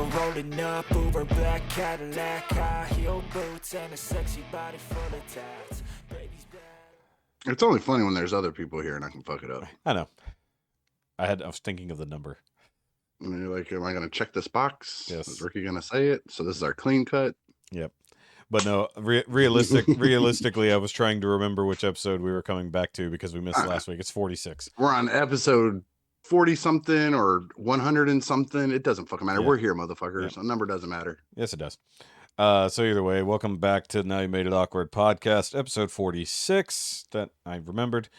girl rolling up, Uber black Cadillac, high heel boots, and a sexy body full of tats. Baby's bad. It's only funny when there's other people here and I can fuck it up. I know. I was thinking of the number. And you're like, am I going to check this box? Yes. Is Ricky going to say it? So this is our clean cut. Yep. But no, realistically, I was trying to remember which episode we were coming back to because we missed last week. It's 46. We're on episode 40 something or 100 and something. It doesn't fucking matter. Yeah. We're here, motherfuckers. Yeah. A number doesn't matter. Yes, it does. So either way, welcome back to Now You Made It Awkward podcast, episode 46 that I remembered.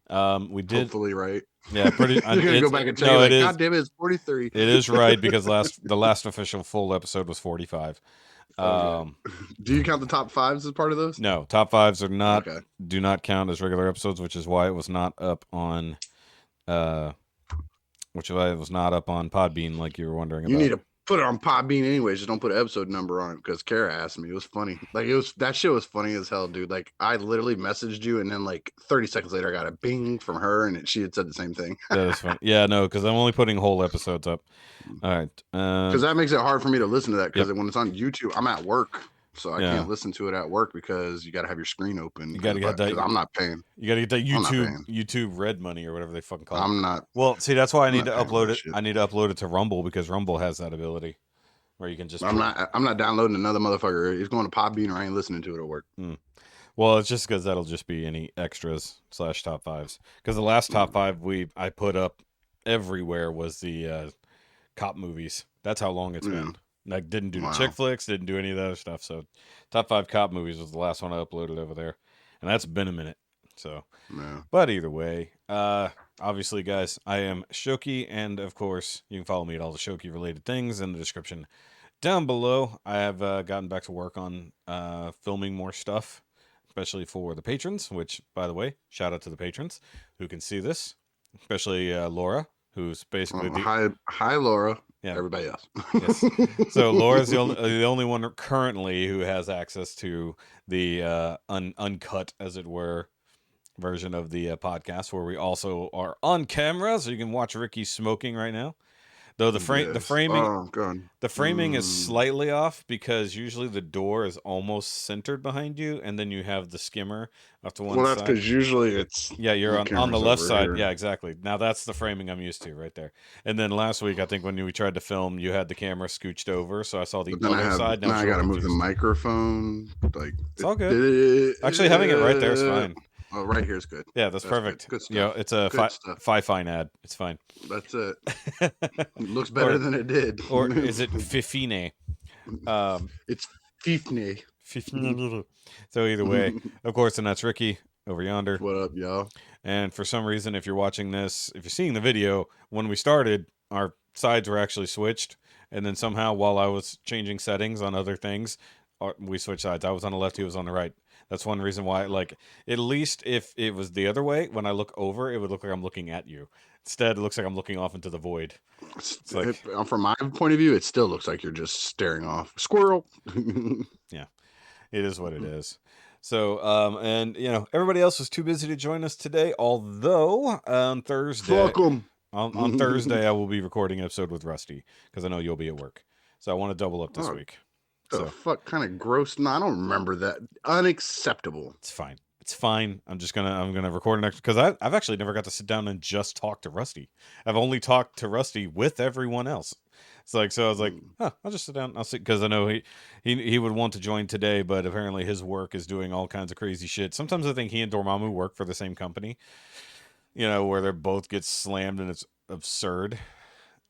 We did hopefully right. Yeah, pretty. You're gonna go back and check. No, like, it is. God damn it, it's 43. It is right because the last official full episode was 45. Do you count the top fives as part of those? No, top fives are not do not count as regular episodes, which is why it was not up on Podbean like you were wondering about. You need to put it on Podbean anyways. Just don't put an episode number on it because Kara asked me. It was funny. Like that shit was funny as hell, dude. Like I literally messaged you, and then like 30 seconds later, I got a bing from her, and she had said the same thing. That is funny. Yeah, no, because I'm only putting whole episodes up. All right, because that makes it hard for me to listen to that. Because when it's on YouTube, I'm at work, so I can't listen to it at work because you got to have your screen open. You got to get that. I'm not paying. You got to get that YouTube Red money or whatever they fucking call it. I'm not. Well, see, that's why I need to upload it. I need to upload it to Rumble because Rumble has that ability. Where you can just I'm not downloading another motherfucker. He's going to Podbean or I ain't listening to it at work. Well, it's just because that'll just be any extras / top fives. Because the last top five I put up everywhere was the cop movies. That's how long it's been. Like didn't do the chick flicks, didn't do any of that other stuff. So top 5 cop movies was the last one I uploaded over there, and that's been a minute. So, but either way, obviously, guys, I am Shoky, and of course, you can follow me at all the Shoky related things in the description down below. I have gotten back to work on filming more stuff, especially for the patrons, which, by the way, shout out to the patrons who can see this, especially Laura, who's basically hi Laura. Yeah. Everybody else. Yes. So Laura's the only one currently who has access to the uncut, as it were, version of the podcast, where we also are on camera, so you can watch Ricky smoking right now. Though the framing is slightly off because usually the door is almost centered behind you, and then you have the skimmer off to one side. Well, that's because usually it's you're on the left side. Here. Yeah, exactly. Now that's the framing I'm used to right there. And then last week, I think when we tried to film, you had the camera scooched over, so I saw the other side. Now I got to move the microphone. Like it's all good. Actually, having it right there is fine. Oh, right here is good. Yeah, that's perfect. Good stuff. You know, it's a fine ad. It's fine. That's it. It looks better than it did. Or is it Fifine? It's Fifine. So either way, of course, and that's Ricky over yonder. What up, y'all? And for some reason, if you're watching this, if you're seeing the video, when we started, our sides were actually switched. And then somehow, while I was changing settings on other things, we switched sides. I was on the left, he was on the right. That's one reason why, like, at least if it was the other way, when I look over, it would look like I'm looking at you. Instead, it looks like I'm looking off into the void. It's like, from my point of view, it still looks like you're just staring off. Squirrel. Yeah, it is what it is. So, and, you know, everybody else was too busy to join us today, although on Thursday... Fuck 'em. On Thursday, I will be recording an episode with Rusty, because I know you'll be at work. So I want to double up this week. The fuck kind of gross. No, I don't remember that. Unacceptable. It's fine. It's fine. I'm gonna record an extra because I've actually never got to sit down and just talk to Rusty. I've only talked to Rusty with everyone else. It's like, so I was like, I'll just sit down. I'll sit because I know he would want to join today, but apparently his work is doing all kinds of crazy shit. Sometimes I think he and Dormammu work for the same company. You know, where they both get slammed and it's absurd.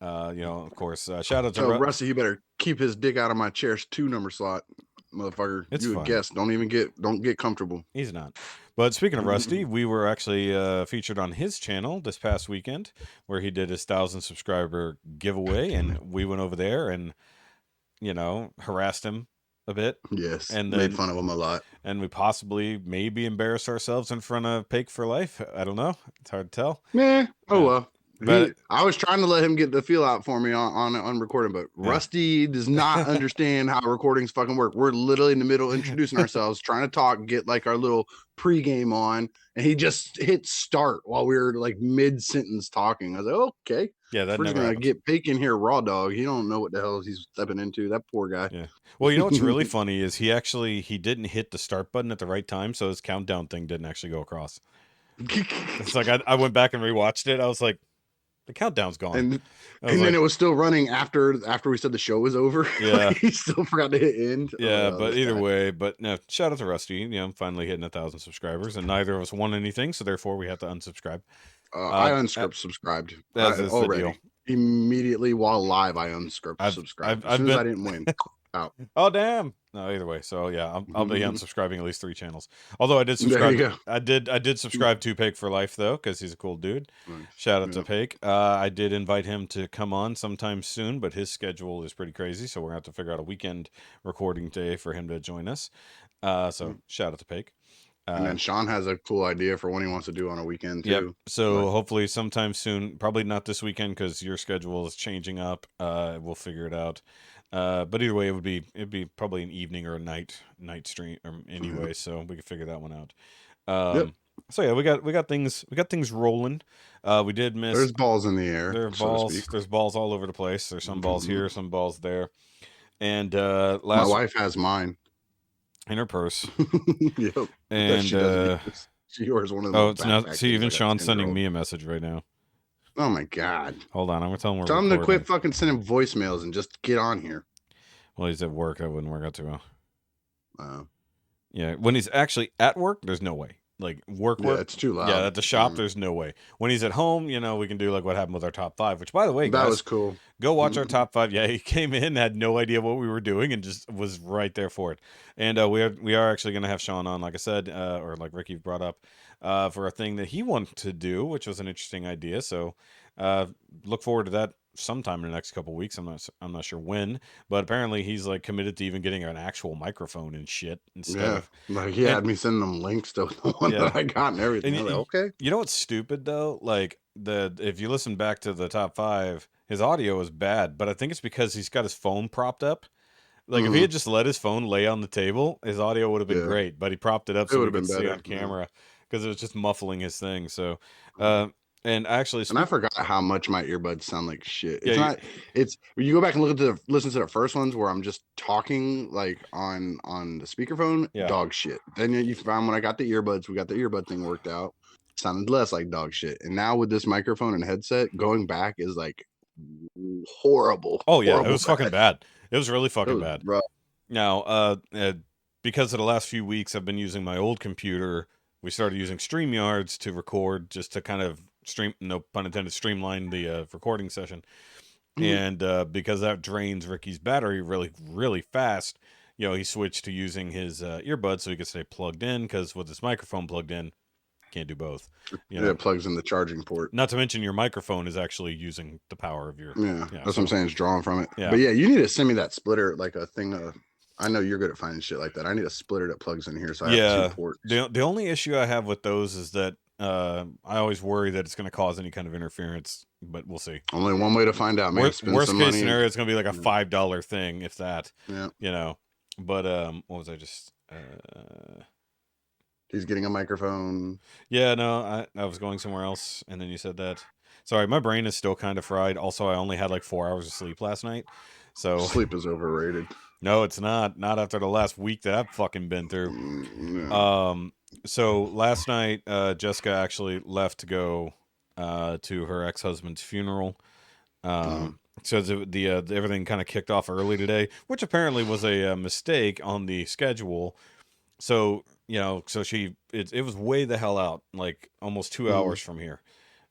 You know, of course, shout out to Rusty. He better keep his dick out of my chair's 2 number slot, motherfucker. It's you fine. a guest. Don't get comfortable. He's not. But speaking of Rusty, we were actually featured on his channel this past weekend, where he did his 1,000 subscriber giveaway, and we went over there and, you know, harassed him a bit. Yes, and made fun of him a lot, and we maybe embarrassed ourselves in front of Pake for Life. I don't know. It's hard to tell. Well. But I was trying to let him get the feel out for me on recording, but Rusty does not understand how recordings fucking work. We're literally in the middle introducing ourselves, trying to talk, get like our little pregame on, and he just hit start while we were like mid sentence talking. I was like, okay, yeah, that we're just never gonna happens. get Pake in here raw dog. He don't know what the hell he's stepping into. That poor guy. Yeah. Well, you know what's really funny is he didn't hit the start button at the right time, so his countdown thing didn't actually go across. It's like I went back and rewatched it. I was like, the countdown's gone. And then it was still running after we said the show was over. Yeah. He still forgot to hit end. Yeah, but either way, but no, shout out to Rusty. You know, finally hitting 1,000 subscribers, and neither of us won anything, so therefore we had to unsubscribe. I subscribed already. Immediately while live. I unsubscribed as soon as I didn't win. Out. Oh damn! No, either way. So yeah, I'll be unsubscribing at least 3 channels. Although I did subscribe. I did subscribe to Pake for life though, because he's a cool dude. Nice. Shout out to Pake. I did invite him to come on sometime soon, but his schedule is pretty crazy, so we're gonna have to figure out a weekend recording day for him to join us. So shout out to Pake. And then Sean has a cool idea for when he wants to do on a weekend too. Yep. So hopefully sometime soon. Probably not this weekend because your schedule is changing up. We'll figure it out. But either way, it'd be probably an evening or a night stream anyway. So we could figure that one out. So yeah, we got things rolling. We did miss. There's balls in the air. There are balls. There's balls all over the place. There's some balls here, some balls there. And my wife has mine in her purse. Yep. And she orders one of those. Oh, it's now. See, even Sean's sending me a message right now. Oh my god! Hold on, I'm gonna tell him Tell him to quit fucking sending voicemails and just get on here. Well, he's at work. That wouldn't work out too well. Yeah, when he's actually at work, there's no way. Like work. Yeah, it's too loud. Yeah, at the shop, there's no way. When he's at home, you know, we can do like what happened with our top 5. Which, by the way, guys, that was cool. Go watch our top 5. Yeah, he came in, had no idea what we were doing, and just was right there for it. And we are actually gonna have Sean on, like I said, or like Ricky brought up, for a thing that he wanted to do, which was an interesting idea. So, look forward to that sometime in the next couple weeks. I'm not sure when, but apparently he's like committed to even getting an actual microphone and shit instead of like he had me sending them links to the one that I got and everything. And like, okay. You know what's stupid though? Like if you listen back to the top 5, his audio is bad, but I think it's because he's got his phone propped up. Like if he had just let his phone lay on the table, his audio would have been great, but he propped it up so we could see on camera because it was just muffling his thing. So and actually, I forgot how much my earbuds sound like shit. It's when you go back and listen to the first ones where I'm just talking like on the speakerphone, dog shit. Then you find when I got the earbuds, we got the earbud thing worked out, sounded less like dog shit. And now with this microphone and headset, going back is like horrible. Oh yeah, horrible it was fucking bad. It was really fucking bad. Rough. Now, because of the last few weeks, I've been using my old computer. We started using StreamYards to record, just to kind of no pun intended, streamline the recording session. And because that drains Ricky's battery really, really fast, you know, he switched to using his earbuds so he could stay plugged in, because with this microphone plugged in, can't do both. You know? It plugs in the charging port. Not to mention your microphone is actually using the power of your... That's what I'm saying, it's drawing from it. Yeah. But yeah, you need to send me that splitter, like a thing I know you're good at finding shit like that. I need a splitter that plugs in here, so I have 2 ports. The only issue I have with those is that I always worry that it's going to cause any kind of interference, but we'll see. Only one way to find out. Worst case scenario, it's going to be like a $5 thing, if that. Yeah. You know, but what was I just? He's getting a microphone. Yeah, no, I was going somewhere else, and then you said that. Sorry, my brain is still kind of fried. Also, I only had like 4 hours of sleep last night, so sleep is overrated. No, it's not. Not after the last week that I've fucking been through. So last night, Jessica actually left to go to her ex-husband's funeral. So everything kind of kicked off early today, which apparently was a mistake on the schedule. So you know, it was way the hell out, like almost 2 hours from here.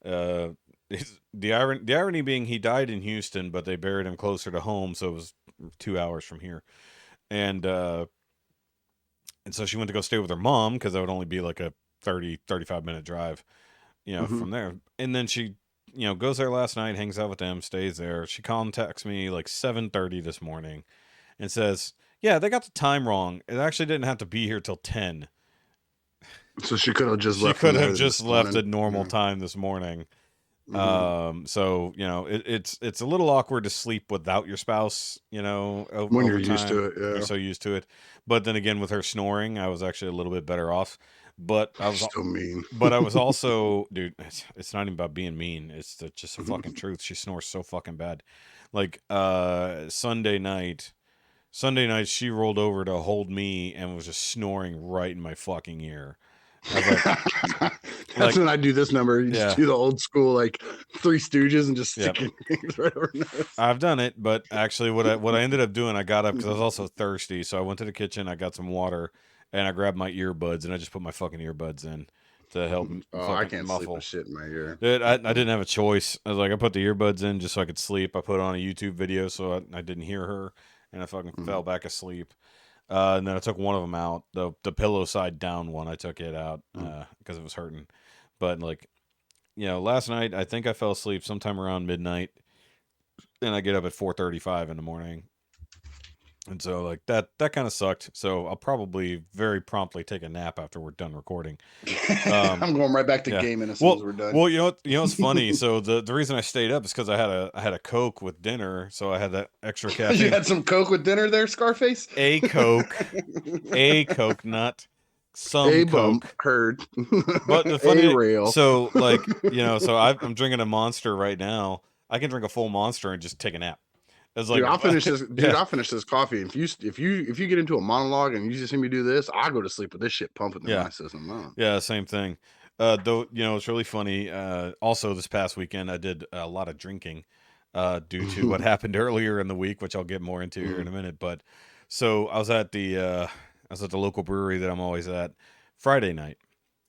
The irony being he died in Houston, but they buried him closer to home, so it was 2 hours from here. And so she went to go stay with her mom, because that would only be like a 35 minute drive, you know, from there. And then she, you know, goes there last night, hangs out with them, stays there. She contacts me like 7:30 this morning and says, yeah, they got the time wrong. It actually didn't have to be here till 10. So she could have just left. She could have just left at normal time this morning. So it's a little awkward to sleep without your spouse, When over you're used time. to it, You're yeah. so used to it. But then again, with her snoring, I was actually a little bit better off. But I was So mean. But I was also, dude, it's not even about being mean. It's just the fucking truth. She snores so fucking bad. Like Sunday night, she rolled over to hold me and was just snoring right in my fucking ear. I was That's when I do this number. You just do the old school, like Three Stooges, and just stick your things right over her nose. I've done it, but actually, what I ended up doing, I got up because I was also thirsty, so I went to the kitchen, I got some water, and I grabbed my earbuds, and I just put my fucking earbuds in to help. I can't muffle. sleep with shit in my ear. Dude, I didn't have a choice. I was like, I put the earbuds in just so I could sleep. I put on a YouTube video so I didn't hear her, and I fucking fell back asleep. And then I took one of them out, the pillow side down one. I took it out because it was hurting. But last night I think I fell asleep sometime around midnight, and I get up at 4:35 in the morning. And so like that kind of sucked. So I'll probably very promptly take a nap after we're done recording. I'm going right back to gaming as soon as we're done. Well, you know what's funny? So the reason I stayed up is because I had a Coke with dinner, so I had that extra caffeine. You had some Coke with dinner there, Scarface? A Coke, not some a Coke. Bump, heard. But the funny, rail. So like so I'm drinking a Monster right now. I can drink a full Monster and just take a nap. It's like, dude, I'll finish this. Dude, I'll finish this coffee. If you get into a monologue and you just hear me do this, I'll go to sleep with this shit pumping in my system. Yeah, same thing. Though it's really funny. Also, this past weekend I did a lot of drinking, due to what happened earlier in the week, which I'll get more into here in a minute. But so I was at the local brewery that I'm always at Friday night,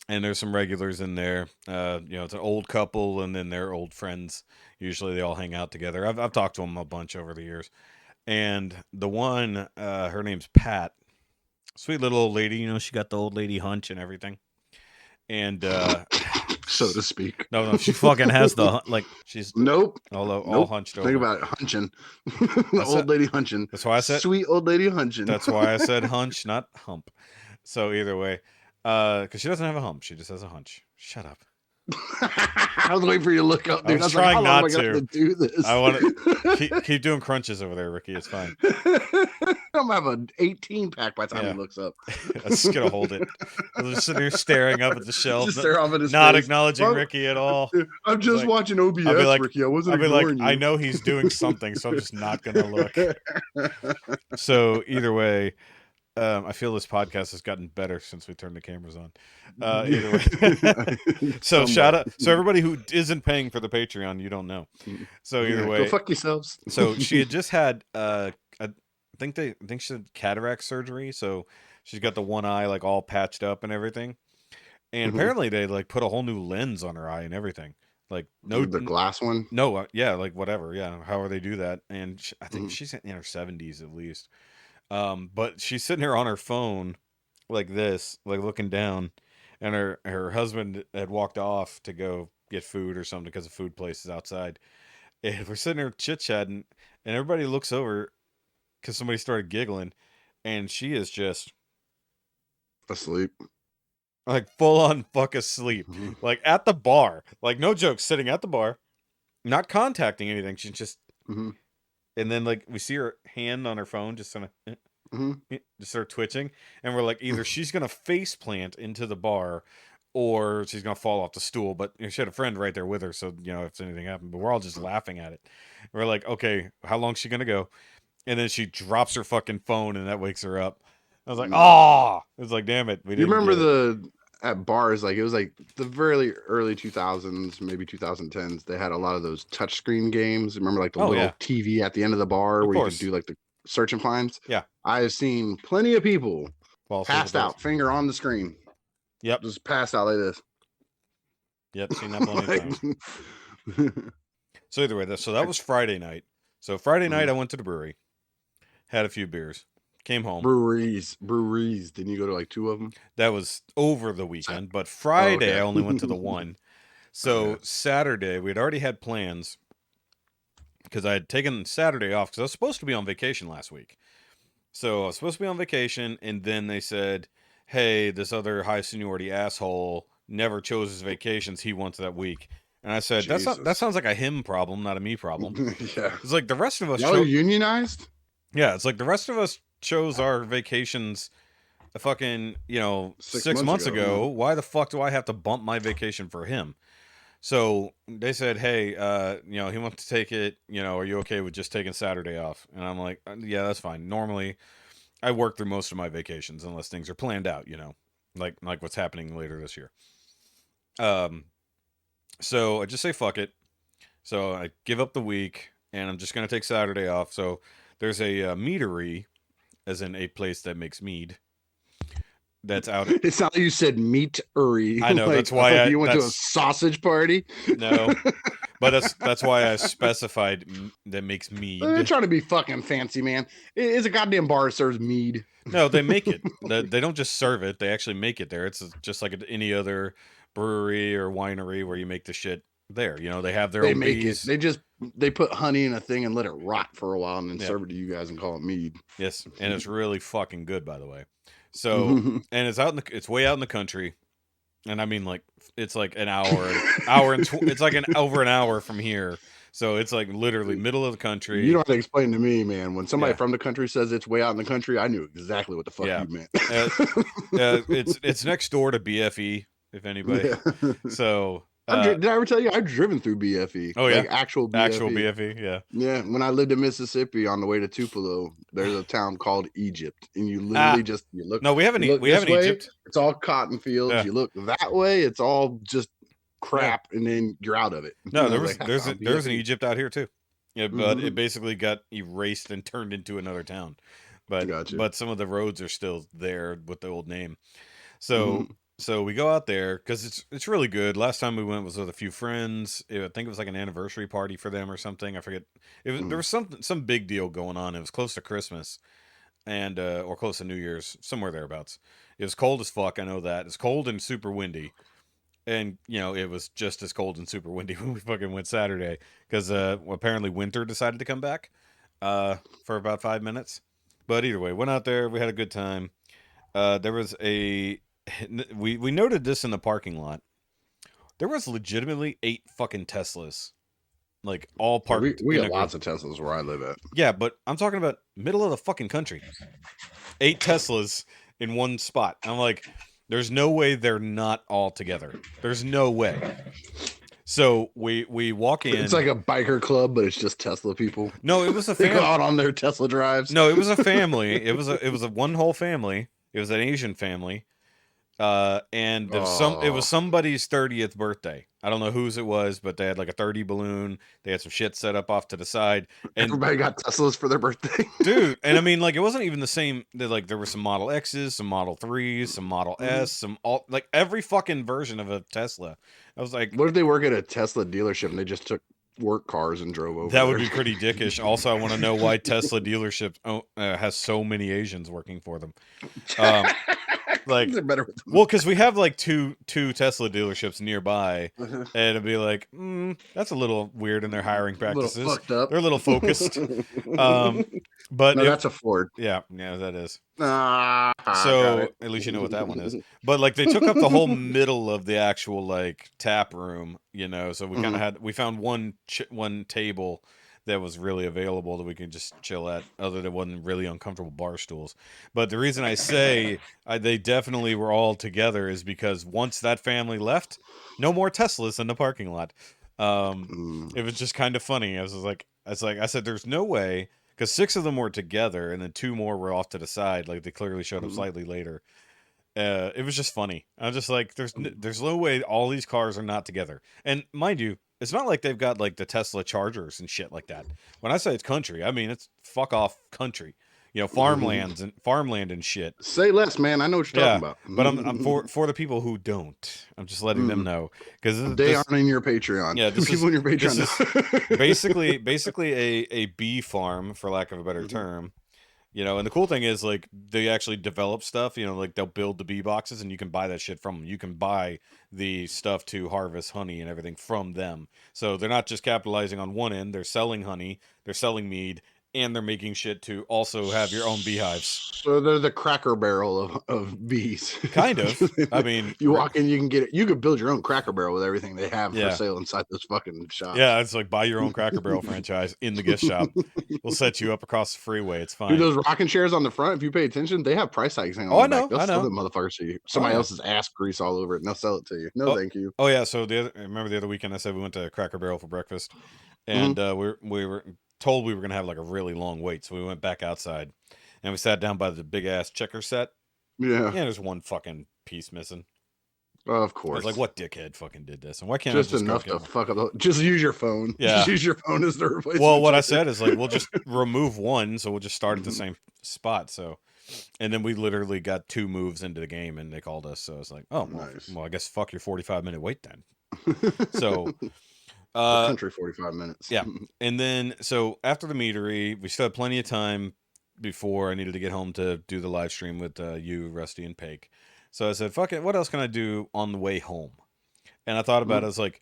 and there's some regulars in there. It's an old couple, and then they're old friends. Usually they all hang out together. I've talked to them a bunch over the years. And the one, her name's Pat. Sweet little old lady. She got the old lady hunch and everything. And so to speak. No, she fucking has she's nope. All hunched over. Think about it, hunching. The old lady hunching. That's why I said sweet old lady hunching. That's why I said hunch, not hump. So either way, because she doesn't have a hump, she just has a hunch. Shut up. I was waiting for you to look up, dude. I was trying not to do this. I want to keep doing crunches over there, Ricky. It's fine. I'm gonna have an 18 pack by the time he looks up. I'm just gonna hold it. I'm just sitting here staring up at the shelf, just stare off at his not face. acknowleding Ricky at all. I'm just watching OBS, Ricky. I wasn't ignoring you. I know he's doing something, so I'm just not gonna look. So either way, I feel this podcast has gotten better since we turned the cameras on. Either way, so shout out. So everybody who isn't paying for the Patreon, you don't know. So either way, go fuck yourselves. So she had just had, I think she had cataract surgery. So she's got the one eye like all patched up and everything. And apparently they like put a whole new lens on her eye and everything. Like the glass one. No, yeah, like whatever. Yeah, however they do that. And I think she's in her 70s at least. But she's sitting here on her phone like this, like looking down, and her husband had walked off to go get food or something because the food place is outside. And we're sitting there chit-chatting, and everybody looks over because somebody started giggling, and she is just asleep. Like full on fuck asleep. Like at the bar. Like no joke, sitting at the bar, not contacting anything. She's just and then like we see her hand on her phone just kind of just start twitching, and we're like, either she's gonna face plant into the bar or she's gonna fall off the stool. But she had a friend right there with her, so if anything happened. But we're all just laughing at it. We're like, okay, how long's she gonna go? And then she drops her fucking phone, and that wakes her up. I was like, oh, it was like, damn it. You remember at bars, like it was like the very early 2000s, maybe 2010s, they had a lot of those touchscreen games. Remember like the little TV at the end of the bar where you could do like the search and finds? Yeah. I have seen plenty of people passed out, finger on the screen. Yep. Just passed out like this. Yep, seen that plenty of times. So either way, that was Friday night. So Friday night I went to the brewery, had a few beers. Came home. Breweries. Didn't you go to like two of them? That was over the weekend, but Friday I only went to the one. So Saturday we had already had plans because I had taken Saturday off because I was supposed to be on vacation last week. So I was supposed to be on vacation, and then they said, "Hey, this other high seniority asshole never chose his vacations. He wants that week." And I said, that Jesus. sounds like a him problem, not a me problem. Yeah. It's like the rest of us. Y'all are unionized? Yeah, it's like the rest of us chose our vacations a fucking, 6 months ago. Why the fuck do I have to bump my vacation for him? So they said, hey, he wants to take it, are you okay with just taking Saturday off? And I'm like, yeah, that's fine. Normally, I work through most of my vacations unless things are planned out, like what's happening later this year. So I just say, fuck it. So I give up the week, and I'm just going to take Saturday off. So there's a meadery, as in a place that makes mead. That's out. It's not like you said meat-ery. I know, that's why you went to a sausage party. No, but that's why I specified that makes mead. They're trying to be fucking fancy, man. It's a goddamn bar that serves mead. No, they make it. They don't just serve it; they actually make it there. It's just like any other brewery or winery where you make the shit there. They have their own bees. They put honey in a thing and let it rot for a while, and then serve it to you guys and call it mead. Yes, and it's really fucking good, by the way. So, and it's way out in the country, and I mean, like, it's like an hour, it's like over an hour from here. So it's like literally middle of the country. You don't have to explain to me, man. When somebody from the country says it's way out in the country, I knew exactly what the fuck you meant. It's next door to BFE, if anybody. Yeah. So. Did I ever tell you I've driven through BFE? Oh yeah, like actual BFE. Yeah. Yeah. When I lived in Mississippi on the way to Tupelo, there's a town called Egypt, and you literally you look. No, we haven't Egypt. It's all cotton fields. Yeah. You look that way, it's all just crap, and then you're out of it. No, there's an Egypt out here too. Yeah, but it basically got erased and turned into another town. But some of the roads are still there with the old name. So. So we go out there because it's really good. Last time we went was with a few friends. I think it was like an anniversary party for them or something. I forget. There was some big deal going on. It was close to Christmas, and or close to New Year's, somewhere thereabouts. It was cold as fuck. I know that it's cold and super windy, and it was just as cold and super windy when we fucking went Saturday because apparently winter decided to come back for about 5 minutes. But either way, went out there. We had a good time. There was we noted this in the parking lot. There was legitimately 8 fucking Teslas, like all parked. We got lots of Teslas where I live at. Yeah, but I'm talking about middle of the fucking country. 8 Teslas in one spot. I'm like, there's no way they're not all together. There's no way. So we walk in. It's like a biker club, but it's just Tesla people. No, it was a family. They go out on their Tesla drives. No, it was a family. It was a one whole family. It was an Asian family. And it was somebody's 30th birthday. I don't know whose it was, but they had like a 30 balloon. They had some shit set up off to the side. And everybody got Teslas for their birthday. Dude, and I mean, like, it wasn't even the same. Like, there were some Model X's, some Model 3s, some Model S, like every fucking version of a Tesla. I was like, what if they work at a Tesla dealership and they just took work cars and drove over? That would be pretty dickish. Also, I want to know why Tesla dealership has so many Asians working for them. Like, well, because we have like two Tesla dealerships nearby, and it'd be like, that's a little weird in their hiring practices. A little fucked up. They're a little focused. But no, that's a Ford. Yeah, that is. So at least you know what that one is. But like, they took up the whole middle of the actual like tap room, So we kind of we found one table that was really available that we could just chill at, other than wasn't really uncomfortable bar stools. But the reason I say they definitely were all together is because once that family left, no more Teslas in the parking lot. It was just kind of funny. I said, there's no way, because 6 of them were together and then 2 more were off to the side. Like, they clearly showed up slightly later. It was just funny. I was just like, there's no way all these cars are not together. And mind you, it's not like they've got like the Tesla chargers and shit like that. When I say it's country, I mean it's fuck off country. Farmland and shit. Say less, man. I know what you're talking about. But I'm for the people who don't. I'm just letting them know, because they aren't in your Patreon. Yeah, this people in your Patreon. This is basically a bee farm, for lack of a better term. And the cool thing is, like, they actually develop stuff, like they'll build the bee boxes and you can buy that shit from them. You can buy the stuff to harvest honey and everything from them. So they're not just capitalizing on one end, they're selling honey, they're selling mead, and they're making shit to also have your own beehives. So they're the Cracker Barrel of bees. Kind of. I mean, you walk in, you can get it. You could build your own Cracker Barrel with everything they have Yeah. for sale inside those fucking shops. Yeah, it's like buy your own Cracker Barrel franchise in the gift shop. We'll set you up across the freeway. It's fine. Dude, those rocking chairs on the front, if you pay attention, they have price tags hanging on the back. They'll sell the motherfuckers to you. Somebody else's ass grease all over it, and they'll sell it to you. No, thank you. Oh yeah. So remember the other weekend I said we went to Cracker Barrel for breakfast, and we were told we were gonna have like a really long wait, so we went back outside, and we sat down by the big ass checker set. Yeah. Yeah, there's one fucking piece missing. Of course. I was like, what dickhead fucking did this? And why can't just I just enough to fuck up? Just use your phone. Yeah. Just use your phone as the replacement. Well, what I said is like, we'll just remove one, so we'll just start at the same spot. So, and then we literally got 2 moves into the game, and they called us. So it's like, oh, nice. Well, I guess fuck your 45-minute wait then. So, country 45 minutes. Yeah, and then so after the meadery, we still had plenty of time before I needed to get home to do the live stream with you, Rusty, and Pake. So I said, fuck it, what else can I do on the way home? And I thought about it, I was like,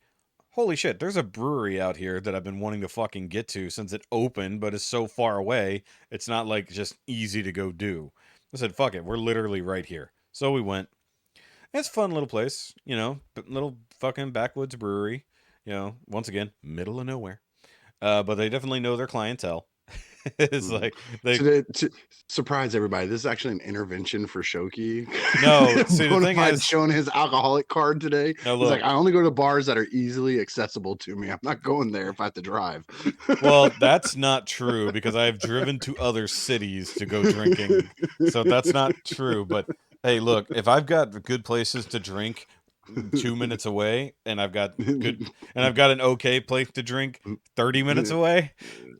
holy shit, there's a brewery out here that I've been wanting to fucking get to since it opened, but it's so far away, it's not like just easy to go do. I said, fuck it, we're literally right here. So we went. It's a fun little place, you know, little fucking backwoods brewery, you know, once again, middle of nowhere. But they definitely know their clientele. It's like they to surprise everybody. This is actually an intervention for Shoky. No, see the thing is, showing his alcoholic card today. No, he's like, I only go to bars that are easily accessible to me. I'm not going there if I have to drive. Well, that's not true because I have driven to other cities to go drinking, so that's not true. But hey, look, if I've got good places to drink 2 minutes away, and I've got an okay place to drink 30 minutes away,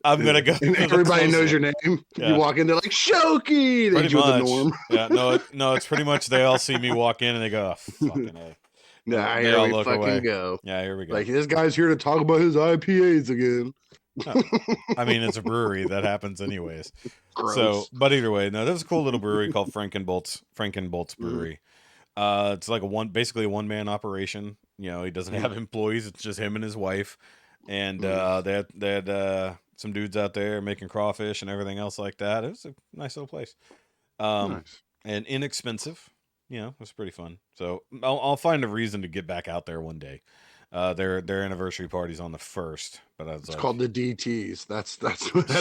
I'm gonna go. And everybody knows your name. Yeah. You walk in, they're like Shoky. They do the norm. Yeah, no, it's pretty much they all see me walk in and they go, oh, fucking A. Nah, here we fucking go. Yeah, here we go. Like, this guy's here to talk about his IPAs again. No. I mean, it's a brewery that happens anyways. Gross. So, but either way, no, there's a cool little brewery called Frankenbolt's Brewery. It's like basically a one-man operation. You know, he doesn't have employees. It's just him and his wife. And they had some dudes out there making crawfish and everything else like that. It was a nice little place. Nice. And inexpensive. You know, it was pretty fun. So I'll find a reason to get back out there one day. Their anniversary party's on the 1st, but I was it's called the DTs. That's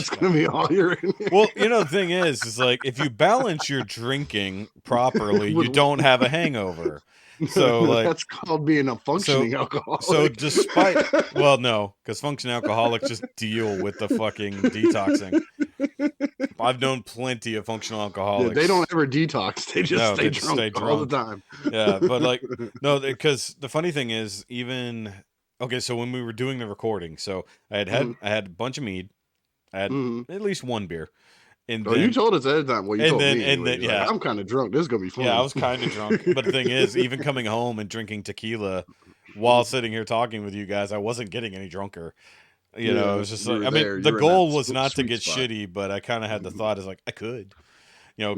gonna be all you're in. Well, you know, the thing is like if you balance your drinking properly, you don't have a hangover. So like that's called being a functioning alcoholic. So no, because functioning alcoholics just deal with the fucking detoxing. I've known plenty of functional alcoholics. Yeah, they don't ever detox. They just stay drunk all the time. Yeah, but like no, because the funny thing is so when we were doing the recording, so I had a bunch of mead, I had at least one beer. And then, you told us ahead of time. Well, you told me. And then, yeah, like, I'm kind of drunk. This is gonna be fun. Yeah, I was kind of drunk. But the thing is, even coming home and drinking tequila while sitting here talking with you guys, I wasn't getting any drunker. You know, it was just like, I mean, the goal was not to get shitty, but I kind of had the thought is like, I could, you know,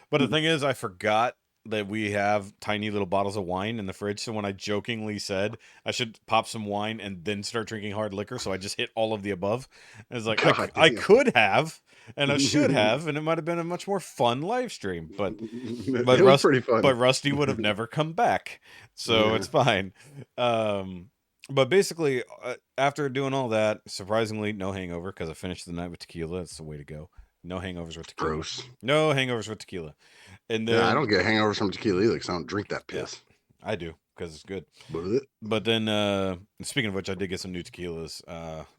but the thing is, I forgot that we have tiny little bottles of wine in the fridge. So when I jokingly said I should pop some wine and then start drinking hard liquor, so I just hit all of the above. It was like, I could have, and I should have, and it might have been a much more fun live stream, but pretty fun. But Rusty would have never come back. So it's fine. But basically, after doing all that, surprisingly, no hangover because I finished the night with tequila. That's the way to go. No hangovers with tequila. Gross. No hangovers with tequila. And then, I don't get hangovers from tequila either because I don't drink that piss. Yeah, I do because it's good. But then, speaking of which, I did get some new tequilas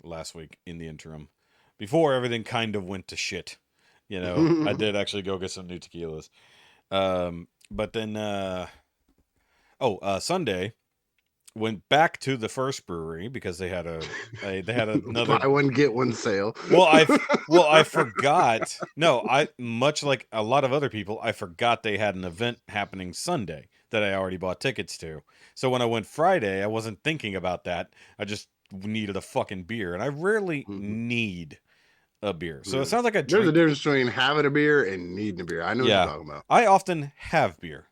last week in the interim. Before everything kind of went to shit. You know, I did actually go get some new tequilas. But then, Sunday, went back to the first brewery because they had another buy one get one sale. I forgot. No, much like a lot of other people, I forgot they had an event happening Sunday that I already bought tickets to. So when I went Friday, I wasn't thinking about that. I just needed a fucking beer, and I rarely need a beer. So it sounds like there's a difference between having a beer and needing a beer. I know what you're talking about. I often have beer.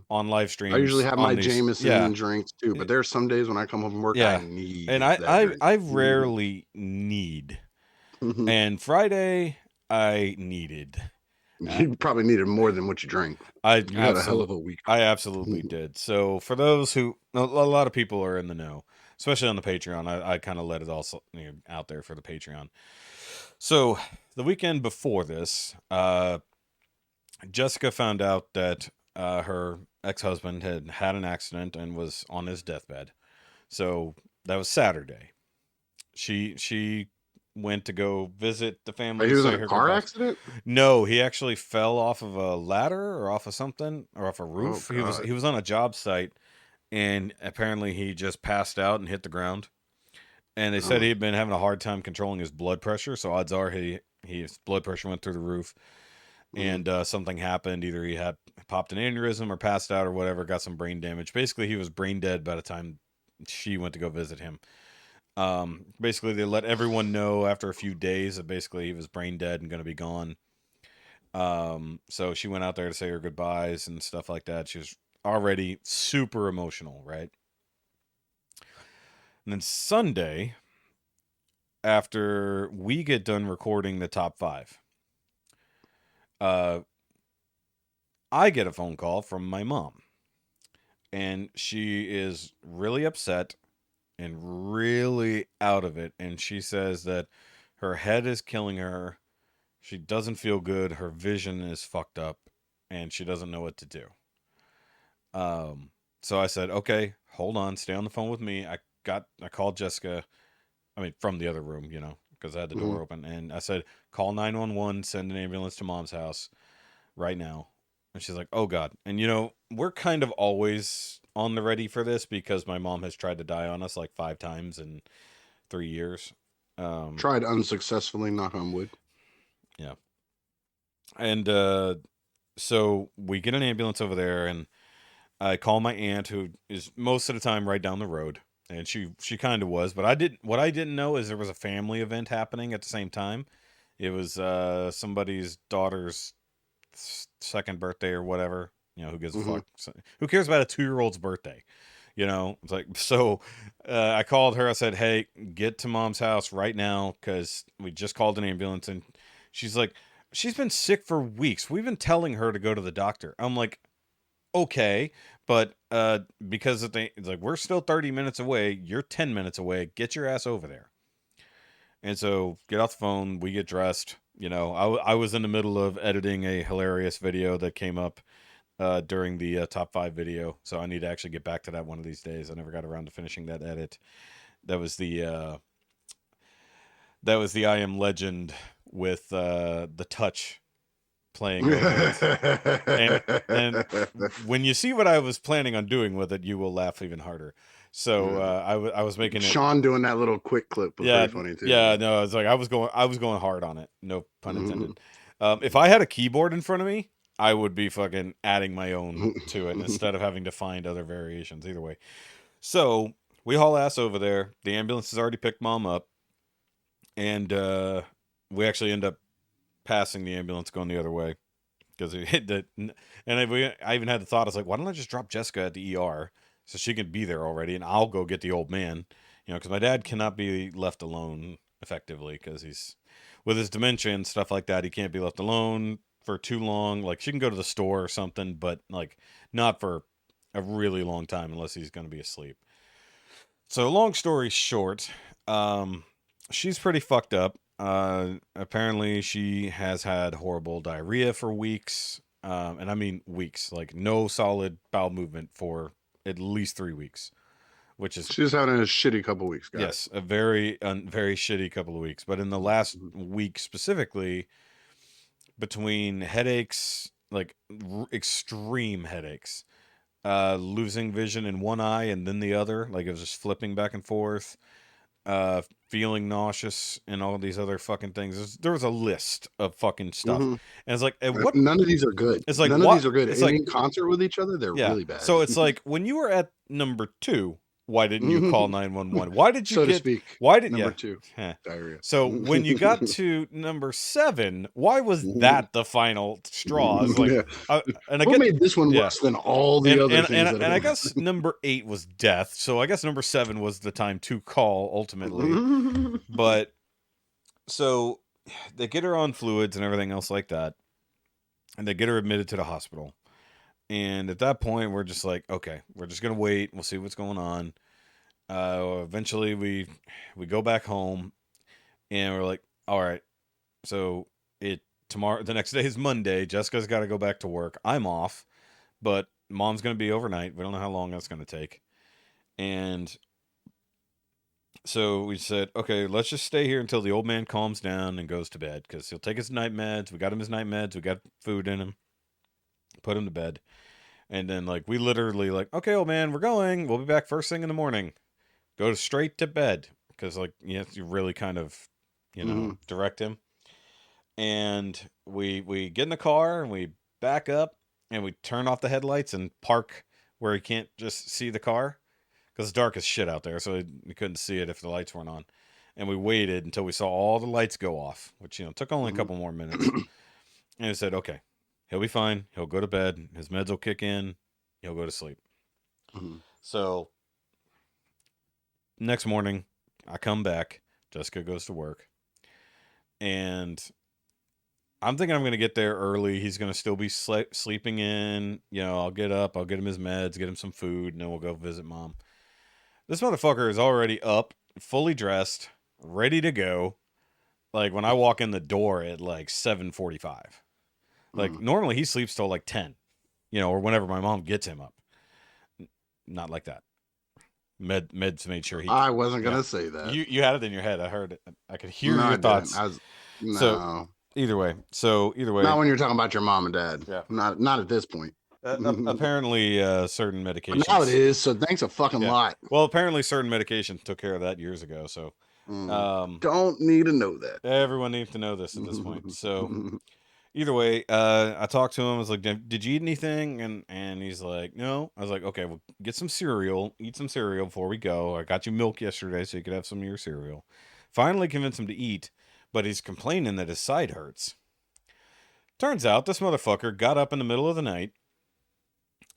On live streams. I usually have my Jameson drinks too, but there's some days when I come home from work, I need and I rarely need And Friday, I needed. You probably needed more than what you drank. You had a hell of a week. I absolutely did. So for those who, a lot of people are in the know, especially on the Patreon. I kind of let it all out there for the Patreon. So the weekend before this, Jessica found out that her ex-husband had an accident and was on his deathbed. So that was Saturday. She went to go visit the family. He was in a car accident? No, he actually fell off of a ladder or off of something or off a roof. Oh, he was on a job site, and apparently he just passed out and hit the ground. And they said he'd been having a hard time controlling his blood pressure, so odds are his blood pressure went through the roof, and something happened. Either he had popped an aneurysm or passed out or whatever, got some brain damage. Basically, he was brain dead by the time she went to go visit him. Basically, they let everyone know after a few days that basically he was brain dead and going to be gone. So she went out there to say her goodbyes and stuff like that. She was already super emotional, right? And then Sunday, after we get done recording the top 5, I get a phone call from my mom, and she is really upset and really out of it. And she says that her head is killing her. She doesn't feel good. Her vision is fucked up, and she doesn't know what to do. So I said, okay, hold on, stay on the phone with me. I called Jessica, from the other room, because I had the door open, and I said, call 911, send an ambulance to Mom's house right now. And she's like, oh God. And we're kind of always on the ready for this because my mom has tried to die on us like 5 times in 3 years. Tried unsuccessfully, knock on wood. Yeah. And so we get an ambulance over there, and I call my aunt, who is most of the time right down the road, and she kind of was, but what I didn't know is there was a family event happening at the same time. It was somebody's daughter's 2nd birthday or whatever. Who gives a fuck? Who cares about a 2-year-old's birthday? It's like, so I called her. I said, hey, get to Mom's house right now, because we just called an ambulance. And she's like, she's been sick for weeks. We've been telling her to go to the doctor. I'm like, okay, but because it's like, we're still 30 minutes away. You're 10 minutes away. Get your ass over there. And so get off the phone. We get dressed. I was in the middle of editing a hilarious video that came up during the top 5 video. So I need to actually get back to that one of these days. I never got around to finishing that edit. That was the I Am Legend with the touch playing over it. And when you see what I was planning on doing with it, you will laugh even harder. So I was making it. Sean doing that little quick clip was pretty funny too. Yeah, no, it's like I was going hard on it. No pun intended. If I had a keyboard in front of me, I would be fucking adding my own to it instead of having to find other variations. Either way. So we haul ass over there. The ambulance has already picked Mom up, and we actually end up passing the ambulance going the other way because it hit the. And I even had the thought, I was like, why don't I just drop Jessica at the ER so she can be there already, and I'll go get the old man, because my dad cannot be left alone effectively because he's with his dementia and stuff like that. He can't be left alone for too long. Like, she can go to the store or something, but like not for a really long time unless he's going to be asleep. So long story short, she's pretty fucked up. Apparently she has had horrible diarrhea for weeks. And I mean weeks, like no solid bowel movement for at least 3 weeks, which is, she's having a shitty couple weeks, guys. Yes, a very shitty couple of weeks. But in the last week specifically, between headaches, like extreme headaches, losing vision in one eye and then the other, like it was just flipping back and forth, feeling nauseous and all these other fucking things. There was a list of fucking stuff, and it's like, what? None of these are good. It's like, none of these are good. It's like, like in concert with each other, they're really bad. So it's like, when you were at number 2, why didn't you call 911? Why did you so get? To speak, why did number 2 diarrhea? So when you got to number 7, why was that the final straw? I was like, what made this one worse than all the other things? And I guess number 8 was death. So I guess number 7 was the time to call ultimately. But So they get her on fluids and everything else like that, and they get her admitted to the hospital. And at that point, we're just like, okay, we're just gonna wait. We'll see what's going on. Eventually, we go back home, and we're like, all right. So tomorrow, the next day is Monday. Jessica's got to go back to work. I'm off, but mom's gonna be overnight. We don't know how long that's gonna take. And so we said, okay, let's just stay here until the old man calms down and goes to bed, because he'll take his night meds. We got him his night meds. We got food in him. Put him to bed. And then, like, we literally, like, okay, old man, we're going. We'll be back first thing in the morning. Go straight to bed. Because, like, you really kind of, direct him. And we get in the car and we back up and we turn off the headlights and park where he can't just see the car. Because it's dark as shit out there, so we couldn't see it if the lights weren't on. And we waited until we saw all the lights go off, which, took only a couple more minutes. And we said, okay, he'll be fine. He'll go to bed. His meds will kick in. He'll go to sleep. So, next morning, I come back. Jessica goes to work. And I'm thinking I'm going to get there early. He's going to still be sleeping in. I'll get up. I'll get him his meds, get him some food, and then we'll go visit mom. This motherfucker is already up, fully dressed, ready to go. Like, when I walk in the door at, like, 7:45. Like, normally he sleeps till, like, 10. Or whenever my mom gets him up. Not like that. Meds made sure he... I wasn't going to say that. You had it in your head. I heard it. I could hear your thoughts. No. So, either way. Not when you're talking about your mom and dad. Yeah. Not at this point. Apparently, certain medications. But now it is, so thanks a fucking lot. Well, apparently certain medications took care of that years ago, so... don't need to know that. Everyone needs to know this at this point. So, either way, I talked to him. I was like, did you eat anything? And he's like, no. I was like, okay, well, get some cereal. Eat some cereal before we go. I got you milk yesterday, so you could have some of your cereal. Finally convinced him to eat, but he's complaining that his side hurts. Turns out this motherfucker got up in the middle of the night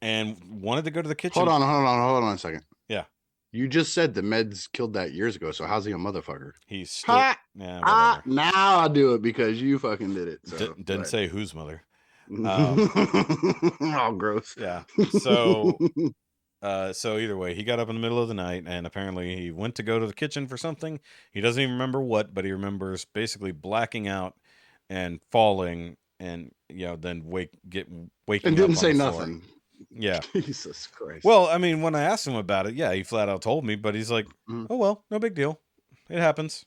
and wanted to go to the kitchen. Hold on a second. Yeah. You just said the meds killed that years ago, so how's he a motherfucker? He's still... Yeah, now I'll do it because you fucking did it. So, didn't say whose mother. All gross. Yeah. So either way, he got up in the middle of the night, and apparently he went to go to the kitchen for something. He doesn't even remember what, but he remembers basically blacking out and falling, and then waking and up didn't say floor. Nothing. Yeah. Jesus Christ. Well, I mean, when I asked him about it, yeah, he flat out told me, but he's like, oh, well, no big deal. It happens.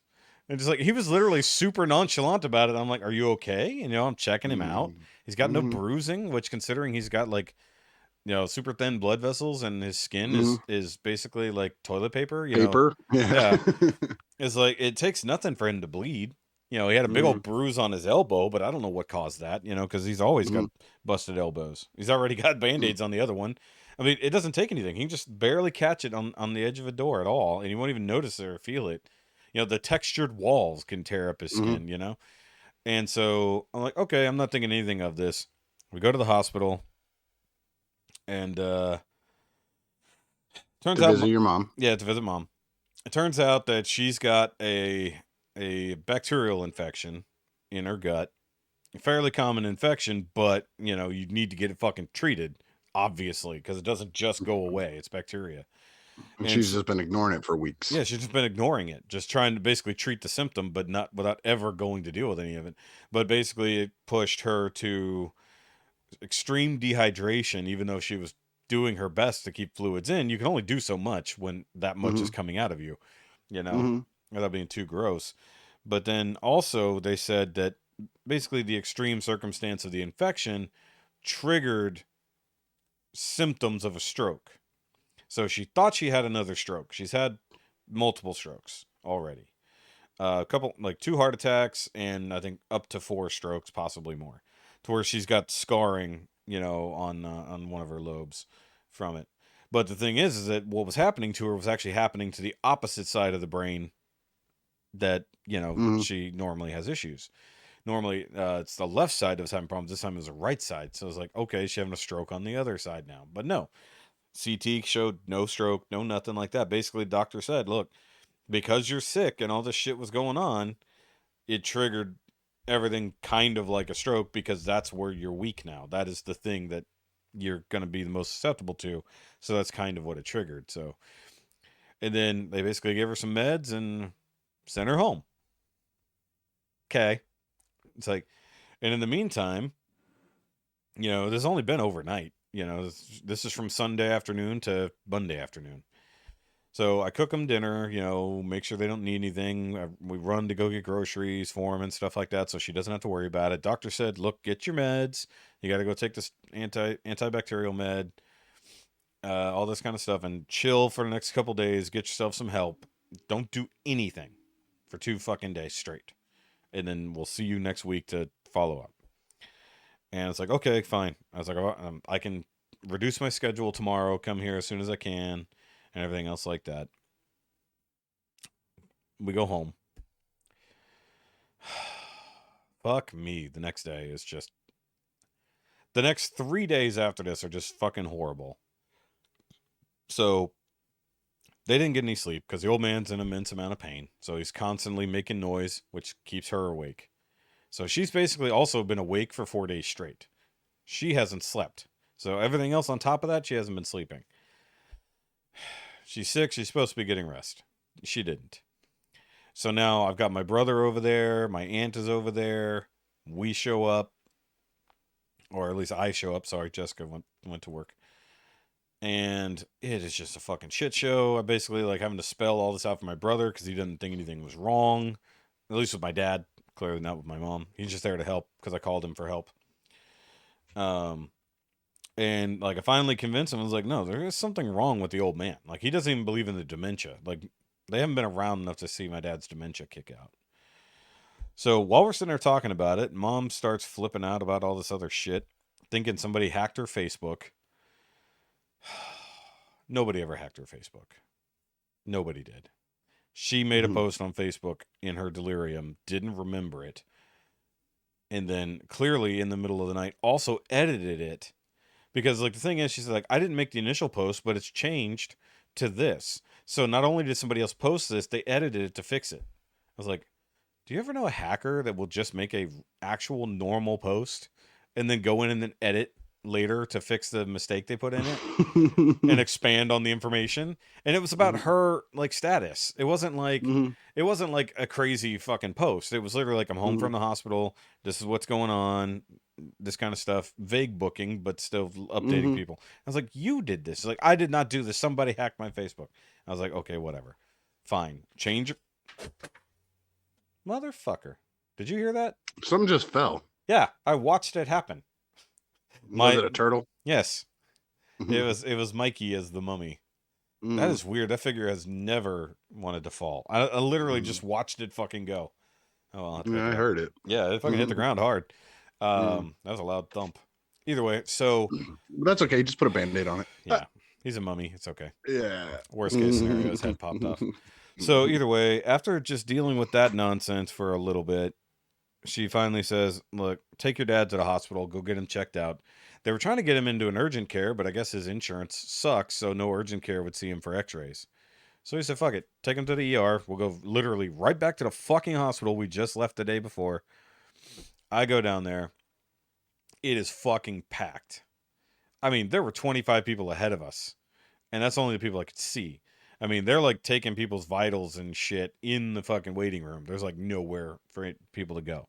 And just like, he was literally super nonchalant about it. I'm like, are you okay? And, I'm checking him out. He's got no bruising, which, considering he's got, like, super thin blood vessels and his skin is basically like toilet paper. Paper? Yeah. It's like, it takes nothing for him to bleed. He had a big old bruise on his elbow, but I don't know what caused that, because he's always got busted elbows. He's already got Band-Aids on the other one. I mean, it doesn't take anything. He can just barely catch it on the edge of a door at all, and he won't even notice it or feel it. The textured walls can tear up his skin, And so I'm like, okay, I'm not thinking anything of this. We go to the hospital, and turns out... To visit your mom. Yeah, to visit mom. It turns out that she's got a bacterial infection in her gut. A fairly common infection, but, you need to get it fucking treated, obviously, because it doesn't just go away. It's bacteria. And she's just been ignoring it for weeks. Yeah, she's just been ignoring it, just trying to basically treat the symptom, but not without ever going to deal with any of it. But basically, it pushed her to extreme dehydration, even though she was doing her best to keep fluids in. You can only do so much when that much is coming out of you, without being too gross. But then also they said that basically the extreme circumstance of the infection triggered symptoms of a stroke. So she thought she had another stroke. She's had multiple strokes already. A couple, like 2 heart attacks, and I think up to 4 strokes, possibly more, to where she's got scarring, on one of her lobes from it. But the thing is that what was happening to her was actually happening to the opposite side of the brain that, she normally has issues. Normally, it's the left side that was having problems. This time it was the right side. So I was like, okay, she's having a stroke on the other side now. But no, CT showed no stroke, no nothing like that. Basically, the doctor said, look, because you're sick and all this shit was going on, it triggered everything kind of like a stroke, because that's where you're weak now. That is the thing that you're going to be the most susceptible to. So that's kind of what it triggered. So, and then they basically gave her some meds and sent her home. Okay. It's like, and in the meantime, you know, there's only been overnight. You know, this is from Sunday afternoon to Monday afternoon. So I cook them dinner, you know, make sure they don't need anything. We run to go get groceries for them and stuff like that, so she doesn't have to worry about it. Doctor said, look, get your meds. You got to go take this antibacterial med, all this kind of stuff, and chill for the next couple days. Get yourself some help. Don't do anything for 2 fucking days straight. And then we'll see you next week to follow up. And it's like, okay, fine. I was like, I can reduce my schedule tomorrow, come here as soon as I can, and everything else like that. We go home. Fuck me. The next day is just... The next 3 days after this are just fucking horrible. So, they didn't get any sleep because the old man's in immense amount of pain. So he's constantly making noise, which keeps her awake. So she's basically also been awake for 4 days straight. She hasn't slept. So everything else on top of that, she hasn't been sleeping. She's sick. She's supposed to be getting rest. She didn't. So now I've got my brother over there. My aunt is over there. We show up. Or at least I show up. Sorry, Jessica went to work. And it is just a fucking shit show. I basically like having to spell all this out for my brother because he didn't think anything was wrong. At least with my dad. Clearly not with my mom. He's just there to help because I called him for help. And like I finally convinced him. I was like, no, there is something wrong with the old man. Like he doesn't even believe in the dementia. Like they haven't been around enough to see my dad's dementia kick out. So while we're sitting there talking about it, Mom starts flipping out about all this other shit, thinking somebody hacked her Facebook. Nobody ever hacked her Facebook. Nobody did. She made a post on Facebook in her delirium, didn't remember it, and then clearly in the middle of the night also edited it. Because like the thing is, she's like, I didn't make the initial post, but it's changed to this. So not only did somebody else post this, they edited it to fix it. I was like, do you ever know a hacker that will just make a actual normal post and then go in and then edit later to fix the mistake they put in it and expand on the information? And it was about her like status. It wasn't like it wasn't like a crazy fucking post. It was literally like, I'm home from the hospital. This is what's going on. This kind of stuff. Vague booking, but still updating people. I was like, you did this. Like, I did not do this. Somebody hacked my Facebook. I was like, okay, whatever. Fine. Change. Motherfucker. Did you hear that? Something just fell. Yeah, I watched it happen. Was it a turtle? Yes. It was Mikey as the mummy. That is weird. That figure has never wanted to fall. I literally just watched it fucking go. Oh, well, I heard it. Yeah, it fucking hit the ground hard. That was a loud thump. Either way, so that's okay. Just put a Band-Aid on it. Yeah, he's a mummy. It's okay. Yeah. Worst case scenario, his head popped off. So either way, after just dealing with that nonsense for a little bit, she finally says, look, take your dad to the hospital. Go get him checked out. They were trying to get him into an urgent care, but I guess his insurance sucks, so no urgent care would see him for x-rays. So he said, fuck it. Take him to the ER. We'll go literally right back to the fucking hospital we just left the day before. I go down there. It is fucking packed. I mean, there were 25 people ahead of us, and that's only the people I could see. I mean, they're like taking people's vitals and shit in the fucking waiting room. There's like nowhere for people to go.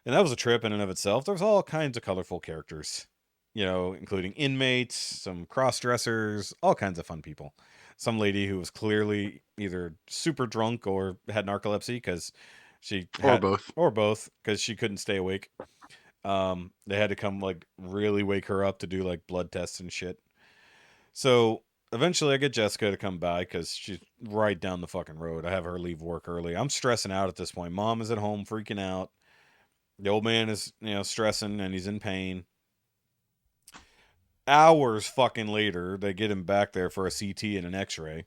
And that was a trip in and of itself. There was all kinds of colorful characters, you know, including inmates, some cross-dressers, all kinds of fun people. Some lady who was clearly either super drunk or had narcolepsy because she had... Or both, because she couldn't stay awake. They had to come, like, really wake her up to do, like, blood tests and shit. So... Eventually, I get Jessica to come by because she's right down the fucking road. I have her leave work early. I'm stressing out at this point. Mom is at home freaking out. The old man is, you know, stressing and he's in pain. Hours fucking later, they get him back there for a CT and an x-ray.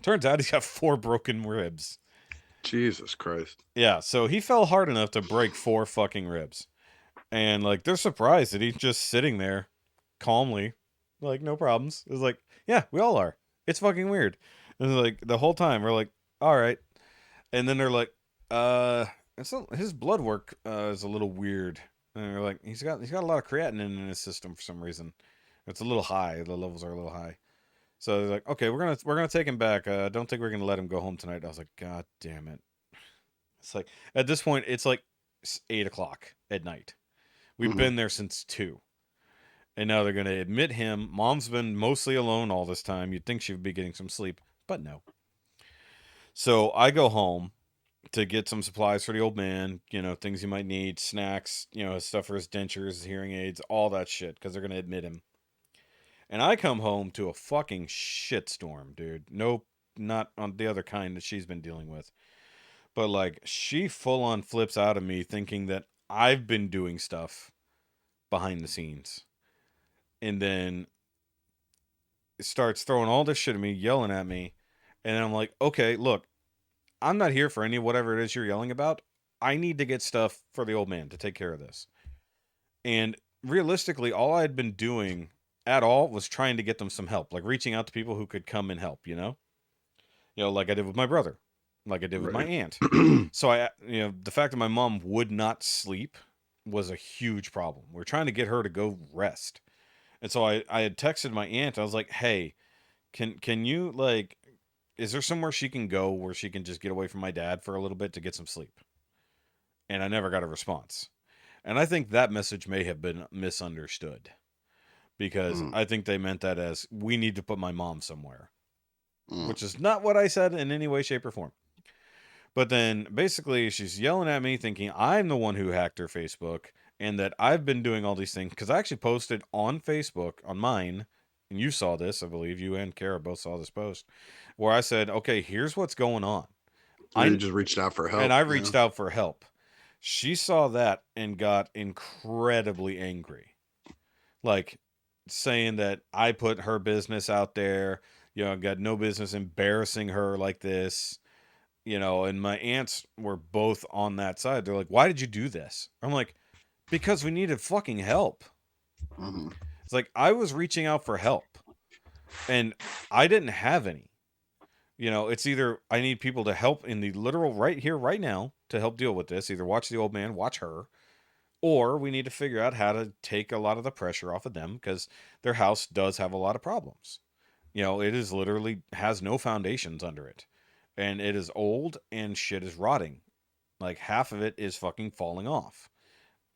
Turns out he's got 4 broken ribs. Jesus Christ. Yeah, so he fell hard enough to break 4 fucking ribs. And, like, they're surprised that he's just sitting there calmly. Like, no problems. It's like, yeah, we all are. It's fucking weird. And like, the whole time, we're like, all right. And then they're like, His blood work is a little weird. And they're like, he's got a lot of creatinine in his system for some reason. It's a little high. The levels are a little high. So they're like, okay, we're gonna take him back. Don't think we're gonna let him go home tonight. I was like, God damn it. It's like at this point, it's like 8 o'clock at night. We've been there since 2. And now they're gonna admit him. Mom's been mostly alone all this time. You'd think she'd be getting some sleep, but no. So I go home to get some supplies for the old man, things he might need, snacks, stuff for his dentures, his hearing aids, all that shit, because they're going to admit him. And I come home to a fucking shitstorm, dude. Nope, not on the other kind that she's been dealing with. But, like, she full on flips out of me thinking that I've been doing stuff behind the scenes. And then starts throwing all this shit at me, yelling at me. And I'm like, okay, look, I'm not here for any whatever it is you're yelling about. I need to get stuff for the old man to take care of this. And realistically, all I had been doing at all was trying to get them some help, like reaching out to people who could come and help, like I did with my brother, like I did with my aunt. So the fact that my mom would not sleep was a huge problem. We're trying to get her to go rest. And so I had texted my aunt. I was like, hey, can you, like, is there somewhere she can go where she can just get away from my dad for a little bit to get some sleep? And I never got a response. And I think that message may have been misunderstood. Because I think they meant that as, we need to put my mom somewhere. Which is not what I said in any way, shape, or form. But then, basically, she's yelling at me thinking I'm the one who hacked her Facebook. And that I've been doing all these things. Because I actually posted on Facebook, on mine, and you saw this, I believe. You and Kara both saw this post. Where I said, okay, here's what's going on. I just reached out for help. And I reached out for help. She saw that and got incredibly angry. Like, saying that I put her business out there. Got no business embarrassing her like this. And my aunts were both on that side. They're like, why did you do this? I'm like, because we needed fucking help. It's like, I was reaching out for help. And I didn't have any. It's either I need people to help in the literal right here, right now, to help deal with this. Either watch the old man, watch her, or we need to figure out how to take a lot of the pressure off of them because their house does have a lot of problems. It is literally has no foundations under it. And it is old and shit is rotting. Like half of it is fucking falling off.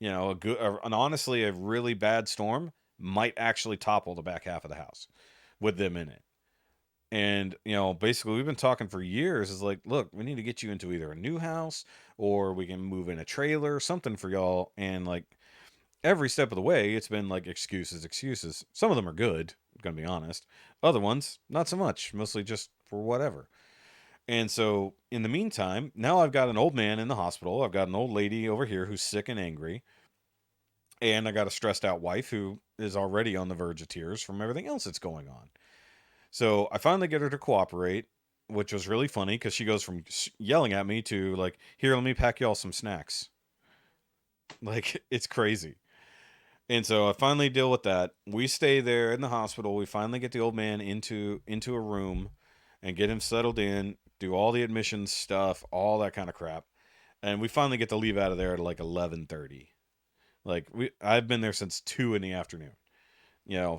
Honestly, a really bad storm might actually topple the back half of the house with them in it. And, basically we've been talking for years. It's like, look, we need to get you into either a new house or we can move in a trailer, something for y'all. And like every step of the way, it's been like excuses. Some of them are good, I'm going to be honest. Other ones, not so much, mostly just for whatever. And so in the meantime, now I've got an old man in the hospital. I've got an old lady over here who's sick and angry. And I got a stressed out wife who is already on the verge of tears from everything else that's going on. So I finally get her to cooperate, which was really funny because she goes from yelling at me to like, here, let me pack y'all some snacks. Like, it's crazy. And so I finally deal with that. We stay there in the hospital. We finally get the old man into a room and get him settled in, do all the admissions stuff, all that kind of crap. And we finally get to leave out of there at like 11:30. Like I've been there since 2 in the afternoon.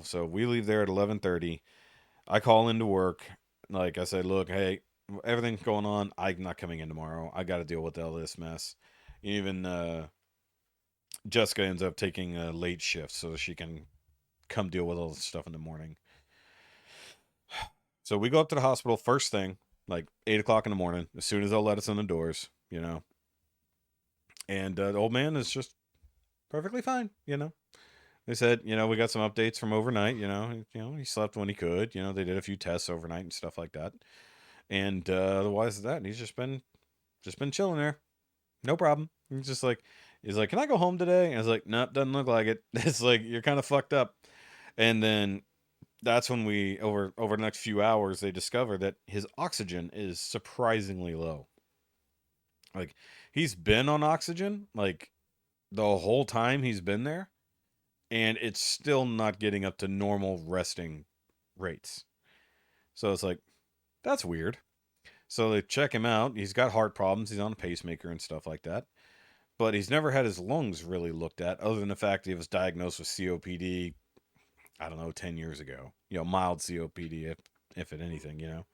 So we leave there at 11:30. I call into work. Like I said, look, hey, everything's going on. I'm not coming in tomorrow. I got to deal with all this mess. Even Jessica ends up taking a late shift so she can come deal with all the stuff in the morning. So we go up to the hospital first thing, like 8 o'clock in the morning, as soon as they'll let us in the doors, And the old man is just perfectly fine, They said, we got some updates from overnight, he slept when he could, they did a few tests overnight and stuff like that. And otherwise that, he's just been chilling there. No problem. He's like, can I go home today? And I was like, nope, doesn't look like it. It's like, you're kind of fucked up. And then that's when we, over the next few hours, they discover that his oxygen is surprisingly low. Like, he's been on oxygen, like, the whole time he's been there. And it's still not getting up to normal resting rates. So it's like, that's weird. So they check him out. He's got heart problems. He's on a pacemaker and stuff like that. But he's never had his lungs really looked at, other than the fact that he was diagnosed with COPD, I don't know, 10 years ago. Mild COPD, if at anything,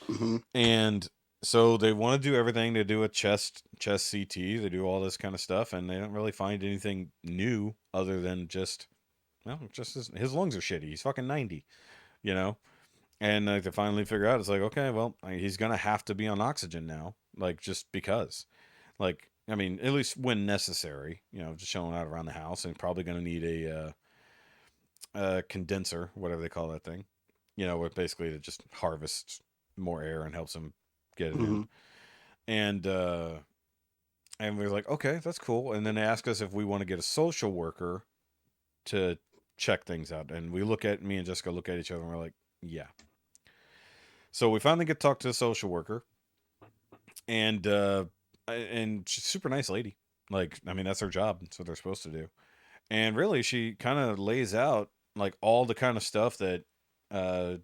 Mm-hmm. And so they want to do everything. They do a chest CT. They do all this kind of stuff, and they don't really find anything new other than just his lungs are shitty. He's fucking 90, you know? And they finally figure out, it's like, okay, well, he's going to have to be on oxygen now, like, just because. Like, I mean, at least when necessary, just showing out around the house, and probably going to need a condenser, whatever they call that thing, where basically it just harvests more air and helps him get it Mm-hmm. in. And we're like, okay, that's cool. And then they ask us if we want to get a social worker to check things out. And me and Jessica look at each other and we're like, yeah. So we finally get to talk to the social worker, and she's a super nice lady. Like, I mean, that's her job. That's what they're supposed to do. And really, she kind of lays out like all the kind of stuff that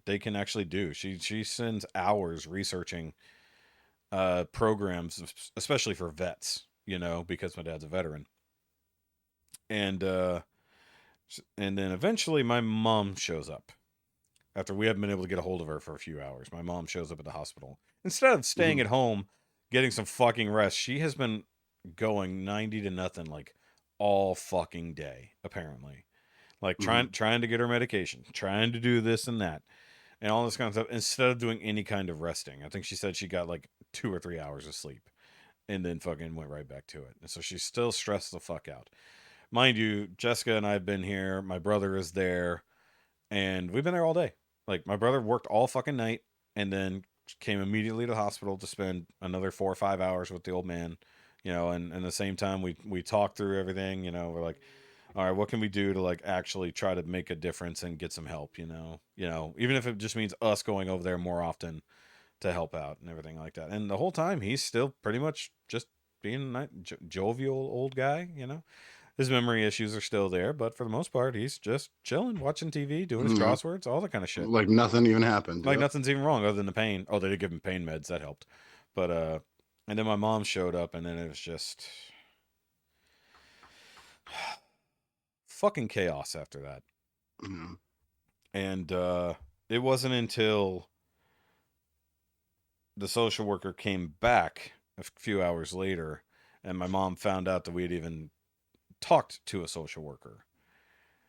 they can actually do. She spends hours researching programs, especially for vets, because my dad's a veteran. And then eventually my mom shows up. After we haven't been able to get a hold of her for a few hours, my mom shows up at the hospital. Instead of staying at home, getting some fucking rest, she has been going 90 to nothing like all fucking day, apparently. Like trying to get her medication, trying to do this and that, and all this kind of stuff, instead of doing any kind of resting. I think she said she got like 2 or 3 hours of sleep and then fucking went right back to it. And so she's still stressed the fuck out. Mind you, Jessica and I have been here. My brother is there, and we've been there all day. Like, my brother worked all fucking night and then came immediately to the hospital to spend another 4 or 5 hours with the old man, and at the same time we talked through everything. We're like, all right, what can we do to like actually try to make a difference and get some help, even if it just means us going over there more often to help out and everything like that. And the whole time he's still pretty much just being a nice, jovial old guy, His memory issues are still there, but for the most part, he's just chilling, watching TV, doing his crosswords, all that kind of shit. Like nothing even happened. Like nothing's even wrong other than the pain. Oh, they did give him pain meds. That helped. But, and then my mom showed up, and then it was just fucking chaos after that. Mm-hmm. And it wasn't until the social worker came back a few hours later, and my mom found out that we had even talked to a social worker.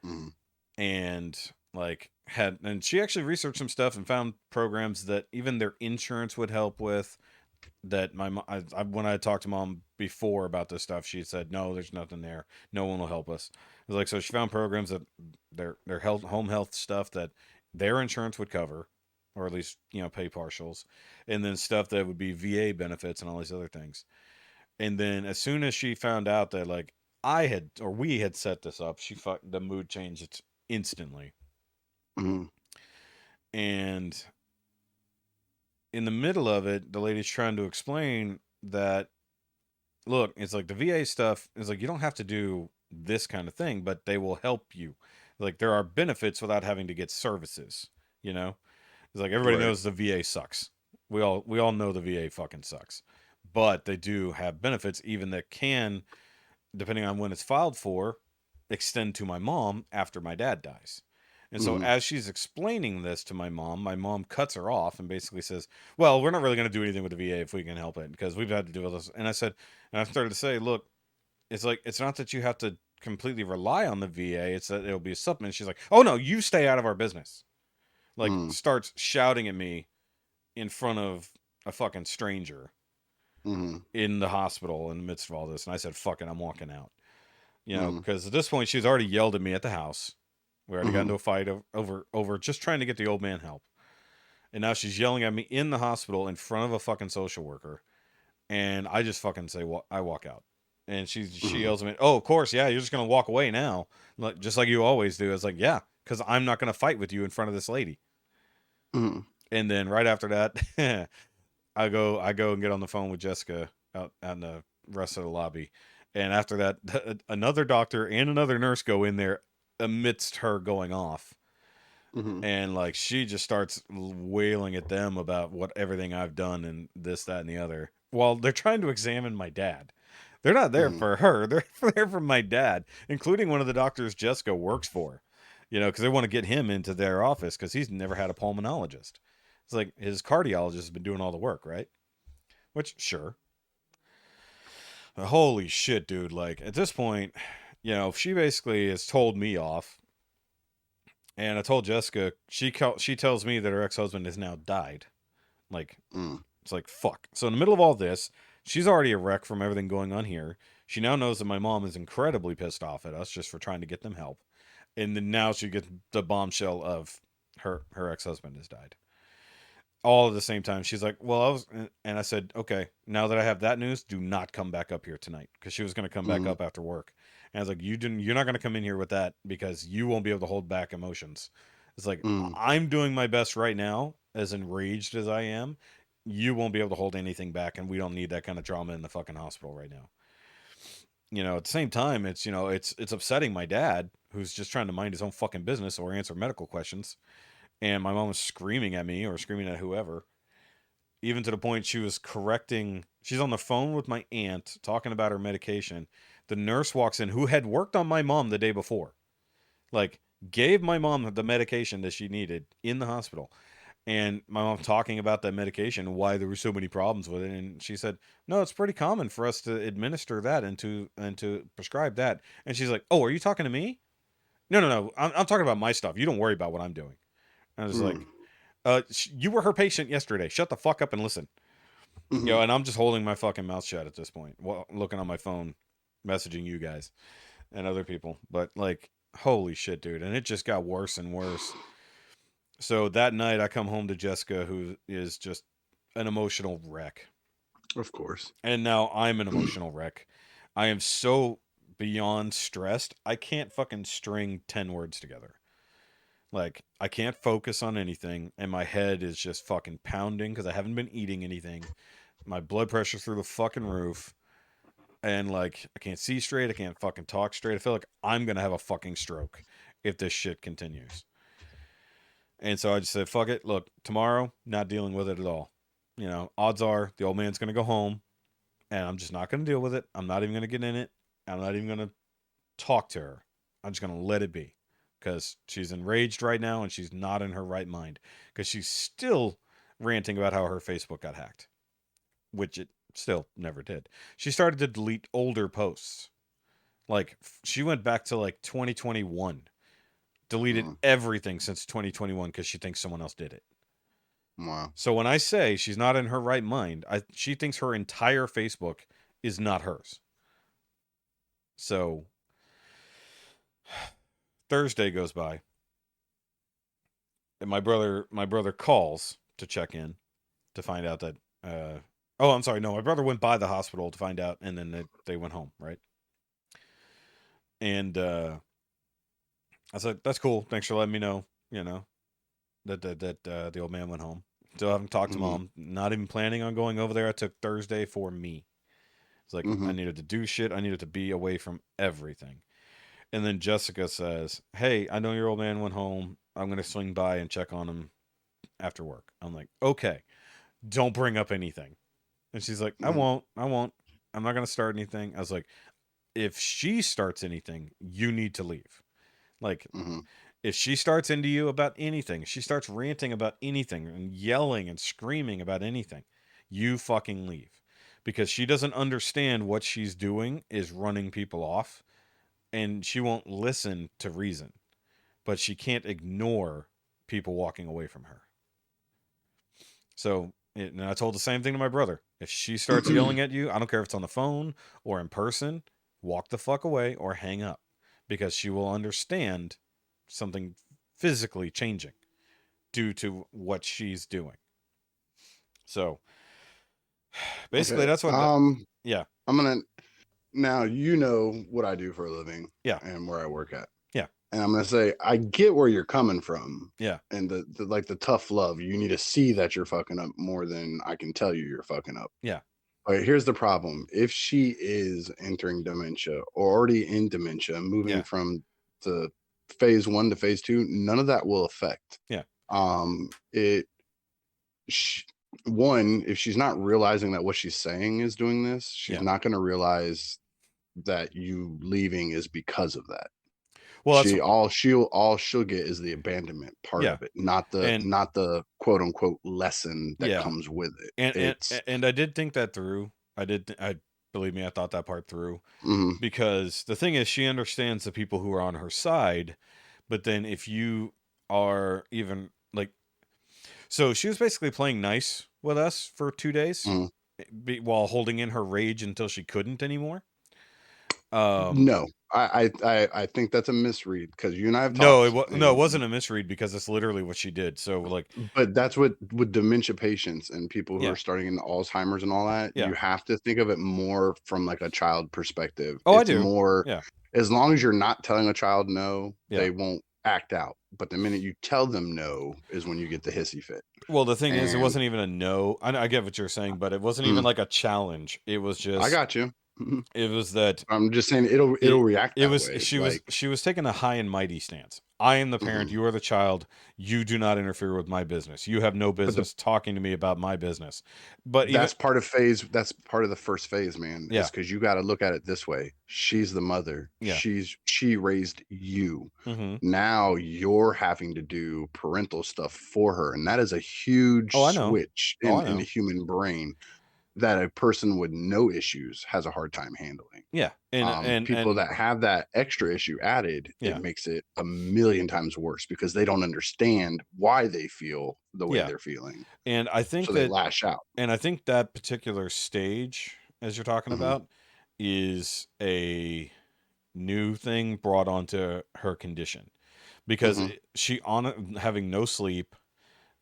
Mm-hmm. And and she actually researched some stuff and found programs that even their insurance would help with. That when I talked to mom before about this stuff, she said, no, there's nothing there. No one will help us. It was like, so she found programs that their home health stuff that their insurance would cover, or at least, pay partials, and then stuff that would be VA benefits and all these other things. And then as soon as she found out that like we had set this up, the mood changed instantly. Mm-hmm. And in the middle of it, the lady's trying to explain that, look, it's like the VA stuff is like, you don't have to do this kind of thing, but they will help you. Like, there are benefits without having to get services, It's like, everybody knows the VA sucks. We all know the VA fucking sucks. But they do have benefits, even that can, depending on when it's filed for, extend to my mom after my dad dies. And so as she's explaining this to my mom cuts her off and basically says, well, we're not really going to do anything with the VA if we can help it, because we've had to do all this. And I started to say, look, it's like, it's not that you have to completely rely on the VA. It's that it'll be a supplement. She's like, oh no, you stay out of our business. Like, starts shouting at me in front of a fucking stranger in the hospital in the midst of all this. And I said, fuck it, I'm walking out. Because at this point, she's already yelled at me at the house. We already got into a fight over just trying to get the old man help. And now she's yelling at me in the hospital in front of a fucking social worker. And I just fucking say, well, I walk out. And she yells at me, oh, of course, yeah, you're just going to walk away now. Just like you always do. It's like, yeah, because I'm not going to fight with you in front of this lady. And then right after that, I go and get on the phone with Jessica out in the rest of the lobby. And after that, another doctor and another nurse go in there amidst her going off. And like she just starts wailing at them about what everything I've done and this, that, and the other. While they're trying to examine my dad. They're not there for her. They're there for my dad, including one of the doctors Jessica works for. Because they want to get him into their office because he's never had a pulmonologist. It's like his cardiologist has been doing all the work, right? Which, sure. Holy shit, dude. Like, at this point, she basically has told me off. And I told Jessica, she tells me that her ex-husband has now died. Like, it's like, fuck. So in the middle of all this, she's already a wreck from everything going on here. She now knows that my mom is incredibly pissed off at us just for trying to get them help. And then now she gets the bombshell of her ex-husband has died. All at the same time. She's like, well, I said, okay, now that I have that news, do not come back up here tonight. Because she was going to come back up after work. And I was like, you're not going to come in here with that because you won't be able to hold back emotions. It's like, I'm doing my best right now, as enraged as I am. You won't be able to hold anything back, and we don't need that kind of drama in the fucking hospital right now. At the same time, it's upsetting my dad, who's just trying to mind his own fucking business or answer medical questions. And my mom was screaming at me or screaming at whoever, even to the point she's on the phone with my aunt talking about her medication. The nurse walks in who had worked on my mom the day before, like gave my mom the medication that she needed in the hospital. And my mom talking about that medication, why there were so many problems with it. And she said, no, it's pretty common for us to administer that and to prescribe that. And she's like, oh, are you talking to me? No. I'm talking about my stuff. You don't worry about what I'm doing. And I was like, you were her patient yesterday. Shut the fuck up and listen. And I'm just holding my fucking mouth shut at this point, looking on my phone, messaging you guys and other people. But like, holy shit, dude. And it just got worse and worse. So that night I come home to Jessica, who is just an emotional wreck. Of course. And now I'm an emotional wreck. I am so beyond stressed. I can't fucking string 10 words together. Like, I can't focus on anything, and my head is just fucking pounding because I haven't been eating anything. My blood pressure's through the fucking roof. And, like, I can't see straight. I can't fucking talk straight. I feel like I'm going to have a fucking stroke if this shit continues. And so I just said, fuck it. Look, tomorrow, not dealing with it at all. Odds are the old man's going to go home, and I'm just not going to deal with it. I'm not even going to get in it. I'm not even going to talk to her. I'm just going to let it be. Because she's enraged right now, and she's not in her right mind. Because she's still ranting about how her Facebook got hacked. Which it still never did. She started to delete older posts. Like, she went back to, like, 2021. Deleted everything since 2021 because she thinks someone else did it. Wow. So when I say she's not in her right mind, she thinks her entire Facebook is not hers. So Thursday goes by, and my brother calls to check in to find out that I'm sorry, no, my brother went by the hospital to find out, and then they went home, right? And I said, that's cool. Thanks for letting me know, that the old man went home. Still haven't talked to mom. Not even planning on going over there. I took Thursday for me. It's like, I needed to do shit. I needed to be away from everything. And then Jessica says, hey, I know your old man went home. I'm going to swing by and check on him after work. I'm like, okay, don't bring up anything. And she's like, I won't. I'm not going to start anything. I was like, if she starts anything, you need to leave. Like, if she starts into you about anything, she starts ranting about anything and yelling and screaming about anything, you fucking leave. Because she doesn't understand what she's doing is running people off, and she won't listen to reason. But she can't ignore people walking away from her. So, and I told the same thing to my brother. If she starts yelling at you, I don't care if it's on the phone or in person, walk the fuck away or hang up. Because she will understand something physically changing due to what she's doing. So basically, that's what. Yeah. I'm gonna now. You know what I do for a living. Yeah. And where I work at. Yeah. And I'm gonna say I get where you're coming from. Yeah. And the like the tough love. You need to see that you're fucking up more than I can tell you you're fucking up. Yeah. But here's the problem. If she is entering dementia or already in dementia, moving from the phase 1 to phase 2, none of that will affect. Yeah. One, if she's not realizing that what she's saying is doing this, she's not going to realize that you leaving is because of that. Well, all she'll get is the abandonment part of it, not the quote unquote lesson that comes with it. And I did think that through. I believe me, I thought that part through, because the thing is, she understands the people who are on her side, but then if you are even like, so she was basically playing nice with us for 2 days, while holding in her rage until she couldn't anymore. No, I think that's a misread, because you and I have talked. No, it wasn't a misread, because it's literally what she did. So like, but that's what with dementia patients and people who are starting in Alzheimer's and all that, you have to think of it more from like a child perspective. Oh, it's I do. More, as long as you're not telling a child no, they won't act out. But the minute you tell them no is when you get the hissy fit. Well, the thing is, it wasn't even a no. I get what you're saying, but it wasn't even like a challenge. It was just, I got you. It was that I'm just saying it'll react that way. She was taking a high and mighty stance. I am the parent, you are the child, you do not interfere with my business. You have no business talking to me about my business. But that's part of the first phase, man. Yeah. It's because you got to look at it this way. She's the mother. Yeah. She raised you. Now you're having to do parental stuff for her. And that is a huge switch in the human brain that a person with no issues has a hard time handling. Yeah. And people that have that extra issue added, it makes it a million times worse, because they don't understand why they feel the way they're feeling. And I think so they lash out. And I think that particular stage, as you're talking about, is a new thing brought onto her condition, because she having no sleep,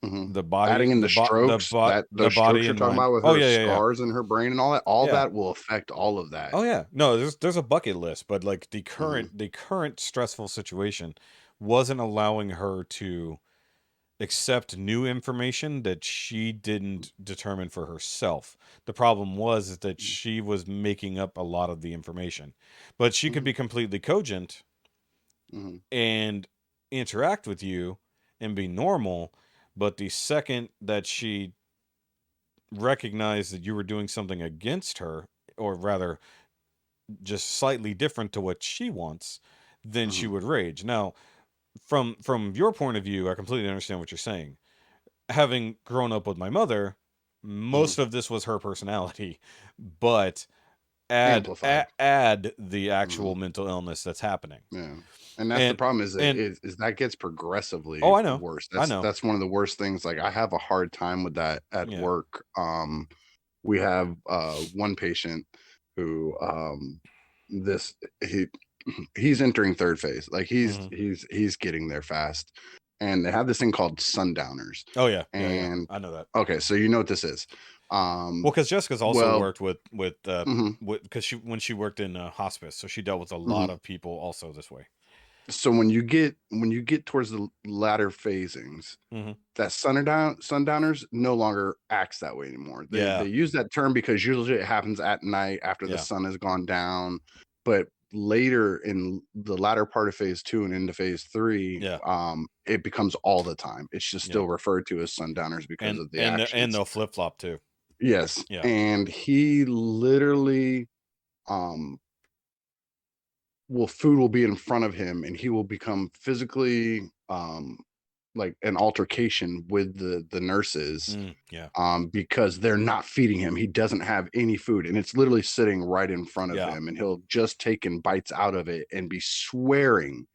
the body, adding in the strokes, the body you're talking about with her scars in her brain and all that, that will affect all of that. Oh yeah, no, there's a bucket list, but like the current stressful situation wasn't allowing her to accept new information that she didn't determine for herself. The problem was that she was making up a lot of the information, but she could be completely cogent and interact with you and be normal. But the second that she recognized that you were doing something against her, or rather just slightly different to what she wants, then she would rage. Now, from your point of view, I completely understand what you're saying. Having grown up with my mother, most of this was her personality, but add the actual mental illness that's happening. Yeah. And that's the problem is that gets progressively worse. That's one of the worst things. Like, I have a hard time with that at work. We have one patient who he's entering third phase. Like he's getting there fast. And they have this thing called sundowners. Oh yeah. And I know that. Okay, so you know what this is. Well, because Jessica's also worked with because when she worked in hospice, so she dealt with a lot of people also this way. So when you get towards the latter phasings, that sundowners no longer acts that way anymore. They use that term because usually it happens at night after the sun has gone down, but later in the latter part of phase 2 and into phase 3, it becomes all the time. It's just still referred to as sundowners because of the actions. And they'll flip flop too. Yes. Yeah. And he literally food will be in front of him and he will become physically like an altercation with the nurses because they're not feeding him. He doesn't have any food and it's literally sitting right in front of him, and he'll just taken bites out of it and be swearing,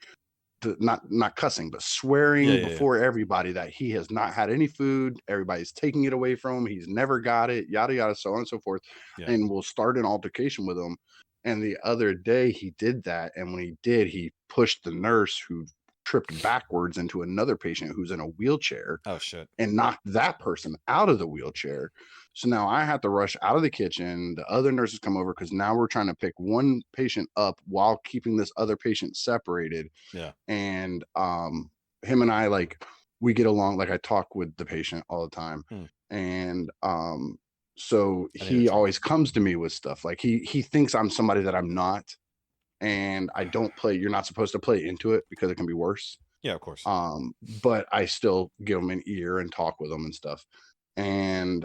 not cussing, but swearing before everybody that he has not had any food. Everybody's taking it away from him. He's never got it, yada yada, so on and so forth. And we'll start an altercation with him. And the other day he did that, and when he did, he pushed the nurse who tripped backwards into another patient who's in a wheelchair. Oh shit. And knocked that person out of the wheelchair. So now I have to rush out of the kitchen. The other nurses come over because now we're trying to pick one patient up while keeping this other patient separated. Yeah. And him and I, like, we get along. Like, I talk with the patient all the time. And so he always comes to me with stuff. Like he thinks I'm somebody that I'm not. and I don't play. You're not supposed to play into it because it can be worse. Yeah, of course. But I still give him an ear and talk with him and stuff. And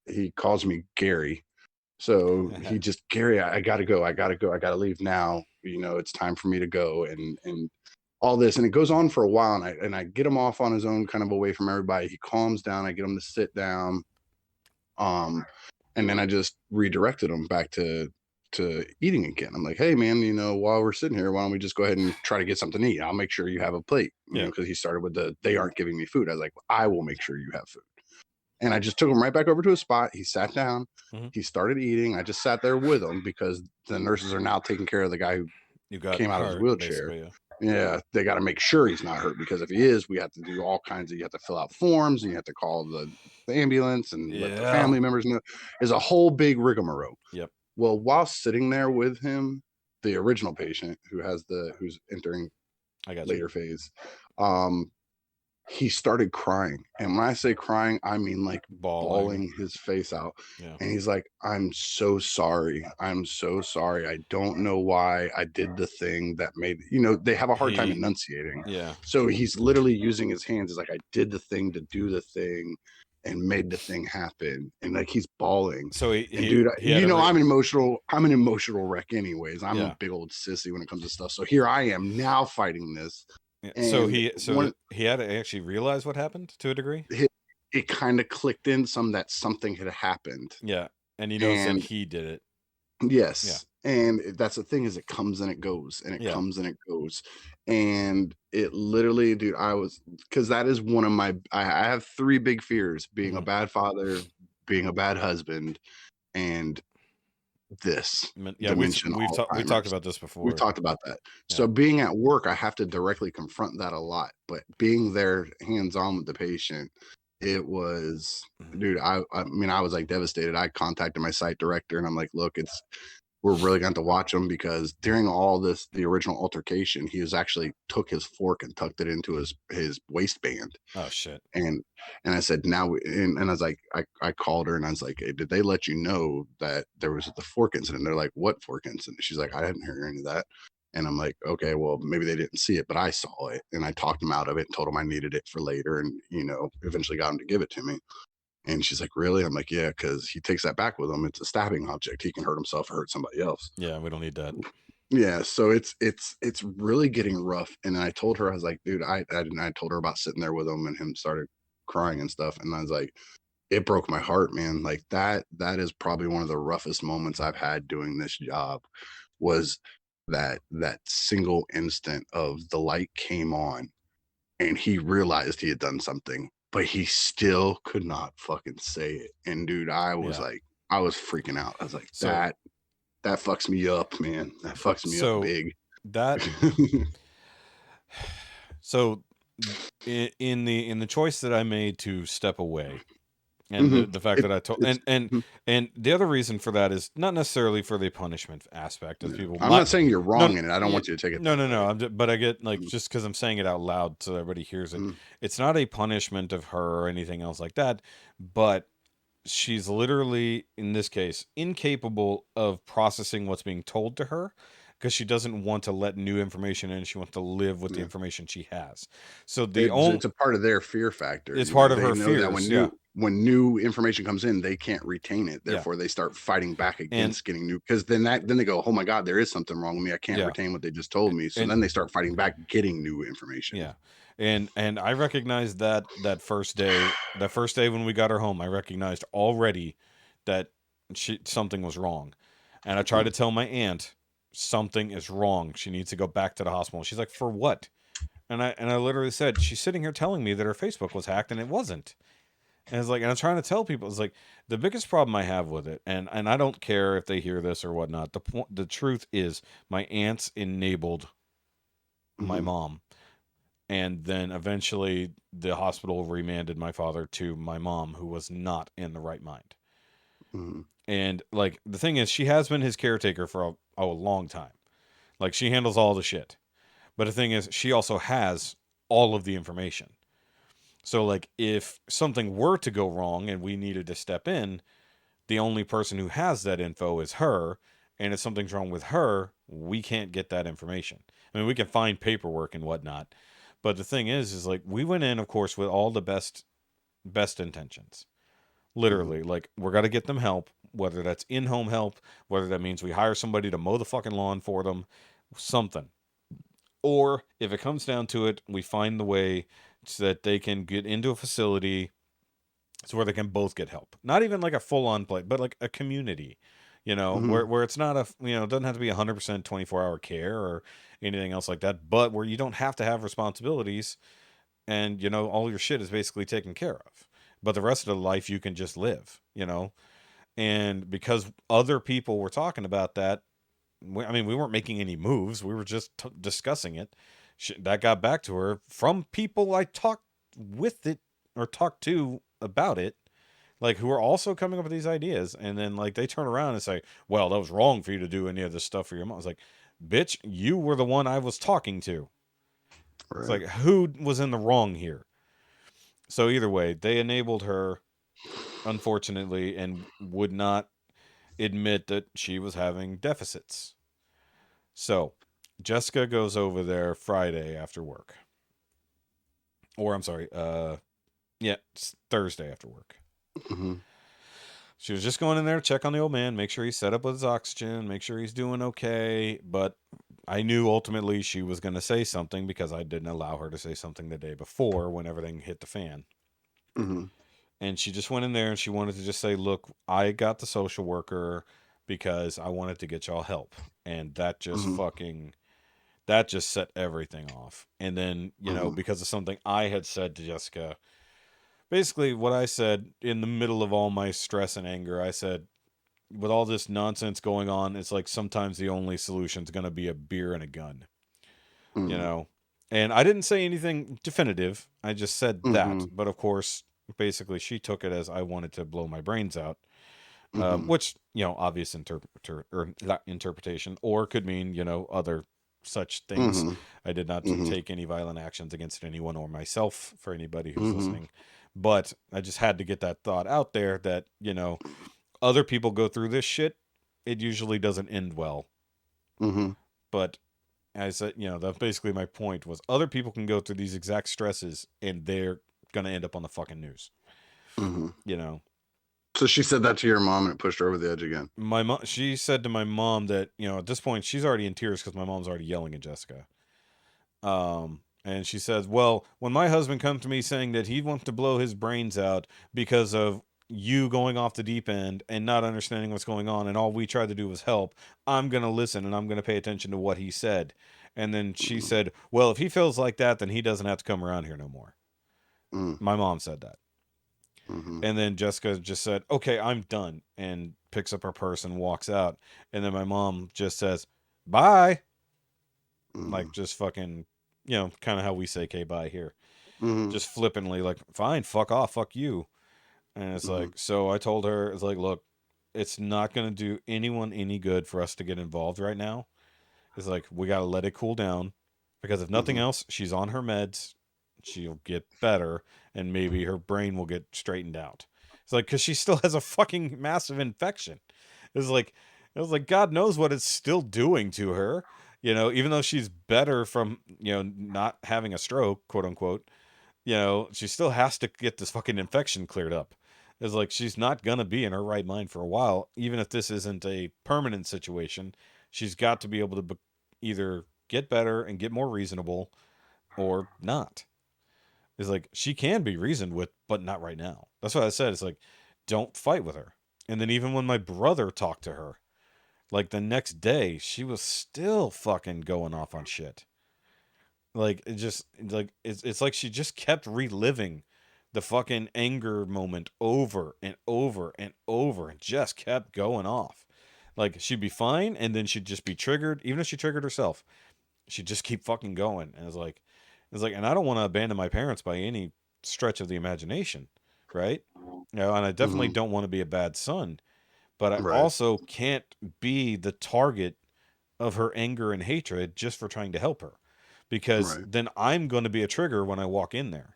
he calls me Gary. So he just, Gary, I gotta go. I gotta leave now. You know, it's time for me to go and all this. And it goes on for a while, and I get him off on his own, kind of away from everybody. He calms down, I get him to sit down. And then I just redirected him back to eating again. I'm like, hey man, you know, while we're sitting here, why don't we just go ahead and try to get something to eat? I'll make sure you have a plate. You know, because he started with they aren't giving me food. I was like, I will make sure you have food. And I just took him right back over to his spot. He sat down. He started eating. I just sat there with him because the nurses are now taking care of the guy who came out of his wheelchair. Yeah, they got to make sure he's not hurt, because if he is, we have to do all kinds of, you have to fill out forms and you have to call the ambulance and let the family members know. There's a whole big rigmarole. Yep. Well, while sitting there with him, the original patient who's entering later phase, he started crying. And when I say crying, I mean like bawling his face out. Yeah. And he's like, I'm so sorry. I'm so sorry. I don't know why I did the thing that made, you know, they have a hard time enunciating. Yeah. So he's literally using his hands. He's like, I did the thing to do the thing and made the thing happen. And like, he's bawling. So dude, you know, I'm an emotional wreck anyways. I'm a big old sissy when it comes to stuff. So here I am now fighting this. So he had to actually realize what happened to a degree. It kind of clicked in that something had happened. Yeah, and he knows that he did it. Yes, yeah. And that's the thing, is it comes and it goes, and it comes and it goes, and it literally, dude, because that is one of my. I have 3 big fears: being a bad father, being a bad husband, and this dimension. We've talked about this before. We've talked about that. Yeah. So being at work, I have to directly confront that a lot, but being there hands-on with the patient, it was, dude, I mean, I was like devastated. I contacted my site director and I'm like, look, we're really going to watch him, because during all this, the original altercation, he was actually took his fork and tucked it into his waistband. Oh shit. And I said, now, and I was like, I called her and I was like, hey, did they let you know that there was the fork incident? They're like, what fork incident? She's like, I didn't hear any of that. And I'm like, okay, well, maybe they didn't see it, but I saw it. And I talked him out of it and told him I needed it for later, and, you know, eventually got him to give it to me. And she's like, really? I'm like, yeah, because he takes that back with him. It's a stabbing object. He can hurt himself or hurt somebody else. Yeah, we don't need that. Yeah, so it's really getting rough. And I told her, I was like, dude, I told her about sitting there with him, and him started crying and stuff. And I was like, it broke my heart, man. Like that is probably one of the roughest moments I've had doing this job, was that single instant of the light came on and he realized he had done something, but he still could not fucking say it. And dude, I was like, I was freaking out. I was like, that fucks me up, man. That fucks me up big. So in the choice that I made to step away, and the fact that I told, and the other reason for that is not necessarily for the punishment aspect, as people. I'm not saying you're wrong in it. I don't want you to take it. No. But I get, like, just because I'm saying it out loud so everybody hears it. It's not a punishment of her or anything else like that, but she's literally, in this case, incapable of processing what's being told to her, because she doesn't want to let new information in. She wants to live with the information she has. So it's a part of their fear factor. It's part of her fears. When new information comes in, they can't retain it. Therefore, they start fighting back against getting new. Because then they go, oh my God, there is something wrong with me. I can't retain what they just told me. So then they start fighting back, getting new information. Yeah. And I recognized that first day when we got her home, I recognized already that something was wrong. And I tried to tell my aunt, something is wrong. She needs to go back to the hospital. She's like, for what? And I literally said, she's sitting here telling me that her Facebook was hacked and it wasn't. And it's like, and I'm trying to tell people, it's like, the biggest problem I have with it, and I don't care if they hear this or whatnot. The truth is, my aunts enabled my mom. And then eventually the hospital remanded my father to my mom, who was not in the right mind. And like, the thing is, she has been his caretaker for a long time. Like, she handles all the shit. But the thing is, she also has all of the information. So like, if something were to go wrong and we needed to step in, the only person who has that info is her. and if something's wrong with her, we can't get that information. I mean, we can find paperwork and whatnot, but the thing is like we went in, of course, with all the best intentions. Literally, like we're gonna get them help, whether that's in-home help, whether that means we hire somebody to mow the fucking lawn for them, something. Or if it comes down to it, we find the way so that they can get into a facility so where they can both get help. Not even like a full-on play, but like a community, where it's not it doesn't have to be 100% 24-hour care or anything else like that, but where you don't have to have responsibilities and, all your shit is basically taken care of. But the rest of the life you can just live, And because other people were talking about that, we weren't making any moves. We were just discussing it. That got back to her from people I talked with it or talked to about it, like who are also coming up with these ideas. And then like they turn around and say, well, that was wrong for you to do any of this stuff for your mom. I was like, bitch, you were the one I was talking to. Right. It's like, who was in the wrong here? So either way, they enabled her, unfortunately, and would not admit that she was having deficits. So Jessica goes over there Friday after work. Or I'm sorry, it's Thursday after work. Mm-hmm. She was just going in there to check on the old man, make sure he's set up with his oxygen, make sure he's doing okay. But I knew ultimately she was going to say something because I didn't allow her to say something the day before when everything hit the fan. Mm-hmm. And she just went in there and she wanted to just say, look, I got the social worker because I wanted to get y'all help. And that just that just set everything off. And then, because of something I had said to Jessica, basically what I said in the middle of all my stress and anger, I said, with all this nonsense going on, it's like sometimes the only solution is going to be a beer and a gun, And I didn't say anything definitive. I just said that. But of course, basically she took it as I wanted to blow my brains out, which, obvious interpretation, or could mean, other such things. I did not take any violent actions against anyone or myself for anybody who's listening. But I just had to get that thought out there that, other people go through this shit. It usually doesn't end well. But I said, that's basically my point was other people can go through these exact stresses and they're going to end up on the fucking news. So she said that to your mom and it pushed her over the edge again. My mom, she said to my mom that, at this point she's already in tears because my mom's already yelling at Jessica. And she says, well, when my husband comes to me saying that he wants to blow his brains out because of you going off the deep end and not understanding what's going on, and all we tried to do was help, I'm going to listen and I'm going to pay attention to what he said. And then she said, well, if he feels like that, then he doesn't have to come around here no more. My mom said that. And then Jessica just said, okay, I'm done, and picks up her purse and walks out. And then my mom just says, bye. Like just fucking, kind of how we say "K-bye" here. Just flippantly, like, fine, fuck off, fuck you. And it's like, so I told her, it's like, look, it's not going to do anyone any good for us to get involved right now. It's like, we got to let it cool down, because if nothing else, she's on her meds. She'll get better, and maybe her brain will get straightened out. It's like, because she still has a fucking massive infection. It was like, God knows what it's still doing to her. Even though she's better from, not having a stroke, quote unquote, she still has to get this fucking infection cleared up. It's like, she's not going to be in her right mind for a while. Even if this isn't a permanent situation, she's got to be able to either get better and get more reasonable or not. It's like, she can be reasoned with, but not right now. That's what I said. It's like, don't fight with her. And then even when my brother talked to her, like the next day, she was still fucking going off on shit. Like, it just, like, it's like she just kept reliving the fucking anger moment over and over and over and just kept going off. Like, she'd be fine, and then she'd just be triggered. Even if she triggered herself, she'd just keep fucking going. And it's like, and I don't want to abandon my parents by any stretch of the imagination, right? And I definitely don't want to be a bad son, but I also can't be the target of her anger and hatred just for trying to help her, because then I'm going to be a trigger when I walk in there.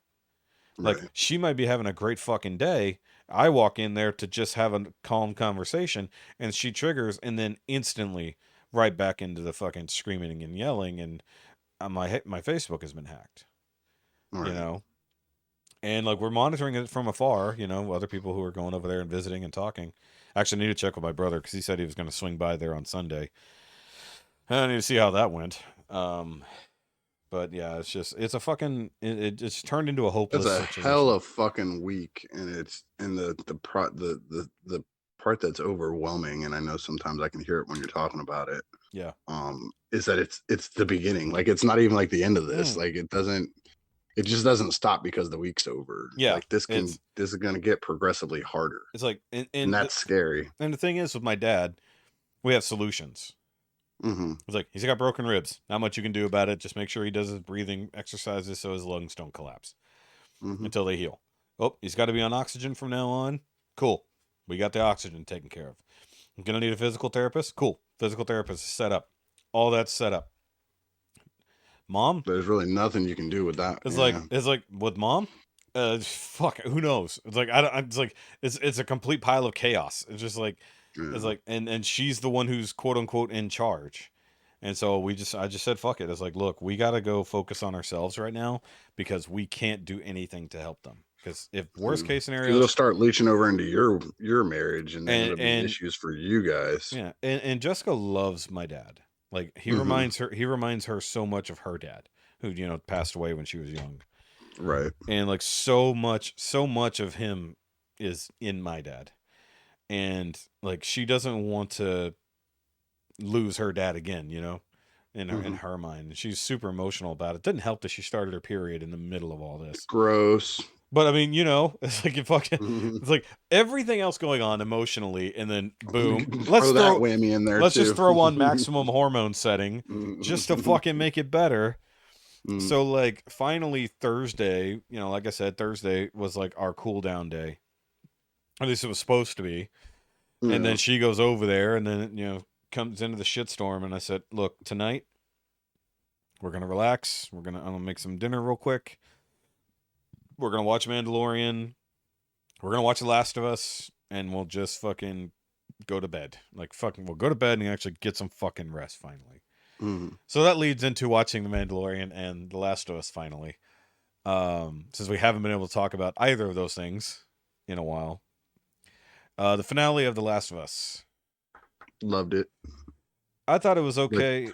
Like, Right. she might be having a great fucking day. I walk in there to just have a calm conversation, and she triggers, and then instantly right back into the fucking screaming and yelling, and my Facebook has been hacked. You Right. know, and like we're monitoring it from afar. You know, other people who are going over there and visiting and talking. Actually, I need to check with my brother because he said he was going to swing by there on Sunday. I need to see how that went. But yeah, it's a fucking it's turned into a It's hopeless a hell situation. of fucking week, and it's and the part that's overwhelming, and I know sometimes I can hear it when you're talking about it. Yeah. Is that it's the beginning. Like, it's not even like the end of this. Like, it just doesn't stop because the week's over. Yeah, Like, this is gonna get progressively harder. It's like And that's scary. And the thing is, with my dad, we have solutions. Mm-hmm. It's like, he's got broken ribs. Not much you can do about it. Just make sure he does his breathing exercises so his lungs don't collapse until they heal. Oh, he's got to be on oxygen from now on. Cool. We got the oxygen taken care of. I'm going to need a physical therapist. Cool. Physical therapist is set up. All that's set up. Mom? There's really nothing you can do with that. It's like with mom? Fuck, who knows? It's like, it's a complete pile of chaos. It's just like, it's like, and she's the one who's quote unquote in charge. And so I just said, fuck it. It's like, look, we got to go focus on ourselves right now because we can't do anything to help them. Because if worst case scenario, it'll start leaching over into your marriage, and then it'll be issues for you guys. Yeah. And Jessica loves my dad. Like, he reminds her so much of her dad, who, you know, passed away when she was young. Right. And like so much of him is in my dad. And like, she doesn't want to lose her dad again, you know, in her mind. She's super emotional about it. Didn't help that she started her period in the middle of all this. Gross. But I mean, you know, it's like it's like everything else going on emotionally, and then boom, let's throw that whammy in there. Let's just throw on maximum hormone setting just to fucking make it better. So like, finally Thursday, you know, like I said, Thursday was like our cool down day. At least it was supposed to be. Yeah. And then she goes over there, and then, you know, comes into the shitstorm, and I said, look, tonight we're gonna relax. I'm gonna make some dinner real quick. We're gonna watch Mandalorian. We're gonna watch The Last of Us, and we'll just fucking go to bed. Like, fucking, we'll go to bed and actually get some fucking rest finally. So that leads into watching The Mandalorian and The Last of Us finally. Since we haven't been able to talk about either of those things in a while. The finale of The Last of Us. Loved it. I thought it was okay.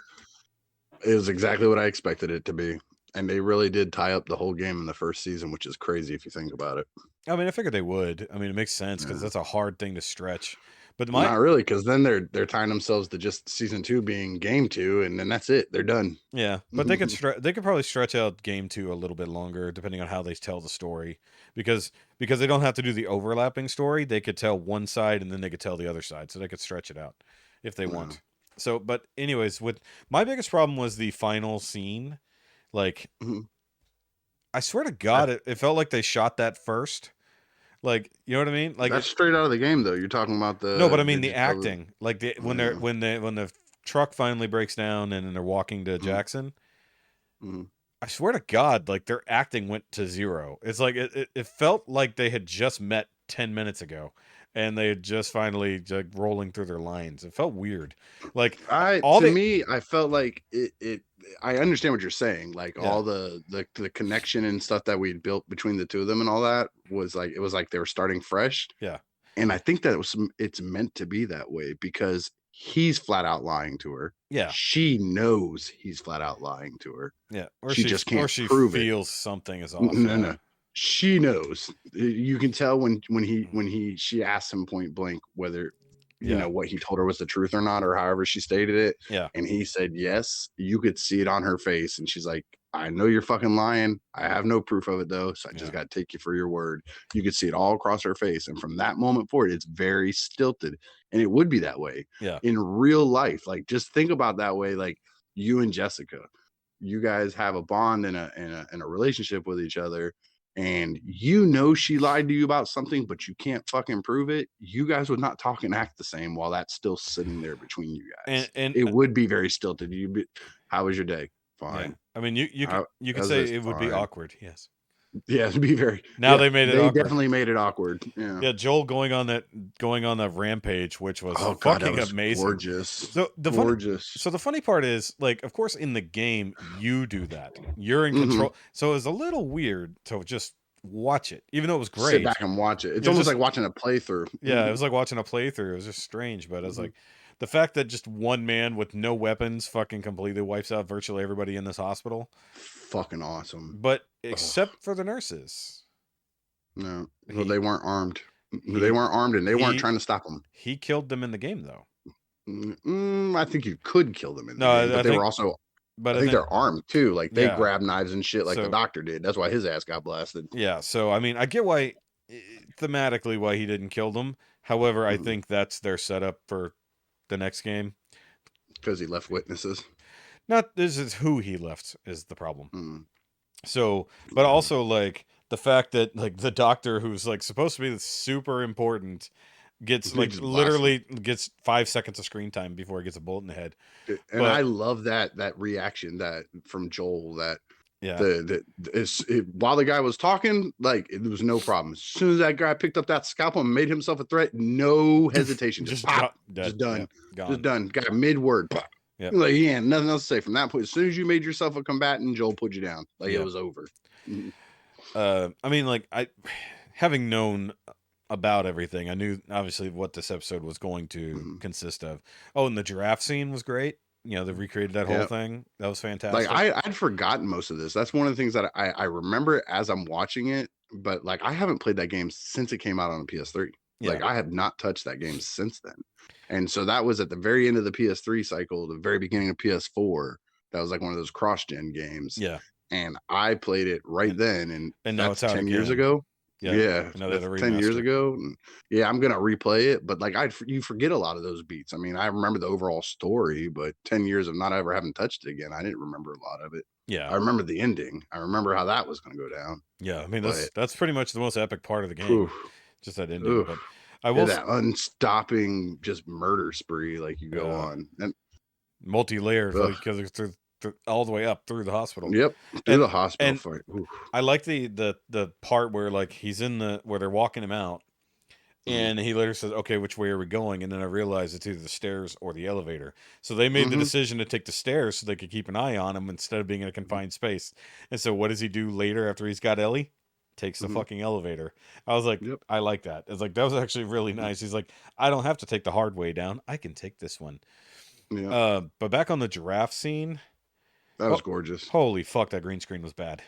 It was exactly what I expected it to be. And they really did tie up the whole game in the first season, which is crazy if you think about it. I mean, I figured they would. I mean, it makes sense because that's a hard thing to stretch. But not really, because then they're tying themselves to just season 2 being game 2, and then that's it. They're done. Yeah, but they could probably stretch out game 2 a little bit longer, depending on how they tell the story, because they don't have to do the overlapping story. They could tell one side and then they could tell the other side, so they could stretch it out if they want. So, but anyways, with my biggest problem was the final scene. Like, I swear to God, it felt like they shot that first. Like, you know what I mean? Like, that's straight out of the game, though. You're talking about no, but I mean the acting. Like, when the truck finally breaks down and then they're walking to Jackson. I swear to God, like, their acting went to zero. It's like it felt like they had just met 10 minutes ago, and they had just finally like rolling through their lines. It felt weird. Like, I felt like it. I understand what you're saying. Like, all the connection and stuff that we'd built between the two of them and all that was like, it was like they were starting fresh. Yeah. And I think that it's meant to be that way because he's flat out lying to her. Yeah. She knows he's flat out lying to her. Yeah. Or she just can't prove it. Or she feels something is off. No. She knows. You can tell when she asked him point blank whether you know what he told her was the truth or not, or however she stated it. Yeah. And he said yes. You could see it on her face, and she's like, I know you're fucking lying. I have no proof of it though, so I just got to take you for your word. You could see it all across her face, and from that moment forward, it's very stilted, and it would be that way. Yeah. In real life, like, just think about that way. Like, you and Jessica, you guys have a bond and a relationship with each other. And you know she lied to you about something, but you can't fucking prove it. You guys would not talk and act the same while that's still sitting there between you guys. And it would be very stilted. How was your day? Fine. Yeah. I mean, you could say it would be awkward. Yes. Yeah, to be very. Now they made it awkward. Definitely made it awkward. Yeah. Yeah, Joel going on that rampage, which was fucking amazing. Gorgeous. So the funny part is, like, of course, in the game you do that. You're in control. So it was a little weird to just watch it, even though it was great. Sit back and watch it. It's almost like watching a playthrough. Yeah, it was like watching a playthrough. It was just strange, but I was like, the fact that just one man with no weapons fucking completely wipes out virtually everybody in this hospital. Fucking awesome. But except for the nurses. No, well, they weren't armed. They weren't armed, and they weren't trying to stop them. He killed them in the game, though. I think you could kill them in the game, but they were also. But I think they're armed too. Like they grab knives and shit, like the doctor did. That's why his ass got blasted. Yeah. So I mean, I get why, thematically, why he didn't kill them. However, I think that's their setup for the next game. Because he left witnesses. Not this is who he left is the problem. So, but also like. The fact that like the doctor who's like supposed to be super important gets like literally gets 5 seconds of screen time before he gets a bullet in the head. And I love that reaction that from Joel that while the guy was talking, like it was no problem. As soon as that guy picked up that scalpel and made himself a threat, no hesitation, just pop, just done, just done. Got mid word. Yep. Like he had nothing else to say from that point. As soon as you made yourself a combatant, Joel put you down. Like it was over. I mean, like having known about everything, I knew obviously what this episode was going to consist of. Oh, and the giraffe scene was great. You know, they recreated that whole thing. That was fantastic. Like I'd forgotten most of this. That's one of the things that I remember as I'm watching it, but like I haven't played that game since it came out on the PS3. Yeah. Like I have not touched that game since then. And so that was at the very end of the PS3 cycle, the very beginning of PS4. That was like one of those cross-gen games. Yeah. And I played it right then, and that's 10 years ago. Yeah, that's 10 years ago. And yeah, I'm gonna replay it, but like you forget a lot of those beats. I mean, I remember the overall story, but 10 years of not ever having touched it again, I didn't remember a lot of it. Yeah, I remember the ending. I remember how that was gonna go down. Yeah, I mean that's pretty much the most epic part of the game. Just that ending. But I will that unstopping just murder spree like you go on and multi-layered because it's through all the way up through the hospital. Yep, through the hospital fight. I like the part where like he's where they're walking him out, and he later says, "Okay, which way are we going?" And then I realized it's either the stairs or the elevator. So they made the decision to take the stairs so they could keep an eye on him instead of being in a confined space. And so what does he do later after he's got Ellie? Takes the fucking elevator. I was like, I like that. It's like that was actually really nice. He's like, I don't have to take the hard way down. I can take this one. Yeah. But back on the giraffe scene. That was gorgeous. Holy fuck, that green screen was bad.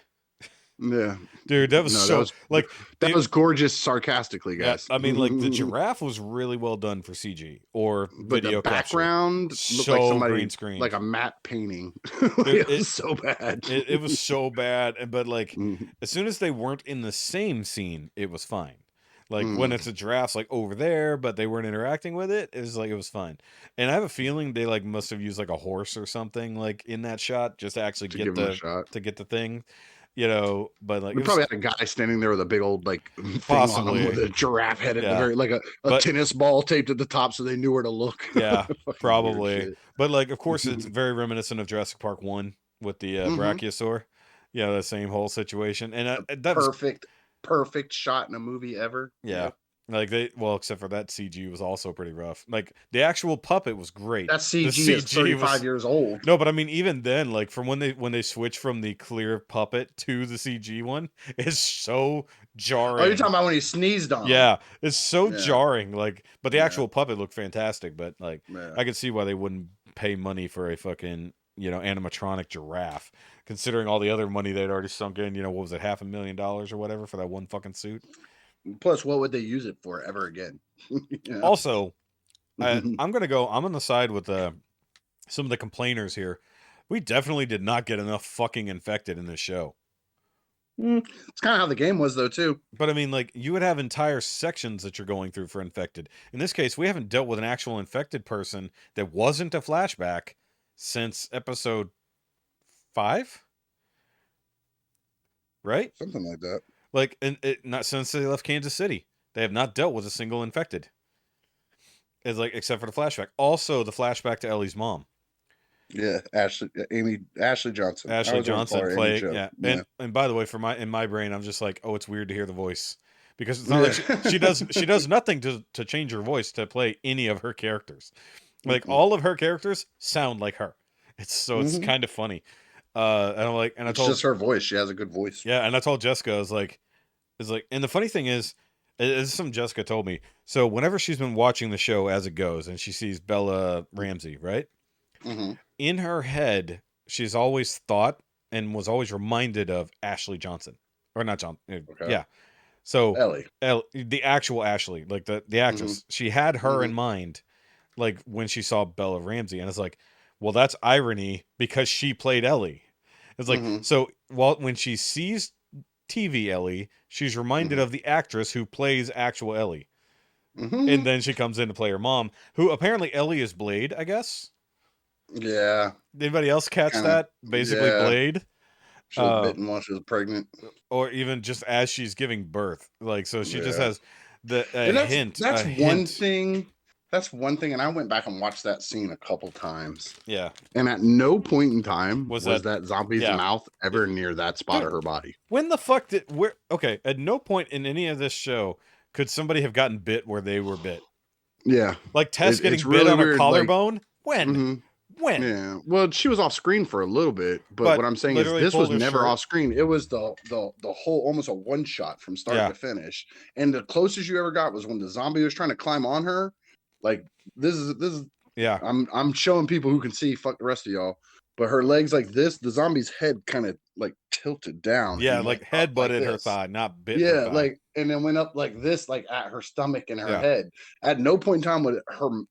Yeah. Dude, that was that was gorgeous sarcastically, guys. Yeah, I mean, like the giraffe was really well done for CG or video the background capture. Looked like somebody green screen. Like a matte painting. It was so bad. It was so bad. But like as soon as they weren't in the same scene, it was fine. Like when it's a giraffe's like over there, but they weren't interacting with it, it was fine. And I have a feeling they like must have used like a horse or something like in that shot just to actually get the thing, you know. But like we probably had a guy standing there with a big old like thing on him with a giraffe head at the very like a tennis ball taped at the top so they knew where to look. Yeah, probably. But like of course it's very reminiscent of Jurassic Park 1 with the brachiosaur. Yeah, the same whole situation. And that perfect shot in a movie ever. Yeah. Like except for that CG was also pretty rough. Like the actual puppet was great. That CG is 35 years old. No, but I mean even then, like from when they switch from the clear puppet to the CG one, it's so jarring. Oh, you're talking about when he sneezed on him. Yeah, it's so jarring. Like, but the actual puppet looked fantastic. But like, I could see why they wouldn't pay money for a fucking animatronic giraffe, considering all the other money they'd already sunk in. What was it, $500,000 or whatever for that one fucking suit? Plus, what would they use it for ever again? Also, I'm on the side with some of the complainers here. We definitely did not get enough fucking infected in this show. It's kind of how the game was, though, too. But I mean, like, you would have entire sections that you're going through for infected. In this case, we haven't dealt with an actual infected person that wasn't a flashback since episode 5, right? Something like that. Like, not since they left Kansas City, they have not dealt with a single infected. It's like except for the flashback. Also, the flashback to Ellie's mom. Yeah, Ashley Johnson. I Ashley always want to call Johnson her Amy play, Jo. yeah. Yeah. And by the way, in my brain, I'm just like, oh, it's weird to hear the voice because it's not like Yeah. she does nothing to change her voice to play any of her characters. Like Mm-mm. all of her characters sound like her. It's Mhm. kind of funny. And I'm like, and I It's told just her voice. She has a good voice. yeah, and I told Jessica, I was like, and the funny thing is, this is something Jessica told me. So whenever she's been watching the show as it goes, and she sees Bella Ramsey, right? Hmm. In her head, she's always thought and was always reminded of Ashley Johnson, or not John. Okay. Yeah. So Ellie. The actual Ashley, like the Hmm. actress, she had her in Hmm. mind, like when she saw Bella Ramsey, and it's like, well, that's irony because she played Ellie. It's like Hmm. so when she sees TV Ellie, she's reminded Hmm. of the actress who plays actual Ellie, Hmm. and then she comes in to play her mom, who apparently Ellie is Blade, I guess. Yeah. Anybody else catch Kind of. that? Basically, Yeah. Blade. She was Uh, bitten while she was pregnant. or even just as she's giving birth, like so she just Yeah. has the And a that's one hint. thing. That's one thing. And I went back and watched that scene a couple times. Yeah, And at no point in time was was that that zombie's yeah, mouth ever near that spot dude? of her body. When the fuck did where? Okay, at no point in any of this show could somebody have gotten bit where they were bit. Yeah. Like Tess getting It's bit really on her weird. Like, collarbone. When? mhm. When? Yeah. Well, she was off screen for a little bit, but But what I'm saying is literally this was pulled her never shirt. off screen. It was the whole almost a one shot from start Yeah. to finish. And the closest you ever got was when the zombie was trying to climb on her. Like this is Yeah. I'm showing people who can see, fuck the rest of y'all. But her legs like this, the zombie's head kind of like tilted down. Yeah, and like went up head like butted her this. thigh, not bit her Yeah, thigh. like and then went up like this, like at her stomach and her Yeah. head. At no point in time would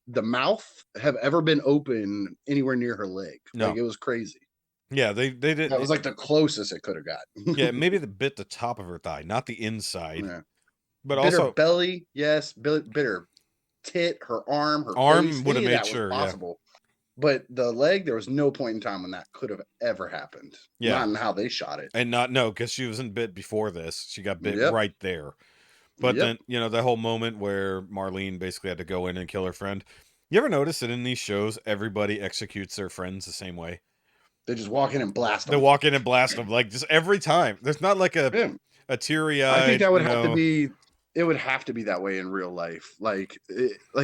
the mouth have ever been open anywhere near her leg. No. Like it was crazy. Yeah, they did. That was like the closest it could have got. Yeah, maybe the bit the top of her thigh, not the inside. Yeah. But Bit her also belly, yes. Bit her tit, her arm, her arm face. would have Any of made that sure. was possible. But the leg, there was no point in time when that could have ever happened. Yeah. Not in how they shot it. And because she wasn't bit before this. She got bit Yep. right there. But Yep. then, that whole moment where Marlene basically had to go in and kill her friend. You ever notice that in these shows, everybody executes their friends the same way? They just walk in and blast They them. walk in and blast them, like just every time. There's not like a teary-eyed. I think that would have to be. It would have to be that way in real life. Like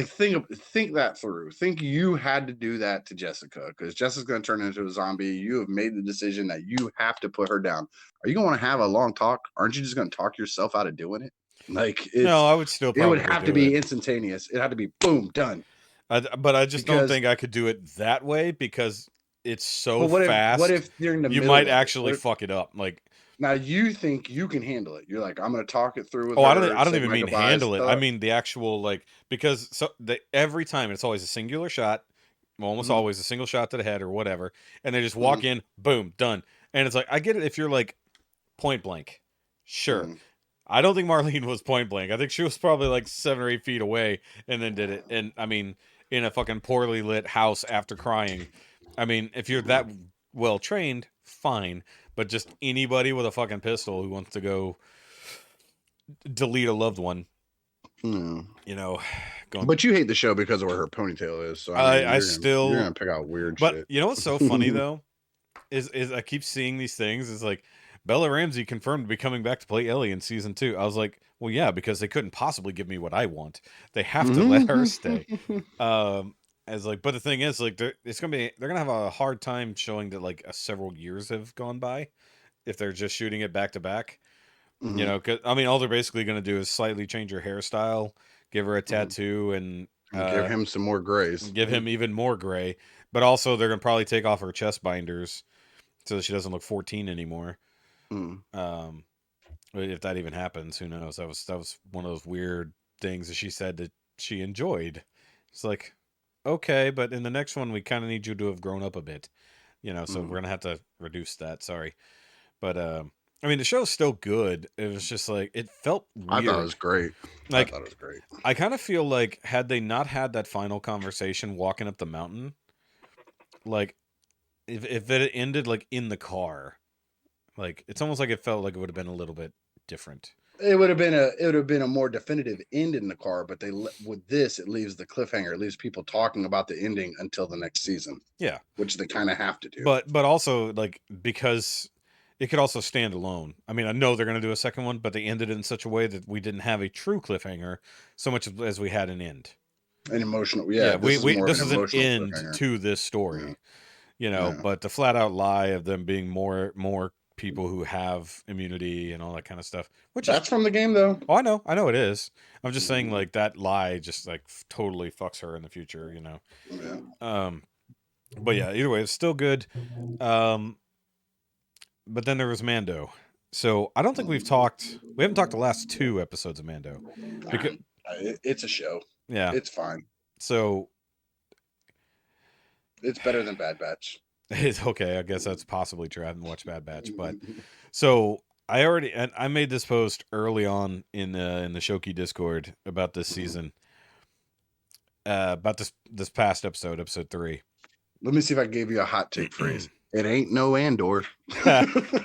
think that through. Think you had to do that to Jessica because Jessica's going to turn into a zombie. You have made the decision that you have to put her down. Are you going to want to have a long talk? Aren't you just going to talk yourself out of doing it? Like No, I would still. It would have to be instantaneous. It had to be boom done. But I just don't think I could do it that way because it's so fast. What if during the you middle might of actually fuck it up? Like now, you think you can handle it? You're like, I'm going to talk it through with oh, her. I don't even mean handle it. I mean the actual because every time it's always a singular shot, almost always a single shot to the head or whatever, and they just walk in, boom, done. And it's like I get it if you're like point blank, sure. I don't think Marlene was point blank. I think she was probably like 7 or 8 feet away and then did it. And I mean, in a fucking poorly lit house after crying. I mean, if you're that well trained, fine. But just anybody with a fucking pistol who wants to go delete a loved one, But you hate the show because of where her ponytail is. So you're gonna pick out weird shit. But you know what's so funny though, is I keep seeing these things. Is like Bella Ramsey confirmed to be coming back to play Ellie in season 2. I was like, well, yeah, because they couldn't possibly give me what I want. They have to let her stay. As like, but the thing is, like, they're gonna have a hard time showing that like several years have gone by if they're just shooting it back to back. Cause I mean, all they're basically gonna do is slightly change her hairstyle, give her a tattoo, and give him some more grays. Give him even more gray. But also, they're gonna probably take off her chest binders so that she doesn't look 14 anymore. If that even happens, who knows? That was one of those weird things that she said that she enjoyed. It's like, okay, but in the next one, we kind of need you to have grown up a bit, so we're gonna have to reduce that. Sorry, but I mean, the show's still good. It was just like it felt weird. I thought it was great. I kind of feel like had they not had that final conversation walking up the mountain, like if it had ended like in the car. Like it's almost like it felt like it would have been a little bit different. It would have been a more definitive end in the car, but with this it leaves the cliffhanger. It leaves people talking about the ending until the next season. Yeah, which they kind of have to do. but also like because it could also stand alone. I mean, I know they're going to do a second one, but they ended it in such a way that we didn't have a true cliffhanger so much as we had an end. An emotional, This is an end to this story, But the flat out lie of them being more people who have immunity and all that kind of stuff, that's from the game though. Oh, I know it is. I'm just saying like that lie just like totally fucks her in the future, Yeah. But yeah, either way, it's still good. But then there was Mando. So I don't think we haven't talked the last 2 episodes of Mando. Because it's a show. Yeah. It's fine. So it's better than Bad Batch. It's okay. I guess that's possibly true. I haven't watched Bad Batch, but so I made this post early on in the SHOKY Discord about this season, about this past episode 3. Let me see if I gave you a hot take phrase. It ain't no Andor.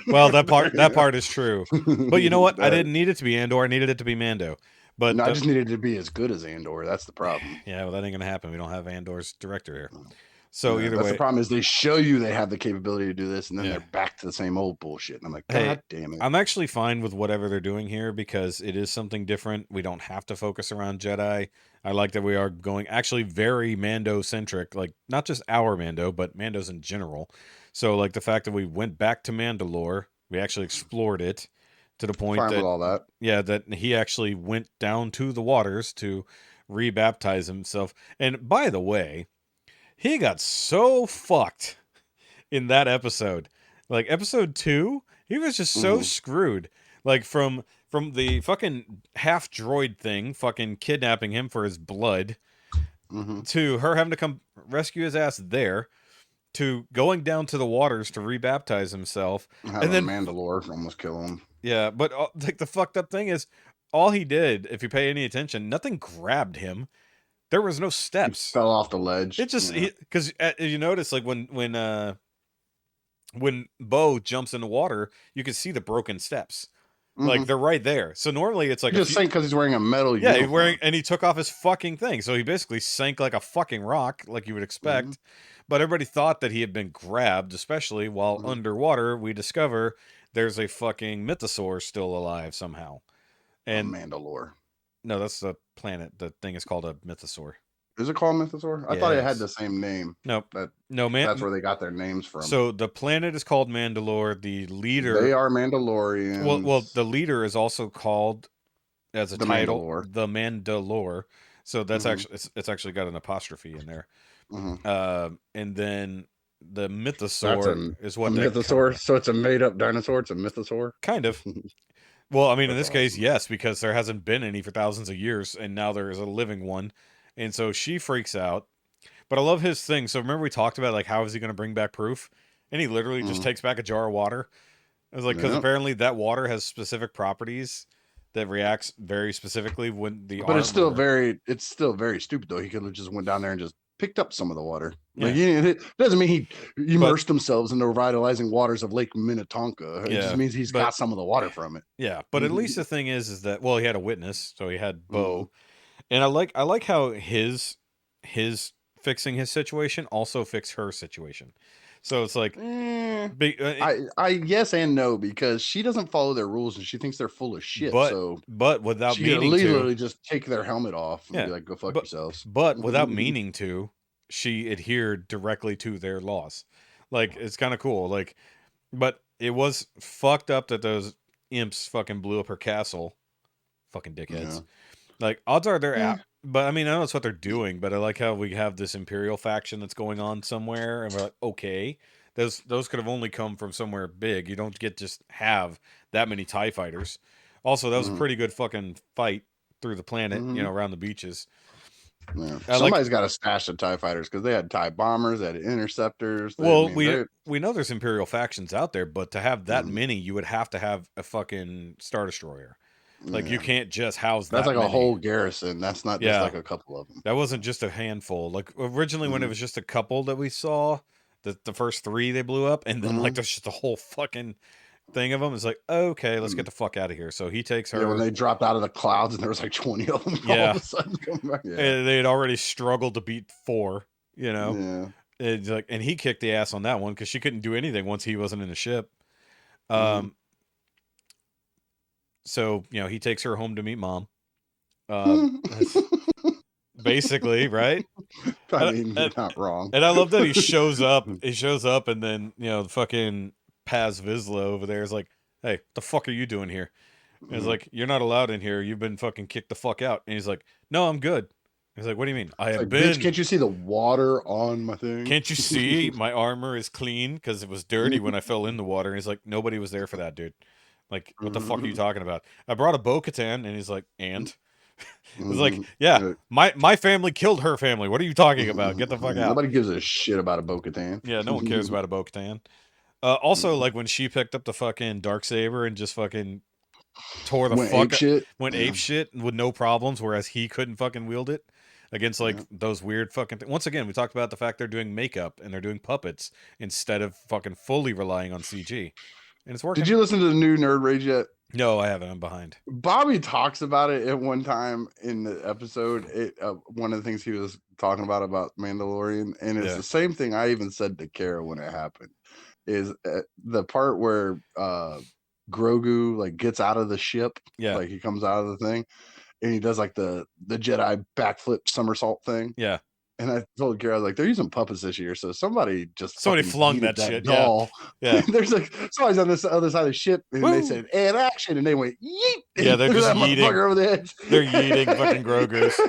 Well, that part is true. But you know what? I didn't need it to be Andor. I needed it to be Mando. But no, I just needed it to be as good as Andor. That's the problem. Yeah, well, that ain't gonna happen. We don't have Andor's director here. So either way, that's the problem is they show you they have the capability to do this, and then they're back to the same old bullshit. And I'm like, God damn it! I'm actually fine with whatever they're doing here because it is something different. We don't have to focus around Jedi. I like that we are going actually very Mando centric, like not just our Mando, but Mandos in general. So like the fact that we went back to Mandalore, we actually explored it to the point that all that, that he actually went down to the waters to rebaptize himself. And by the way, he got so fucked in that episode. Like episode 2, he was just so screwed. Like from the fucking half droid thing, fucking kidnapping him for his blood, to her having to come rescue his ass there, to going down to the waters to rebaptize himself, and then Mandalore almost kill him. Yeah, but like the fucked up thing is, all he did, if you pay any attention, nothing grabbed him. There was no steps. He fell off the ledge. It just because you notice like when Bo jumps in the water, you can see the broken steps. Like they're right there. So normally it's like he just sank because he's wearing a metal. Yeah, he took off his fucking thing, so he basically sank like a fucking rock, like you would expect. But everybody thought that he had been grabbed, especially while underwater. We discover there's a fucking mythosaur still alive somehow. And Mandalore. No, that's the planet. The thing is called a mythosaur. Is it called mythosaur? I thought it had the same name. Nope. That's where they got their names from. So the planet is called Mandalore. The leader. They are Mandalorians. Well, the leader is also called as a title, Mandalore. the Mandalore. So that's actually it's actually got an apostrophe in there. And then the mythosaur is what mythosaur. So it's a made up dinosaur. It's a mythosaur. Kind of. Well, I mean, in this case, yes, because there hasn't been any for thousands of years, and now there is a living one. And so she freaks out. But I love his thing. So remember we talked about, like, how is he going to bring back proof? And he literally just takes back a jar of water. I was like, because apparently that water has specific properties that reacts very specifically when the But it's still very stupid, though. He could have just went down there and just picked up some of the water. Like, it doesn't mean he immersed themselves in the revitalizing waters of Lake Minnetonka. It just means he's got some of the water from it. Yeah, but at least the thing is that, well, he had a witness, so he had Bo. And I like how his fixing his situation also fixed her situation. So it's like I yes and no, because she doesn't follow their rules and she thinks they're full of shit. But without meaning to, literally just take their helmet off and be like, go fuck yourselves. But without meaning to, she adhered directly to their laws. Like, it's kind of cool. Like, but it was fucked up that those imps fucking blew up her castle. Fucking dickheads. Yeah. Like, odds are they're out. But I mean, I know it's what they're doing, but I like how we have this Imperial faction that's going on somewhere, and we're like, okay, those could have only come from somewhere big. You don't just have that many TIE fighters. Also, that was a pretty good fucking fight through the planet, around the beaches. Yeah. Somebody's got to stash the TIE fighters because they had TIE bombers, they had interceptors. We know there's Imperial factions out there, but to have that many, you would have to have a fucking Star Destroyer. Like, you can't just house that. That's like many. a whole garrison. That's not just like a couple of them. That wasn't just a handful. Like, originally when it was just a couple that we saw, the first 3 they blew up, and then like there's just a whole fucking thing of them. It's like, okay, let's get the fuck out of here. So he takes her. Yeah, when they dropped out of the clouds and there was like 20 of them all of a sudden coming back. Yeah. And they had already struggled to beat 4, you know? Yeah. It's like, and he kicked the ass on that one because she couldn't do anything once he wasn't in the ship. So, you know, he takes her home to meet mom. Basically, right? I mean, you're not wrong. And I love that he shows up. He shows up, and then, you know, the fucking Paz Vizsla over there is like, hey, what the fuck are you doing here? And he's like, you're not allowed in here. You've been fucking kicked the fuck out. And he's like, no, I'm good. He's like, what do you mean? I have like, been. Bitch, can't you see the water on my thing? Can't you see my armor is clean because it was dirty when I fell in the water? And he's like, nobody was there for that, dude. Like, what the fuck are you talking about? I brought a Bo-Katan, and he's like, and? It was like, yeah, my family killed her family. What are you talking about? Get the fuck out. Nobody gives a shit about a Bo-Katan. Yeah, no one cares about a Bo-Katan. Also, like when she picked up the fucking Darksaber and just fucking tore the fuck up, went ape shit with no problems, whereas he couldn't fucking wield it against like those weird fucking once again, we talked about the fact they're doing makeup and they're doing puppets instead of fucking fully relying on CG. And it's working. Did you listen to the new Nerd Rage yet? No, I haven't. I'm behind. Bobby talks about it at one time in the episode. One of the things he was talking about Mandalorian, and it's the same thing I even said to Kara when it happened, is the part where Grogu like gets out of the ship, like he comes out of the thing, and he does like the Jedi backflip somersault thing. Yeah. And I told Kara, like, they're using puppets this year, so somebody flung that shit. Doll. Yeah. There's like somebody's on this other side of the ship, and they said, "And action," and they went, "Yeet!" Yeah, they're just yeeting over the edge. They're yeeting fucking Grogus.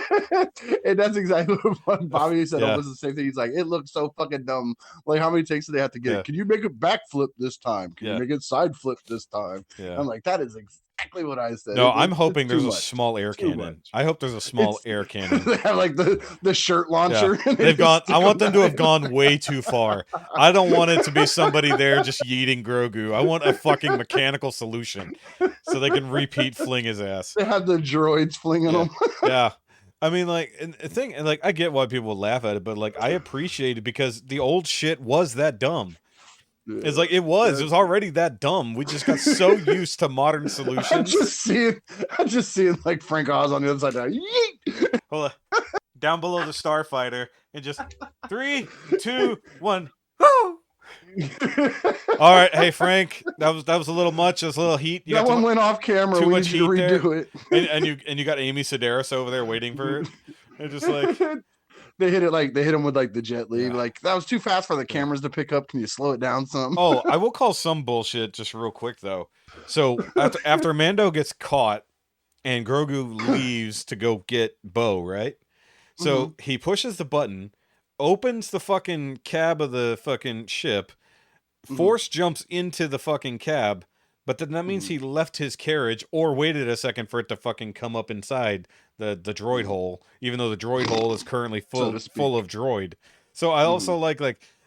And that's exactly what Bobby said. It was the same thing. He's like, it looks so fucking dumb. Like, how many takes do they have to get? Can you make it backflip this time? Can you make it side flip this time? I'm like, that is exactly what I said. No, I'm hoping there's a small air cannon. I hope there's a small air cannon. They have like the shirt launcher. Yeah. They've gone. I want them to have gone way too far. I don't want it to be somebody there just yeeting Grogu. I want a fucking mechanical solution so they can repeat fling his ass. They have the droids flinging them. Yeah. I mean, like, and the thing, and like, I get why people would laugh at it, but like, I appreciate it because the old shit was that dumb. It's like it was already that dumb. We just got so used to modern solutions. I'm just seeing like Frank Oz on the other side now. Yeet! Hold on. Down below the starfighter, and just 3, 2, 1. Woo! All right, hey Frank, that was a little much. It was a little heat. That one went off camera. Too much heat there. It. And you got Amy Sedaris over there waiting for it. And just like. They hit him with like the jet lead. Like, that was too fast for the cameras to pick up. Can you slow it down some? Oh, I will call some bullshit just real quick though. So after Mando gets caught and Grogu leaves to go get Bo, right? So he pushes the button, opens the fucking cab of the fucking ship, Force jumps into the fucking cab, but then that means he left his carriage or waited a second for it to fucking come up inside the droid hole, even though the droid hole is currently full of droid. So I also like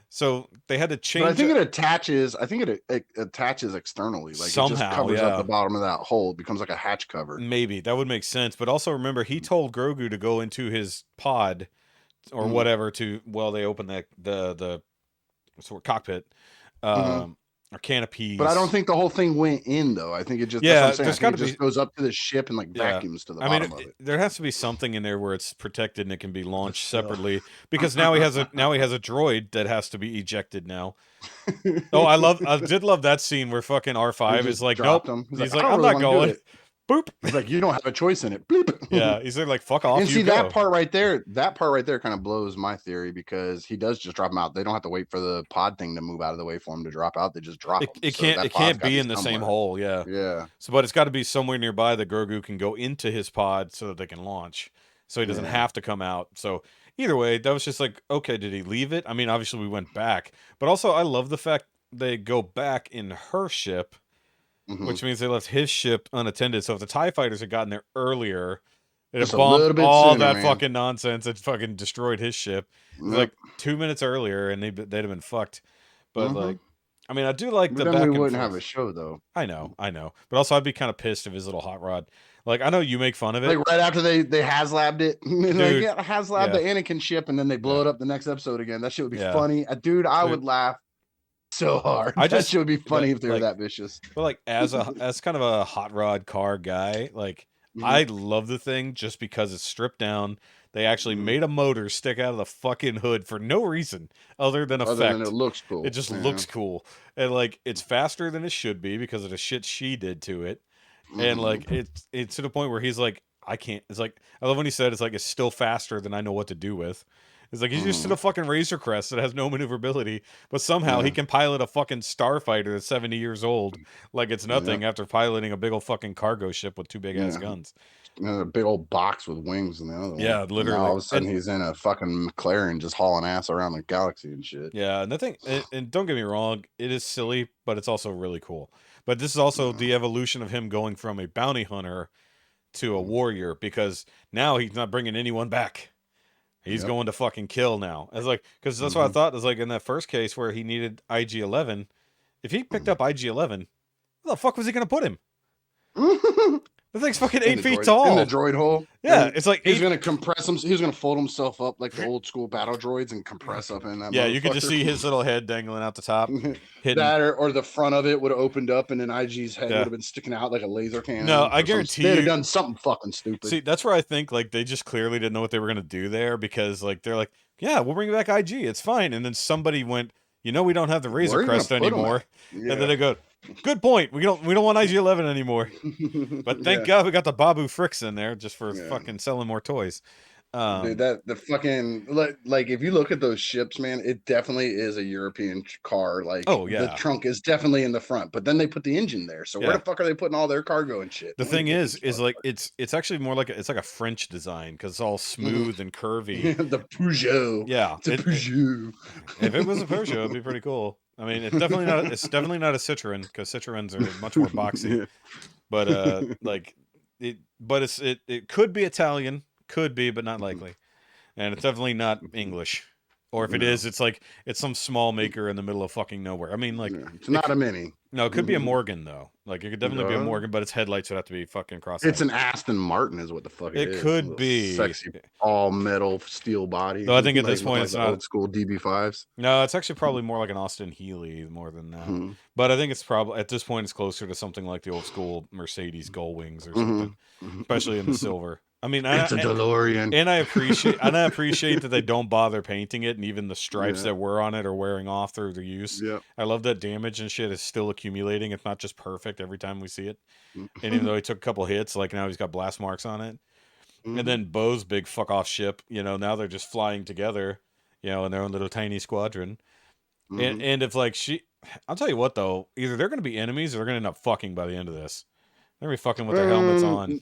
so they had to change. But I think it attaches. I think it attaches externally. Like somehow, it just covers up the bottom of that hole. It becomes like a hatch cover. Maybe that would make sense. But also remember, he told Grogu to go into his pod or whatever they open the cockpit. Or canopies. But I don't think the whole thing went in though. I think it just just goes up to the ship and like vacuums to the bottom of it. There has to be something in there where it's protected and it can be launched separately because now he has a droid that has to be ejected now. Oh, I did love that scene where fucking R5 is like, nope. He's like, I'm not going. Boop. He's like, you don't have a choice in it. Bleep. Yeah, he's like, fuck off. And see, that part right there kind of blows my theory because he does just drop him out. They don't have to wait for the pod thing to move out of the way for him to drop out. They just drop him. It can't be in the same hole. Yeah. Yeah. So, but it's got to be somewhere nearby that Grogu can go into his pod so that they can launch. So he doesn't have to come out. So either way, that was just like, okay, did he leave it? I mean, obviously we went back, but also I love the fact they go back in her ship. Which means they left his ship unattended. So if the TIE fighters had gotten there earlier, it'd have bombed all that fucking nonsense and fucking destroyed his ship. Like 2 minutes earlier, and they'd have been fucked. But like, I mean, I do like the back and forth. We wouldn't have a show though. I know. But also, I'd be kind of pissed if his little hot rod. Like, I know you make fun of it. Like right after they HasLabbed it, like HasLabbed the Anakin ship, and then they blow it up the next episode again. That shit would be funny, dude. I would laugh so hard. I That just shit would be funny if they were like, that vicious. but like as kind of a hot rod car guy, like Mhm. I love the thing just because it's stripped down. They actually made a motor stick out of the fucking hood for no reason other than effect. Other than it looks cool. It just looks cool. And like it's faster than it should be because of the shit she did to it. And like it's to the point where he's like, I can't. It's like I love when he said it's like it's still faster than I know what to do with. It's like he's used to the fucking Razor Crest that has no maneuverability, but somehow he can pilot a fucking starfighter that's 70 years old like it's nothing after piloting a big old fucking cargo ship with 2 big ass guns. A big old box with wings in the other one. Yeah, literally. Now all of a sudden he's in a fucking McLaren just hauling ass around the galaxy and shit. Yeah, and the thing, and don't get me wrong, it is silly, but it's also really cool. But this is also the evolution of him going from a bounty hunter to a warrior, because now he's not bringing anyone back. He's going to fucking kill now. It's like, because that's what I thought. It's like in that first case where he needed IG-11. If he picked up IG-11, where the fuck was he going to put him? The thing's fucking 8 feet tall. In the droid hole. Yeah, and it's like he's going to compress him. He's going to fold himself up like the old school battle droids and compress up in that. Yeah, you could just see his little head dangling out the top. That or the front of it would have opened up and then IG's head would have been sticking out like a laser cannon. No, I guarantee they'd have done something fucking stupid. See, that's where I think like they just clearly didn't know what they were going to do there, because like they're like, yeah, we'll bring back IG. It's fine. And then somebody went, we don't have the Razor Crest anymore. Yeah. And then they go, good point. We don't want IG-11 anymore. But thank God we got the Babu Fricks in there just for fucking selling more toys. Dude, the fucking like if you look at those ships, man, it definitely is a European car. Like, the trunk is definitely in the front, but then they put the engine there. So where the fuck are they putting all their cargo and shit? The thing is like it's actually more like it's like a French design because it's all smooth and curvy. The Peugeot. Yeah, it's a Peugeot. If it was a Peugeot, it'd be pretty cool. I mean, it's definitely not a Citroen, because Citroens are much more boxy. But it could be Italian. Could be, but not likely. And it's definitely not English. Or if it is, it's like it's some small maker in the middle of fucking nowhere. I mean, like it's not a Mini. No, it could be a Morgan though. Like it could definitely be a Morgan, but its headlights would have to be fucking cross. It's an Aston Martin, is what the fuck it is. It could be sexy all metal steel body. Though I think at this point it's not old school DB5s. No, it's actually probably more like an Austin Healey more than that. But I think it's probably at this point it's closer to something like the old school Mercedes Gull Wings or something, especially in the silver. I mean, it's a DeLorean, and I appreciate that they don't bother painting it, and even the stripes that were on it are wearing off through the use. Yeah, I love that damage and shit is still accumulating. It's not just perfect every time we see it. And even though he took a couple hits, like now he's got blast marks on it. And then Bo's big fuck off ship, now they're just flying together, in their own little tiny squadron. And if like I'll tell you what though, either they're going to be enemies or they're going to end up fucking by the end of this. They're going to be fucking with their helmets on.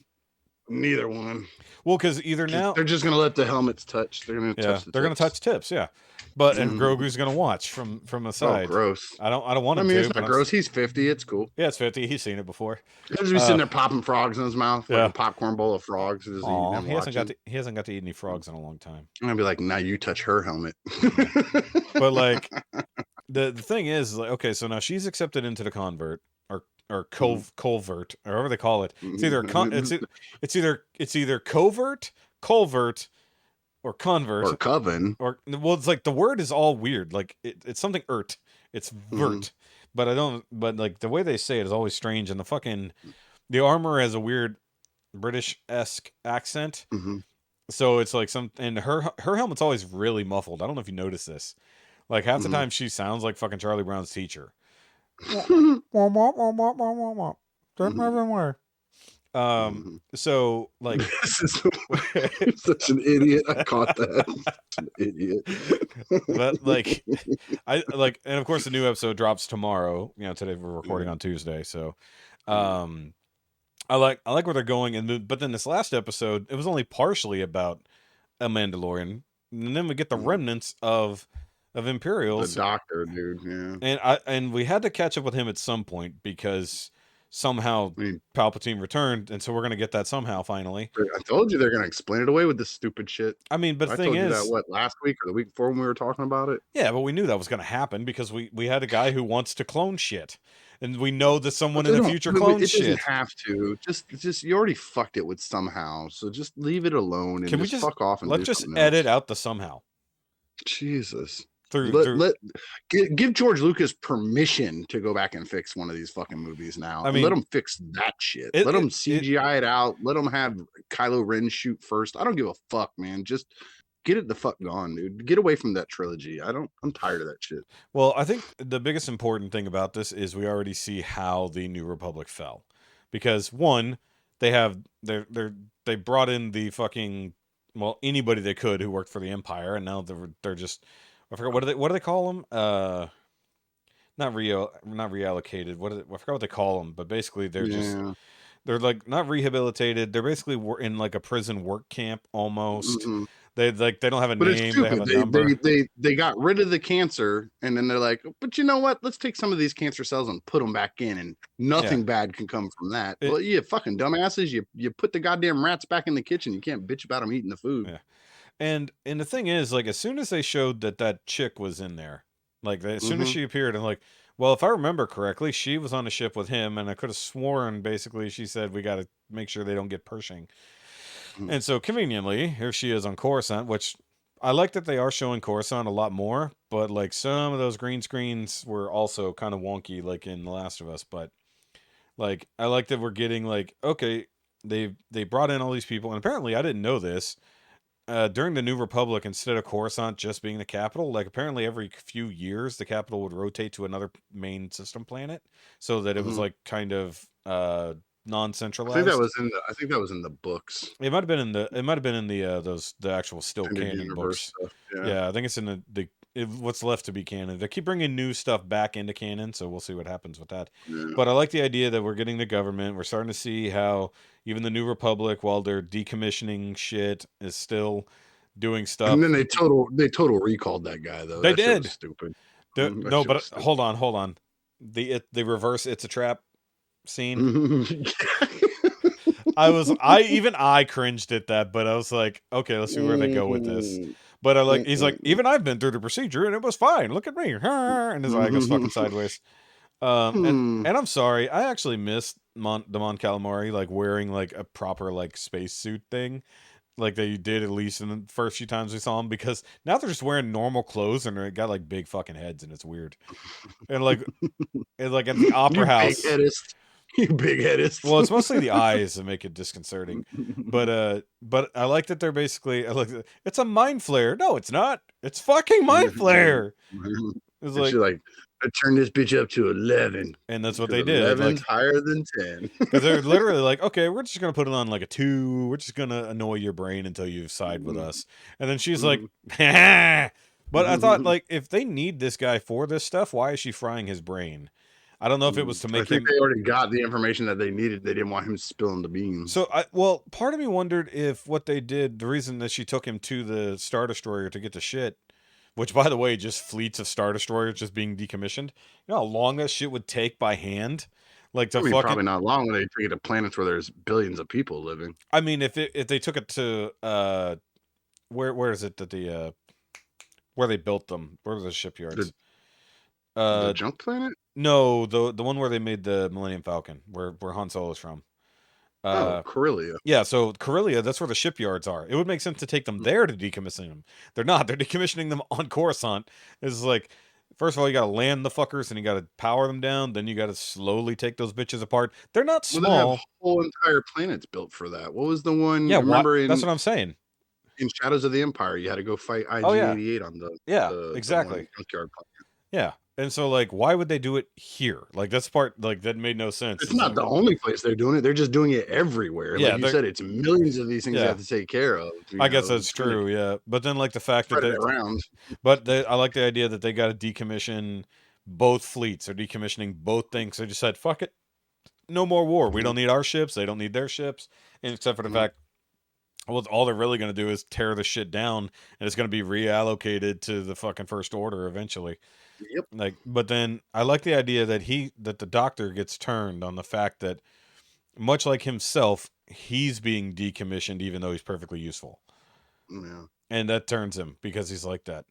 Neither one. Well, because either now they're just gonna let the helmets touch. They're gonna touch. They're gonna touch tips. Yeah, but and Grogu's gonna watch from the side. Oh, gross. I don't want him. I mean, to, it's not gross. He's 50. It's cool. Yeah, it's 50. He's seen it before. He'll just be sitting there popping frogs in his mouth, like a popcorn bowl of frogs. He hasn't got to eat any frogs in a long time. I'm gonna be like, now you touch her helmet. But like, the thing is, like, okay, so now she's accepted into the convert. Or culvert, or however they call it. It's either it's either covert, culvert, or convert, or coven. Or it's like the word is all weird. Like it's something it's vert, but like the way they say it is always strange. And the armor has a weird British-esque accent. So it's like and her helmet's always really muffled. I don't know if you notice this. Like half the time she sounds like fucking Charlie Brown's teacher. So like you're such an idiot. I caught that. An idiot. But like and of course the new episode drops tomorrow. Today we're recording on Tuesday, so I like where they're going. But then this last episode, it was only partially about a Mandalorian, and then we get the remnants of Imperials. The doctor, dude, yeah. And we had to catch up with him at some point because somehow Palpatine returned, and so we're gonna get that somehow finally. I told you they're gonna explain it away with this stupid shit. I mean, but the thing is, that, what, last week or the week before when we were talking about it? Yeah, but we knew that was gonna happen because we had a guy who wants to clone shit. And we know that someone in the future clones shit. It doesn't have to. Just you already fucked it with somehow. So just leave it alone and Can we fuck off and let's just edit out the somehow. Jesus. Give George Lucas permission to go back and fix one of these fucking movies now. I mean, let him fix that shit. Let him CGI it out. Let him have Kylo Ren shoot first. I don't give a fuck, man. Just get it the fuck gone, dude. Get away from that trilogy. I'm tired of that shit. Well, I think the biggest important thing about this is we already see how the New Republic fell, because one, they brought in the fucking, well, anybody they could who worked for the Empire, and now they're just, I forgot what do they call them? Not reallocated. I forgot what they call them, but basically they're like not rehabilitated. They're basically in like a prison work camp almost. Mm-hmm. They don't have a name. They have a number. They got rid of the cancer, and then they're like, but you know what? Let's take some of these cancer cells and put them back in, and nothing bad can come from that. Well, you fucking dumbasses! You put the goddamn rats back in the kitchen. You can't bitch about them eating the food. Yeah. And the thing is, like, as soon as they showed that chick was in there, like, as soon as she appeared, I'm like, well, if I remember correctly, she was on a ship with him, and I could have sworn, basically, she said, we got to make sure they don't get Pershing. And so, conveniently, here she is on Coruscant, which I like that they are showing Coruscant a lot more, but, like, some of those green screens were also kind of wonky, like in The Last of Us, but, like, I like that we're getting, like, okay, they brought in all these people, and apparently, I didn't know this, during the New Republic, instead of Coruscant just being the capital, like apparently every few years the capital would rotate to another main system planet, so that it was like kind of non-centralized. I think that was in the books. It might have been in the actual still canon books. Stuff, yeah, I think it's in what's left to be canon. They keep bringing new stuff back into canon, so we'll see what happens with that. Yeah. But I like the idea that we're getting the government. We're starting to see how even the New Republic, while they're decommissioning shit, is still doing stuff. And then they total recalled that guy though. They that did. Was stupid. No, but hold on. The reverse "It's a Trap" scene. I cringed at that, but I was like, okay, let's see where they go with this. But he's like, even I've been through the procedure and it was fine. Look at me. And his eye goes fucking sideways. And I'm sorry, I actually missed the Mon Calamari like wearing like a proper like spacesuit thing, like they did at least in the first few times we saw him, because now they're just wearing normal clothes and they got like big fucking heads and it's weird. And like at the opera house. You big-headed. Well, it's mostly the eyes that make it disconcerting. But I like that they're basically, it's a mind flare. No, it's not. It's fucking mind flare. It's like, I turned this bitch up to 11. And that's what they did. 11's higher than 10. Because they're literally like, okay, we're just going to put it on like a 2. We're just going to annoy your brain until you side with us. And then she's like, ha. But I thought, like, if they need this guy for this stuff, why is she frying his brain? I don't know if it was to make him. They already got the information that they needed. They didn't want him spilling the beans. So, part of me wondered if what they did, the reason that she took him to the Star Destroyer to get the shit, which, by the way, just fleets of Star Destroyers just being decommissioned. You know how long that shit would take by hand? Like probably not long when they take it to planets where there's billions of people living. I mean, if they took it to where is it that where they built them? Where are the shipyards? The junk planet? No, the one where they made the Millennium Falcon, where Han Solo's from. Corellia. Yeah, so Corellia, that's where the shipyards are. It would make sense to take them there to decommission them. They're not. They're decommissioning them on Coruscant. It's like, first of all, you got to land the fuckers, and you got to power them down. Then you got to slowly take those bitches apart. They're not small. Well, they have whole entire planets built for that. What was the one? Yeah, that's what I'm saying. In Shadows of the Empire, you had to go fight IG-88 on the exactly. Yeah. And so, like, why would they do it here? Like, that's part, like, that made no sense. It's not the only place they're doing it. They're just doing it everywhere. Yeah, like you said, it's millions of these things you have to take care of. I guess that's true, yeah. But then, like, the fact that I like the idea that they got to decommission both fleets. They're decommissioning both things. They just said, fuck it. No more war. We don't need our ships. They don't need their ships. And except for the fact, well, all they're really going to do is tear the shit down, and it's going to be reallocated to the fucking First Order eventually. Yep. Like, but then I like the idea that the doctor gets turned on the fact that, much like himself, he's being decommissioned even though he's perfectly useful. Yeah. And that turns him because he's like that,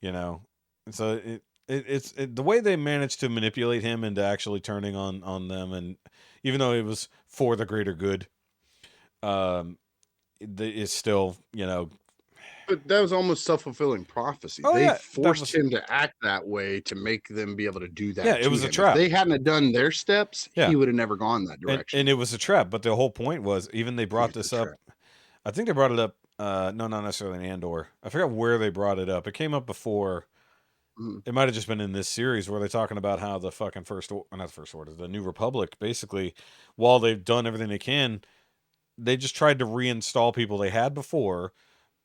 you know. And so it's the way they managed to manipulate him into actually turning on them, and even though it was for the greater good, is still, you know. But that was almost self-fulfilling prophecy. Oh, They yeah, that forced was- him to act that way to make them be able to do that. Yeah, it to was a him. trap. If they hadn't have done their steps, Yeah. he would have never gone that direction. And it was a trap. But the whole point was, even they brought this up. I think they brought it up. No, not necessarily in Andor. I forgot where they brought it up. It came up before. It might have just been in this series where they're talking about how the fucking not the First Order, the New Republic, basically, while they've done everything they can, they just tried to reinstall people they had before,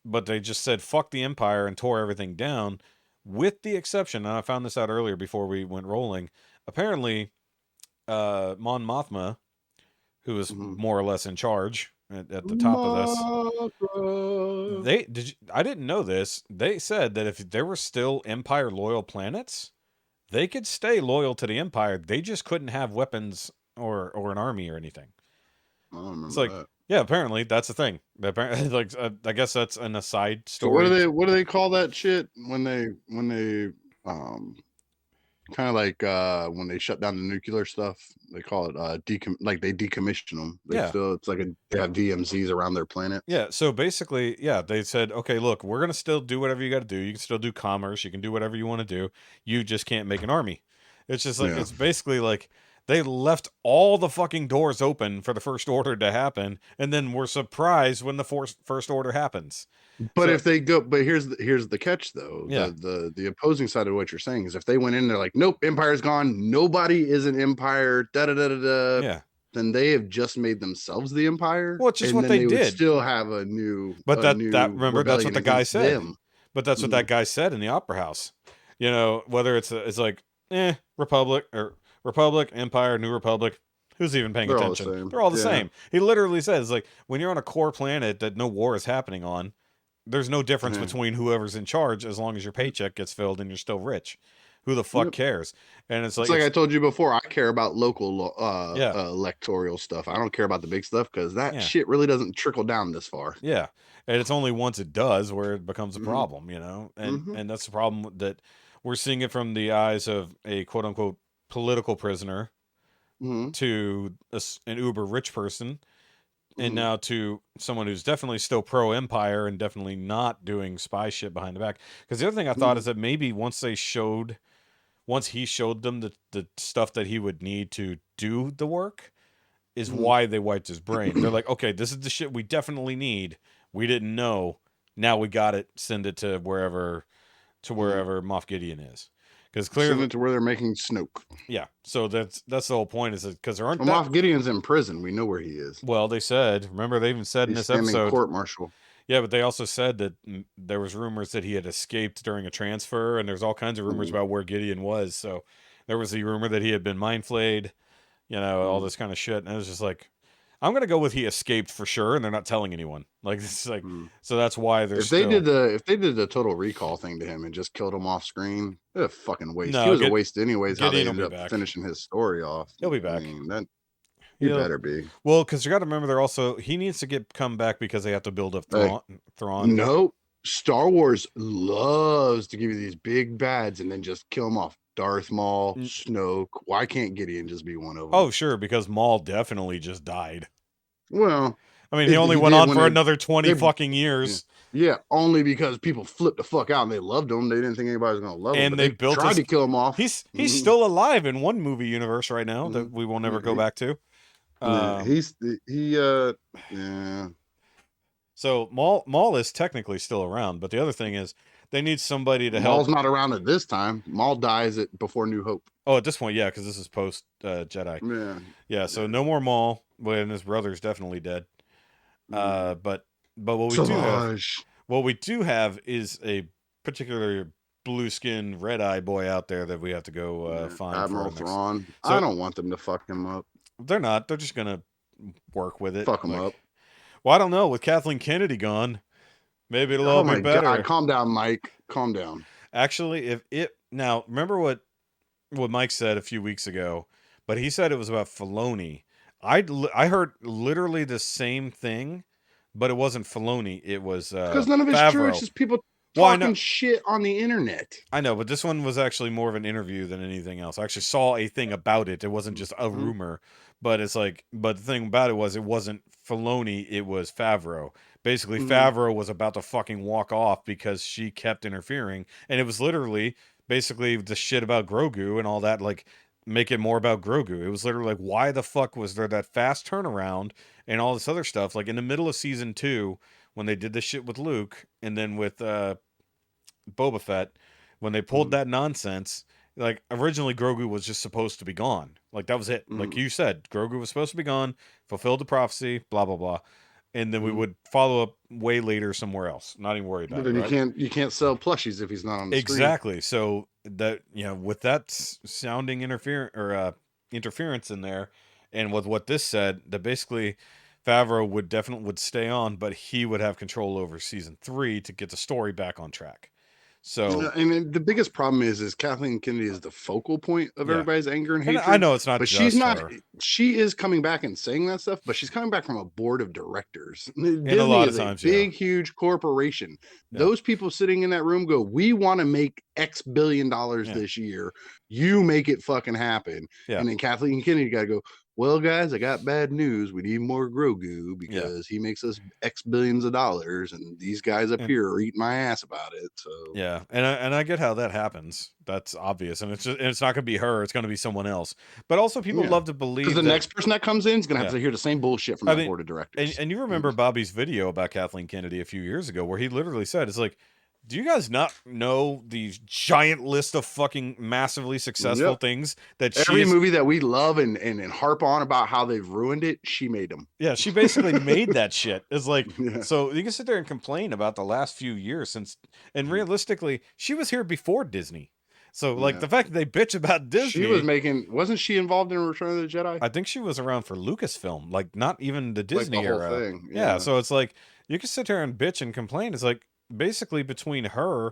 but they just said fuck the Empire and tore everything down, with the exception, and I found this out earlier before we went rolling. Apparently, Mon Mothma, who is more or less in charge at the top of this, I didn't know this. They said that if there were still Empire loyal planets, they could stay loyal to the Empire. They just couldn't have weapons or an army or anything. I don't remember It's like, that. yeah, apparently that's the thing. Apparently, like, I guess that's an aside So story. what do they call that shit when they kind of like when they shut down the nuclear stuff? They call it they decommission them. It's like they have DMZs around their planet. Yeah, so basically, yeah, they said, okay, look, we're gonna still do whatever you got to do. You can still do commerce. You can do whatever you want to do. You just can't make an army. It's just like it's basically like they left all the fucking doors open for the First Order to happen, and then we're surprised when the First Order happens. But if they go, but here's the catch though. Yeah. The opposing side of what you're saying is if they went in, they're like, nope, Empire's gone. Nobody is an Empire. Yeah. Then they have just made themselves the Empire. Well, it's just what they did. Would still have a new. But remember, that's what the guy said. Them. But that's what that guy said in the Opera House. You know, whether it's like, Republic, Empire, New Republic. Who's even paying attention? They're all the same. He literally says, like, when you're on a core planet that no war is happening on, there's no difference between whoever's in charge as long as your paycheck gets filled and you're still rich. Who the fuck cares? And it's like I told you before, I care about local electoral stuff. I don't care about the big stuff because that shit really doesn't trickle down this far. Yeah. And it's only once it does where it becomes a problem, you know? And that's the problem, that we're seeing it from the eyes of a quote unquote political prisoner to an uber rich person. And now to someone who's definitely still pro-Empire and definitely not doing spy shit behind the back. Because the other thing I thought is that maybe once he showed them the stuff that he would need to do the work is why they wiped his brain. They're like, okay, this is the shit we definitely need. We didn't know. Now we got it. Send it to wherever Moff Gideon is. Because clearly, send it to where they're making Snoke. Yeah, so that's the whole point, is because there aren't. Moff Gideon's in prison. We know where he is. Well, they said. Remember, they even said in this episode, court martial. Yeah, but they also said that there was rumors that he had escaped during a transfer, and there's all kinds of rumors about where Gideon was. So there was the rumor that he had been mind flayed, all this kind of shit. And it was just like, I'm gonna go with he escaped for sure, and they're not telling anyone. Like, it's like, so that's why there's. They did the Total Recall thing to him and just killed him off screen, it was a fucking waste. He was a waste anyways. How they ended up finishing his story off. He'll be back. I mean, he better be. Well, because you got to remember, he needs to come back because they have to build up Thrawn. No, Star Wars loves to give you these big bads and then just kill them off. Darth Maul, Snoke. Why can't Gideon just be one of them? Oh, sure, because Maul definitely just died. Well, I mean, he only went on for another 20 fucking years. Yeah, only because people flipped the fuck out and they loved him. They didn't think anybody was going to love him. And they tried to kill him off. He's still alive in one movie universe right now that we will never go back to. So Maul is technically still around, but the other thing is they need somebody to help. Maul's not around at this time. Maul dies before New Hope. Oh, at this point, yeah, because this is post Jedi. Yeah. So no more Maul, and his brother's definitely dead. But what we do have is a particular blue skin, red eye boy out there that we have to go find. Admiral Thrawn. So, I don't want them to fuck him up. They're not. They're just gonna work with it. Fuck him up. Well, I don't know. With Kathleen Kennedy gone, maybe it'll all be better. God, calm down, Mike. Calm down. Actually, now remember what Mike said a few weeks ago, but he said it was about Filoni. I heard literally the same thing, but it wasn't Filoni. It was because none of it's true. It's just people talking shit on the internet. I know, but this one was actually more of an interview than anything else. I actually saw a thing about it. It wasn't just a rumor. But it's like, but the thing about it wasn't Filoni, it was Favreau. Basically, Mhm. Favreau was about to fucking walk off because she kept interfering, and it was literally basically the shit about Grogu and all that. Like, make it more about Grogu. It was literally like, why the fuck was there that fast turnaround and all this other stuff? Like in the middle of season 2, when they did this shit with Luke, and then with Boba Fett, when they pulled Mhm. that nonsense, like originally Grogu was just supposed to be gone. Like that was it. Like Mhm. you said, Grogu was supposed to be gone, fulfilled the prophecy, blah blah blah. And then we Mhm. would follow up way later somewhere else. Not even worry But about it, then right? you can't sell plushies if he's not on the screen. Exactly. So that, with that sounding interference in there, and with what this said, that basically Favreau would definitely would stay on, but he would have control over season 3 to get the story back on track. So And then the biggest problem is Kathleen Kennedy is the focal point of yeah, everybody's anger and and I hatred. know it's not But she's just not. her. She is coming back and saying that stuff, but she's coming back from a board of directors. And a Disney lot of is a times, big, huge corporation. Yeah. Those people sitting in that room go, "We want to make X billion dollars Yeah. this year. You make it fucking happen." Yeah. And then Kathleen Kennedy got to go, "Well, guys, I got bad news. We need more Grogu because he makes us X billions of dollars, and these guys up here are eating my ass about it." So yeah, and I get how that happens. That's obvious, and it's not going to be her. It's going to be someone else. But also, people Yeah. love to because believe the that. next person that comes in is going to have Yeah. to hear the same bullshit from I that mean, board of directors. and you remember Bobby's video about Kathleen Kennedy a few years ago, where he literally said, "It's like, do you guys not know the giant list of fucking massively successful Yep. things that Every movie that we love and harp on about how they've ruined it, she made them. Yeah, she basically made that shit. It's like, Yeah. so you can sit there and complain about the last few years since, and realistically, she was here before Disney. So, like, Yeah. the fact that they bitch about Disney. She was wasn't she involved in Return of the Jedi? I think she was around for Lucasfilm, like, not even the Disney the whole era. thing. Yeah, so it's like, you can sit there and bitch and complain. It's like, basically, between her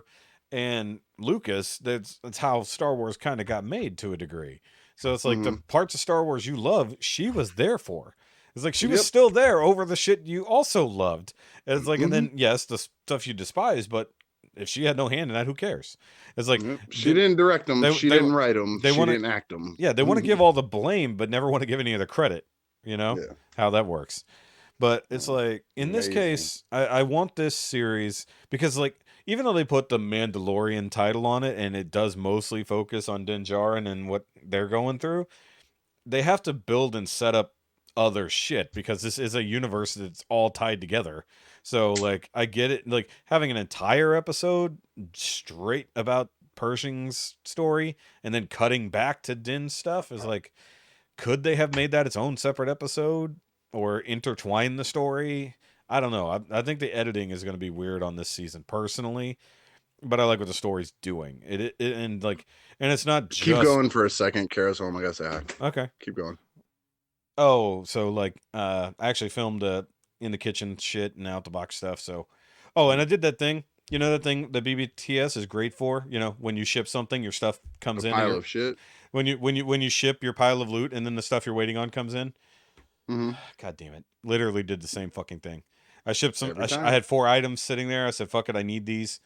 and Lucas, that's how Star Wars kind of got made to a degree. So it's like the parts of Star Wars you love, she was there for. It's like she was still there over the shit you also loved. And it's like, and then yes, the stuff you despise, but if she had no hand in that, who cares? It's like she didn't direct them, she didn't write them, she didn't act them. Yeah, they want to give all the blame, but never want to give any of the credit. You know how that works. But it's like in this case, I want this series because, like, even though they put the Mandalorian title on it and it does mostly focus on Din Djarin and what they're going through, they have to build and set up other shit because this is a universe that's all tied together. So, like, I get it. Like, having an entire episode straight about Pershing's story and then cutting back to Din's stuff is like, could they have made that its own separate episode or intertwine the story? I don't know. I think the editing is going to be weird on this season personally, but I like what the story's doing. And it's not just... Keep going for a second, Carousel. I gotta say hi. Okay. Keep going. Oh, so like I actually filmed in the kitchen shit and out the box stuff. So, and I did that thing. You know that thing that BBTS is great for. You know, when you ship something, your stuff comes in. Pile of shit. When you ship your pile of loot, and then the stuff you're waiting on comes in. God damn it! Literally did the same fucking thing. I shipped some. I had 4 items sitting there. I said, "Fuck it, I need these."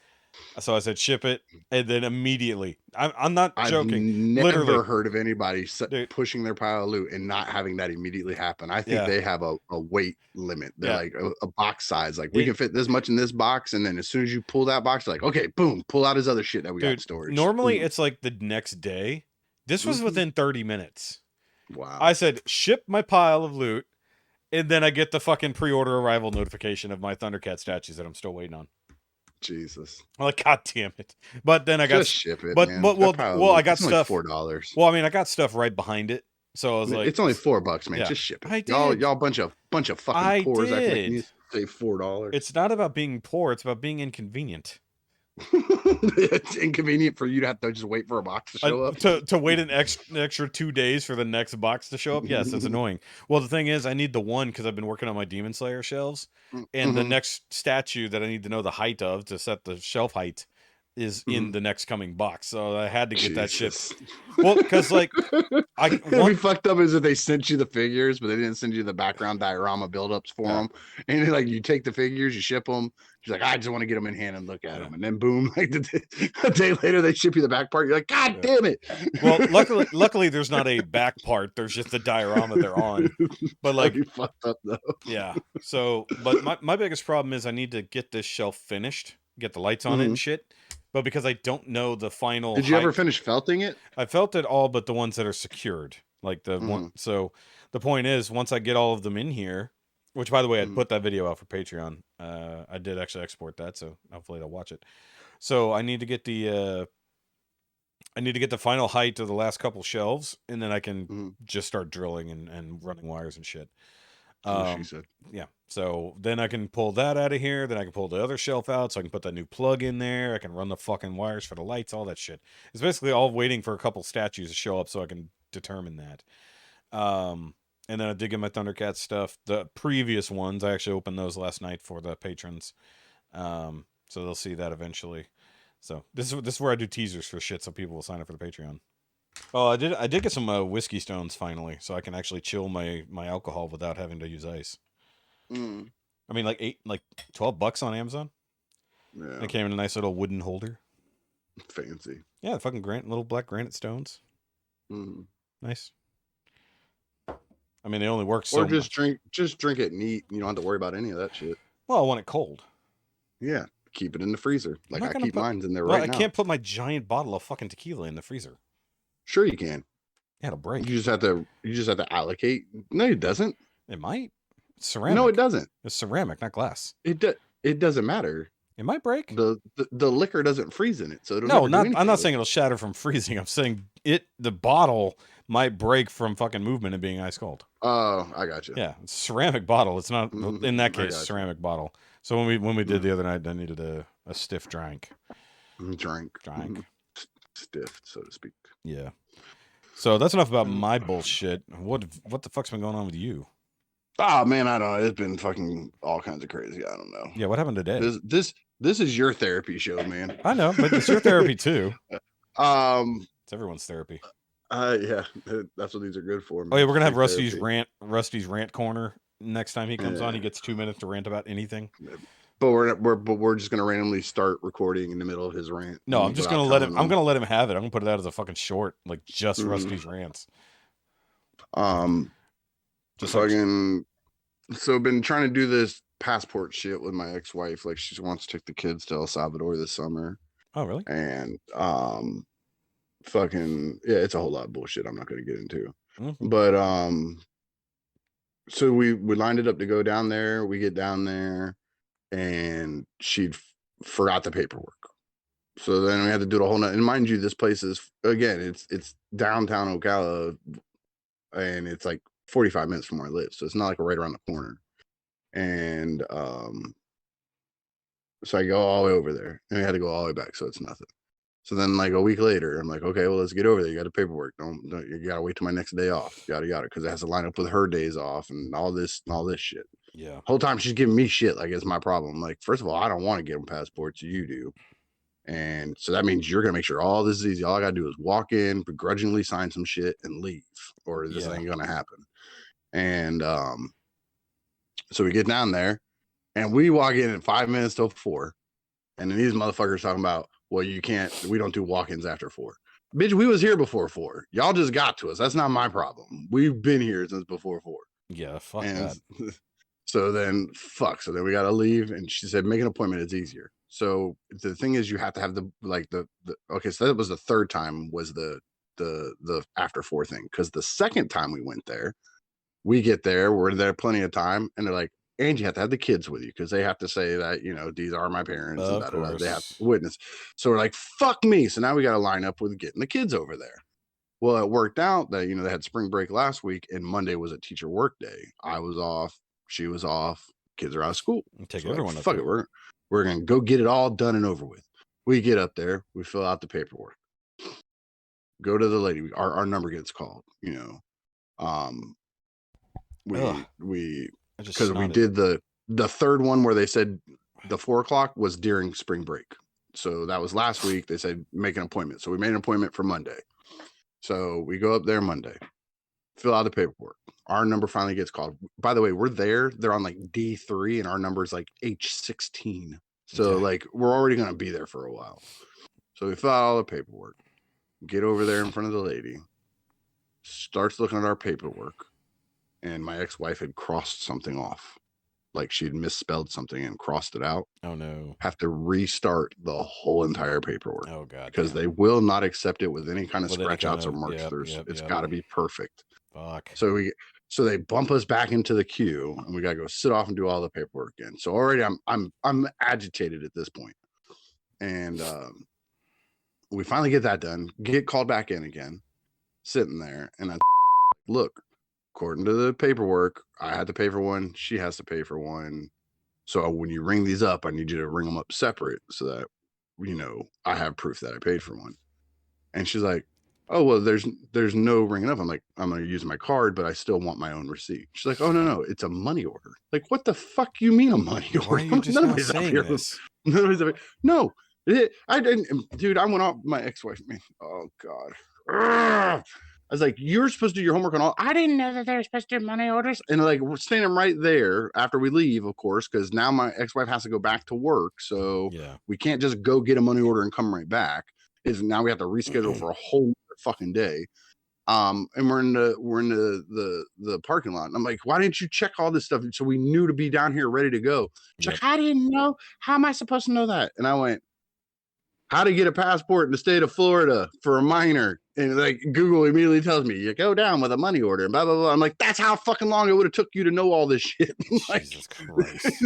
So I said, "Ship it," and then immediately, I'm not joking. I've never literally heard of anybody pushing their pile of loot and not having that immediately happen. I think they have a weight limit. They're like a box size. Like, we can fit this much in this box, and then as soon as you pull that box, like, okay, boom, pull out his other shit that we got in storage. Normally, it's like the next day. This was within 30 minutes. Wow. I said, ship my pile of loot, and then I get the fucking pre-order arrival notification of my Thundercat statues that I'm still waiting on. Jesus. I'm like, God damn it. But then I got... Just ship it, but, man. Well, I got stuff... Like $4. Well, I mean, I got stuff right behind it. So I was like... It's only $4, man. Yeah. Just ship it. I did. Y'all bunch of fucking poors. I think you say $4. It's not about being poor. It's about being inconvenient. It's inconvenient for you to have to just wait for a box to show up. To wait an extra 2 days for the next box to show up. Yes, it's annoying. Well, the thing is, I need the one because I've been working on my Demon Slayer shelves, and the next statue that I need to know the height of to set the shelf height is in the next coming box, so I had to get that shit. Jesus. Well, because like It'd be fucked up is if they sent you the figures, but they didn't send you the background diorama buildups for them. And like you take the figures, you ship them. She's like, I just want to get them in hand and look at them, and then boom, like a day later they ship you the back part. You're like, God damn it. Well, luckily there's not a back part. There's just the diorama they're on. But like, you fucked up though. Yeah. So, but my biggest problem is I need to get this shelf finished, get the lights on it and shit. But because I don't know the final Did you ever finish felting it? I felt it all but the ones that are secured. Like the one. So the point is, once I get all of them in here, which by the way, I'd put that video out for Patreon. I did actually export that, so hopefully they'll watch it. So I need to get the final height of the last couple shelves, and then I can just start drilling and running wires and shit. She said. Yeah. So then I can pull that out of here. Then I can pull the other shelf out, so I can put that new plug in there. I can run the fucking wires for the lights, all that shit. It's basically all waiting for a couple statues to show up so I can determine that. And then I did get my Thundercat stuff. The previous ones, I actually opened those last night for the patrons. So they'll see that eventually. So this is where I do teasers for shit, so people will sign up for the Patreon. Oh, I did get some whiskey stones finally, so I can actually chill my alcohol without having to use ice. I mean, like $12 on Amazon. Yeah. It came in a nice little wooden holder. Fancy. Yeah, fucking little black granite stones. Nice. I mean, they only work so. Or just drink it neat. You don't have to worry about any of that shit. Well, I want it cold. Yeah, keep it in the freezer. Like I keep mine in there right now. I can't put my giant bottle of fucking tequila in the freezer. Sure you can. Yeah, it'll break. You just have to allocate. No, it doesn't. It might. It's ceramic. No, it doesn't. It's ceramic, not glass. It doesn't matter. It might break. The liquor doesn't freeze in it, so I'm not saying it'll shatter from freezing. I'm saying the bottle might break from fucking movement and being ice cold. Oh, I got you. Yeah, it's a ceramic bottle. It's not in that case ceramic bottle. So when we did the other night, I needed a stiff drink. Drink. Stiff, so to speak. Yeah. So that's enough about my bullshit. What the fuck's been going on with you? Oh man, I don't know. It's been fucking all kinds of crazy. I don't know. Yeah, what happened today? This is your therapy show, man. I know, but it's your therapy too. It's everyone's therapy. Yeah, that's what these are good for. Man. Oh yeah, we're gonna have Rusty's rant corner next time he comes on. He gets 2 minutes to rant about anything. But we're just gonna randomly start recording in the middle of his rant. No, I'm just gonna let him. I'm gonna let him have it. I'm gonna put it out as a fucking short, like just Rusty's rants. Just fucking. So I've been trying to do this passport shit with my ex-wife. Like she wants to take the kids to El Salvador this summer. Oh really? And fucking yeah, it's a whole lot of bullshit. I'm not gonna get into. But so we lined it up to go down there. We get down there. And she'd forgot the paperwork. So then we had to do the whole night. And mind you, this place is, again, it's downtown Ocala, and it's like 45 minutes from where I live. So it's not like right around the corner. And so I go all the way over there, and we had to go all the way back. So it's nothing. So then like a week later, I'm like, okay, well, let's get over there. You got the paperwork. Don't you got to wait till my next day off. Yada, yada. Cause it has to line up with her days off and all this shit. Yeah. Whole time she's giving me shit like it's my problem. Like, first of all, I don't want to get them passports. You do. And so that means you're going to make sure all this is easy. All I got to do is walk in, begrudgingly sign some shit and leave, or this ain't going to happen. And so we get down there and we walk in at 5 minutes till 4. And then these motherfuckers talking about, well, we don't do walk-ins after 4. Bitch, we was here before 4. Y'all just got to us. That's not my problem. We've been here since before 4. Yeah, fuck that. So then we got to leave. And she said, make an appointment. It's easier. So the thing is, you have to have okay. So that was the third time was the after 4 thing. Cause the second time we went there, we get there, we're there plenty of time. And they're like, and you have to have the kids with you. Cause they have to say that, these are my parents. And they have to witness. So we're like, fuck me. So now we got to line up with getting the kids over there. Well, it worked out that, they had spring break last week and Monday was a teacher work day. I was off. She was off. Kids are out of school. Take so everyone like, fuck it. We're going to go get it all done and over with. We get up there. We fill out the paperwork. Go to the lady. Our number gets called, because we did the third one where they said the 4 o'clock was during spring break. So that was last week. They said make an appointment. So we made an appointment for Monday. So we go up there Monday, fill out the paperwork. Our number finally gets called. By the way, we're there. They're on like D3 and our number is like H16. So like we're already going to be there for a while. So we fill out all the paperwork, get over there in front of the lady, starts looking at our paperwork, and my ex-wife had crossed something off. Like she'd misspelled something and crossed it out. Oh no. Have to restart the whole entire paperwork. Oh god. Because they will not accept it with any kind of scratch outs or marks. It's got to be perfect. Fuck. So they bump us back into the queue and we got to go sit off and do all the paperwork again. So already I'm agitated at this point. And we finally get that done, get called back in again, sitting there, and I look, according to the paperwork, I had to pay for one, she has to pay for one. So when you ring these up, I need you to ring them up separate so that, you know, I have proof that I paid for one. And she's like, oh, well, there's no ringing up. I'm like, I'm going to use my card, but I still want my own receipt. She's like, oh, no, it's a money order. Like, what the fuck you mean a money order? Why are you just not saying this? No, I didn't, dude, I went off my ex-wife, man. Oh, God. Ugh. I was like, you're supposed to do your homework on all. I didn't know that they were supposed to do money orders. And like, we're standing right there after we leave, of course, because now my ex-wife has to go back to work. So we can't just go get a money order and come right back. Now we have to reschedule for a whole fucking day. And we're in the parking lot. And I'm like, why didn't you check all this stuff? So we knew to be down here ready to go. She's like, I didn't know. How am I supposed to know that? And I went, how to get a passport in the state of Florida for a minor. And like Google immediately tells me you go down with a money order and blah, blah, blah. I'm like, that's how fucking long it would have took you to know all this shit. Like, Jesus Christ.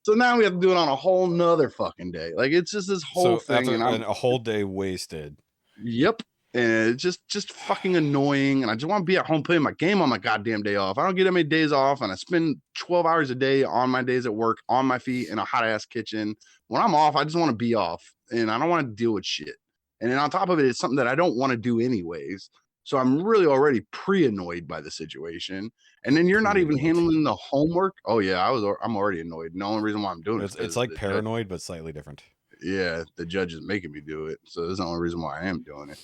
So now we have to do it on a whole nother fucking day. Like it's just this whole thing. And a whole day wasted. Yep. And it's just fucking annoying. And I just want to be at home playing my game on my goddamn day off. I don't get that many days off. And I spend 12 hours a day on my days at work, on my feet in a hot ass kitchen. When I'm off, I just want to be off. And I don't want to deal with shit. And then on top of it, it's something that I don't want to do anyways. So I'm really already pre-annoyed by the situation. And then you're not even handling the homework. Oh yeah, I'm already annoyed. The only reason why I'm doing it's like paranoid, but slightly different. Yeah, the judge is making me do it. So that's the only reason why I am doing it.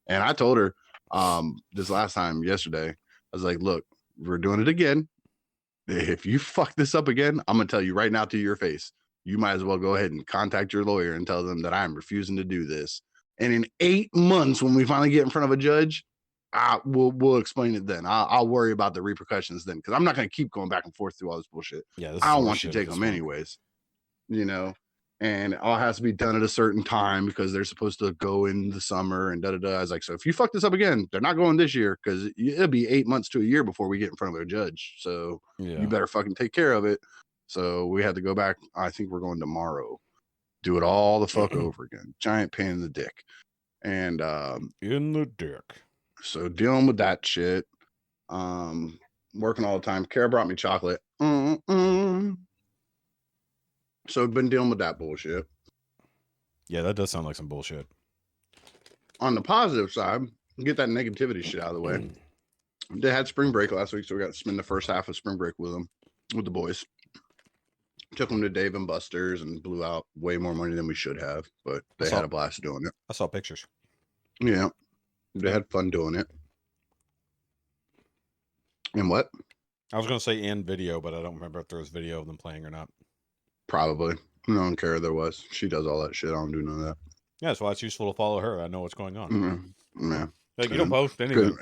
And I told her this last time yesterday, I was like, look, we're doing it again. If you fuck this up again, I'm going to tell you right now to your face. You might as well go ahead and contact your lawyer and tell them that I'm refusing to do this. And in 8 months, when we finally get in front of a judge, we'll explain it then. I'll worry about the repercussions then, because I'm not going to keep going back and forth through all this bullshit. Yeah, I don't want you to take them anyways, you know. And it all has to be done at a certain time because they're supposed to go in the summer and da-da-da. I was like, so if you fuck this up again, they're not going this year because it'll be 8 months to a year before we get in front of a judge. So you better fucking take care of it. So we had to go back. I think we're going tomorrow. Do it all the fuck over again. Giant pain in the dick. And in the dick. So dealing with that shit. Working all the time. Kara brought me chocolate. So I've been dealing with that bullshit. Yeah, that does sound like some bullshit. On the positive side, get that negativity shit out of the way. They had spring break last week, so we got to spend the first half of spring break with them, with the boys. Took them to Dave and Buster's and blew out way more money than we should have, but they had a blast doing it. I saw pictures. Yeah, they had fun doing it. And what? I was going to say in video, but I don't remember if there was video of them playing or not. Probably. I don't care if there was. She does all that shit. I don't do none of that. Yeah, that's why it's useful to follow her. I know what's going on. Mm-hmm. Yeah. Like, you don't post anything.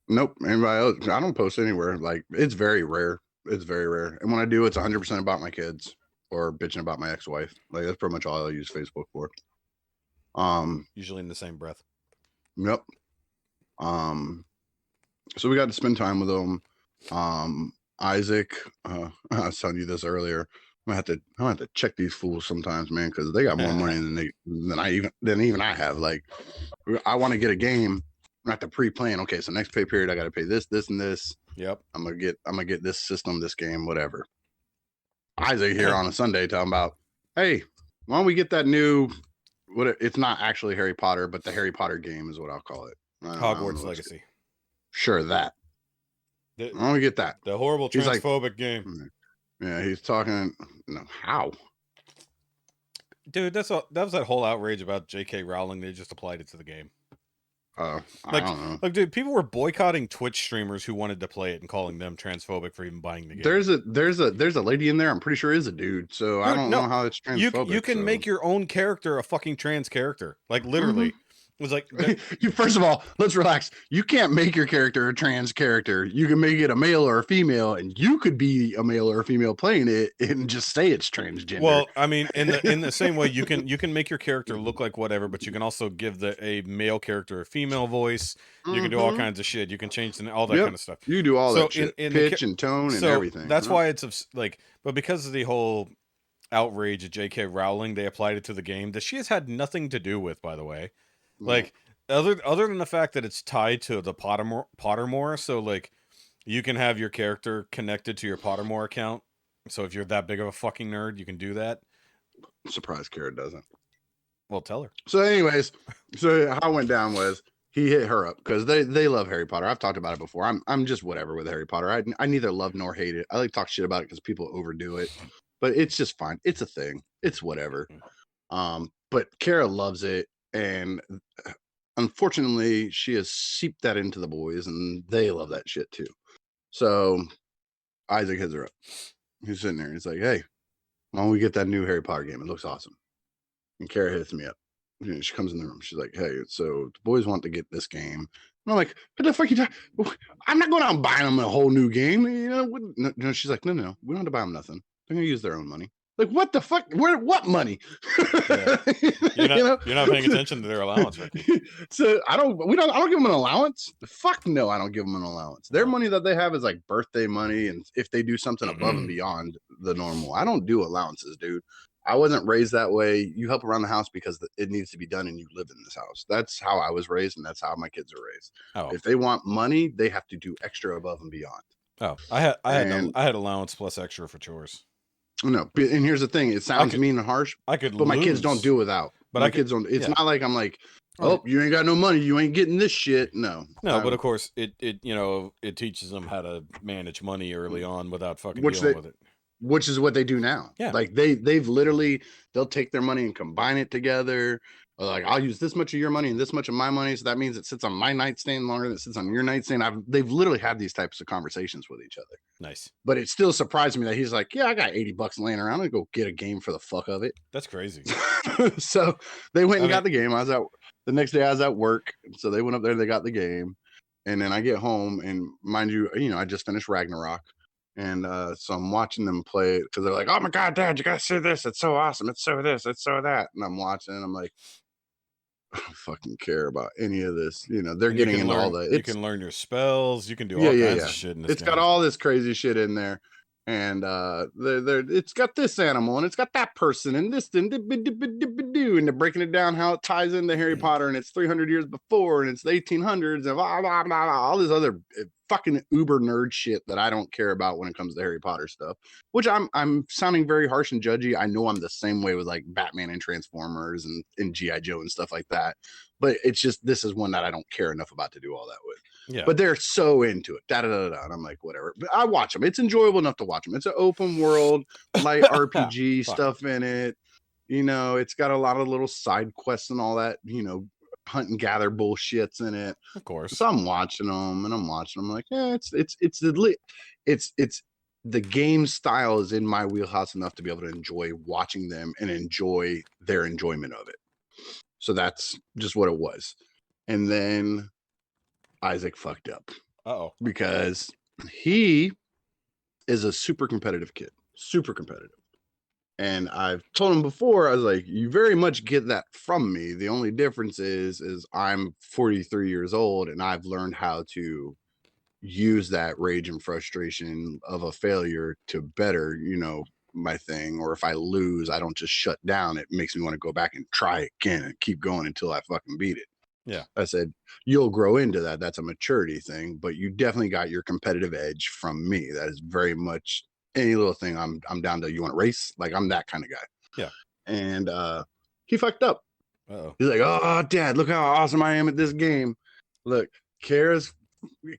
Nope. Anybody else? I don't post anywhere. Like, it's very rare. It's very rare. And when I do, it's 100% about my kids or bitching about my ex-wife. Like, that's pretty much all I use Facebook for. Usually in the same breath. Yep. So we got to spend time with them. Isaac, I was telling you this earlier. I'm gonna have to check these fools sometimes, man, because they got more money than even I have. Like, I want to get a game, I have to pre-plan. Okay, so next pay period, I got to pay this, and this. Yep. I'm gonna get this system, this game, whatever. Isaac here on a Sunday talking about, hey, why don't we get that new? It's not actually Harry Potter, but the Harry Potter game is what I'll call it. Hogwarts Legacy. Sure, that. Why don't we get that? The horrible transphobic game. Yeah, he's talking. No, how? Dude, that was that whole outrage about J.K. Rowling. They just applied it to the game. I Like, don't know. like, dude, people were boycotting Twitch streamers who wanted to play it and calling them transphobic for even buying the game. There's a lady in there. I'm pretty sure is a dude. So Dude, I don't no, know how it's transphobic. You can so. make your own character a fucking trans character. Like literally, it was like First of all, let's relax. You can't make your character a trans character. You can make it a male or a female, and you could be a male or a female playing it and just say it's transgender. well, I mean, in the same way, you can make your character look like whatever, but you can also give a male character a female voice. You can do all kinds of shit. You can change all that kind of stuff. You do all So that shit, in pitch and tone and everything. That's why it's like, but because of the whole outrage of J.K. Rowling, they applied it to the game that she has had nothing to do with, by the way. Like other than the fact that it's tied to the Pottermore, so like you can have your character connected to your Pottermore account. So if you're that big of a fucking nerd, you can do that. I'm surprised Kara doesn't. Well, tell her. So anyways, so how it went down was he hit her up because they love Harry Potter. I've talked about it before. I'm just whatever with Harry Potter. I neither love nor hate it. I like to talk shit about it because people overdo it, but it's just fine. It's a thing. It's whatever. But Kara loves it, and unfortunately, she has seeped that into the boys, and they love that shit too. So Isaac hits her up. He's sitting there. He's like, "Hey, why don't we get that new Harry Potter game? It looks awesome." And Kara hits me up. She comes in the room. She's like, "Hey, so the boys want to get this game." And I'm like, "What the fuck you talking? I'm not going out and buying them a whole new game." You know? No, she's like, "No, we don't have to buy them nothing. They're gonna use their own money." Like, what the fuck? What money? Yeah. You're not paying attention to their allowance, Ricky. So I don't give them an allowance. Fuck no, I don't give them an allowance. Their money that they have is like birthday money, and if they do something above and beyond the normal, I don't do allowances, dude. I wasn't raised that way. You help around the house because it needs to be done, and you live in this house. That's how I was raised, and that's how my kids are raised. Oh. If they want money, they have to do extra above and beyond. Oh, I had allowance plus extra for chores. No, and here's the thing: it sounds mean and harsh. But my kids don't do without. But my kids don't. It's not like I'm like, "Oh, you ain't got no money, you ain't getting this shit." No, but of course it it teaches them how to manage money early on without fucking dealing with it. Which is what they do now. Yeah, like they'll take their money and combine it together. Like, I'll use this much of your money and this much of my money, so that means it sits on my nightstand longer than it sits on your nightstand. They've literally had these types of conversations with each other. Nice. But it still surprised me that he's like, "Yeah, I got $80 laying around. I'm gonna go get a game for the fuck of it." That's crazy. So they went and got the game. The next day I was at work, so they went up there and they got the game. And then I get home, and mind you, I just finished Ragnarok. And so I'm watching them play it because they're like, "Oh my god, Dad, you gotta see this! It's so awesome! It's so this, it's so that." And I'm watching, and I'm like, I don't fucking care about any of this. They're getting into all that. You can learn your spells. You can do all kinds of shit in this It's got all this crazy shit in there. And it's got this animal, and it's got that person, and this, and they're breaking it down how it ties into Harry Potter, and it's 300 years before, and it's the 1800s, and blah, blah, blah, blah, all this other fucking uber nerd shit that I don't care about when it comes to Harry Potter stuff. Which I'm sounding very harsh and judgy. I know I'm the same way with like Batman and Transformers and G.I. Joe and stuff like that. But it's just, this is one that I don't care enough about to do all that with. Yeah. But they're so into it. And I'm like, whatever. But I watch them. It's enjoyable enough to watch them. It's an open world, light RPG stuff in it. It's got a lot of little side quests and all that, hunt and gather bullshits in it. Of course. So I'm watching them. I'm like, yeah, it's the game style is in my wheelhouse enough to be able to enjoy watching them and enjoy their enjoyment of it. So that's just what it was. And then Isaac fucked up. Uh-oh. Because he is a super competitive kid. Super competitive. And I've told him before, I was like, you very much get that from me. The only difference is I'm 43 years old, and I've learned how to use that rage and frustration of a failure to better, my thing. Or if I lose, I don't just shut down. It makes me want to go back and try again and keep going until I fucking beat it. Yeah. I said, you'll grow into that. That's a maturity thing, but you definitely got your competitive edge from me. That is very much any little thing. I'm down to, you want to race? Like, I'm that kind of guy. Yeah. And he fucked up. Uh-oh. He's like, "Oh, Dad, look how awesome I am at this game. Look, Kara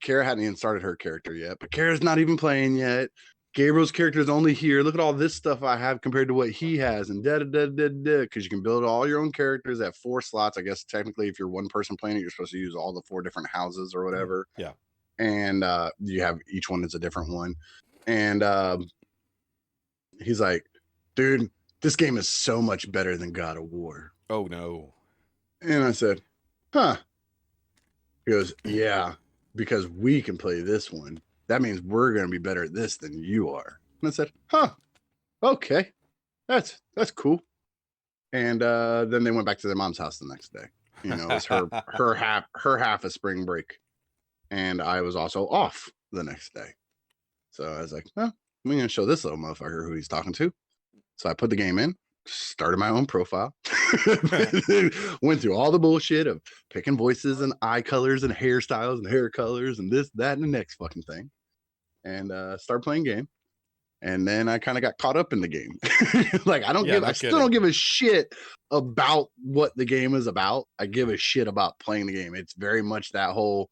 hadn't even started her character yet, but Kara's not even playing yet. Gabriel's character is only here. Look at all this stuff I have compared to what he has, and because you can build all your own characters at 4 slots. I guess technically, if you're one person playing it, you're supposed to use all the 4 different houses or whatever. Yeah. And you have each one is a different one. And he's like, dude, this game is so much better than God of War. Oh no. And I said, huh. He goes, yeah, because we can play this one. That means we're going to be better at this than you are. And I said, huh, okay, that's cool. And then they went back to their mom's house the next day. You know, it was her half of spring break. And I was also off the next day. So I was like, well, I'm going to show this little motherfucker who he's talking to. So I put the game in, started my own profile, went through all the bullshit of picking voices and eye colors and hairstyles and hair colors and this, that, and the next fucking thing. And started playing game. And then I kind of got caught up in the game. Like, I still don't give a shit about what the game is about. I give a shit about playing the game. It's very much that whole,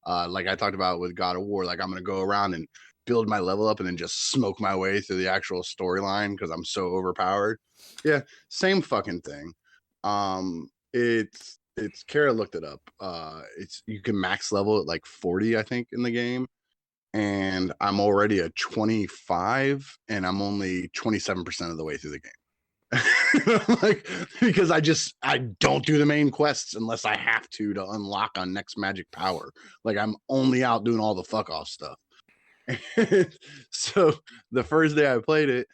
like I talked about with God of War, like I'm going to go around and build my level up and then just smoke my way through the actual storyline because I'm so overpowered. Yeah, same fucking thing. It's Kara looked it up. You can max level at like 40, I think, in the game. And I'm already at 25 and I'm only 27% of the way through the game. Like, because I don't do the main quests unless I have to unlock on next magic power. Like, I'm only out doing all the fuck off stuff. So the first day I played it,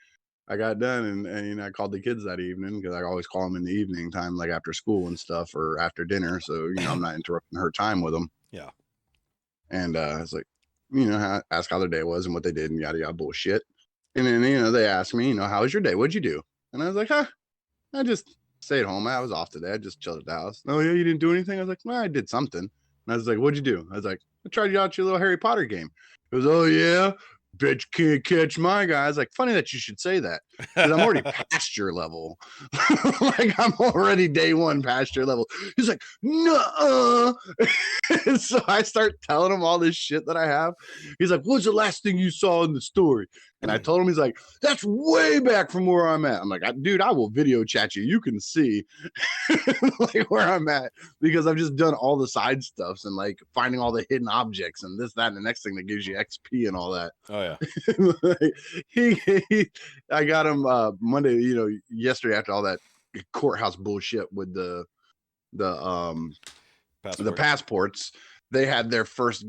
I got done and I called the kids that evening because I always call them in the evening time, like after school and stuff or after dinner. So, I'm not interrupting her time with them. Yeah. And I was like, ask how their day was and what they did and yada yada bullshit. And then, they asked me, how was your day? What'd you do? And I was like, I just stayed home. I was off today. I just chilled at the house. Oh yeah, you didn't do anything? I was like, well, I did something. And I was like, what'd you do? I was like, I tried out your little Harry Potter game. He goes, oh yeah, bitch can't catch my guy. I was like, funny that you should say that because I'm already past your level. Like, I'm already day 1 past your level. He's like, no. So I start telling him all this shit that I have. He's like, what's the last thing you saw in the story? And I told him, he's like, that's way back from where I'm at. I'm like, dude, I will video chat you. You can see like where I'm at because I've just done all the side stuffs and like finding all the hidden objects and this, that, and the next thing that gives you XP and all that. Oh yeah. Like, I got him Monday, yesterday after all that courthouse bullshit with the passports. They had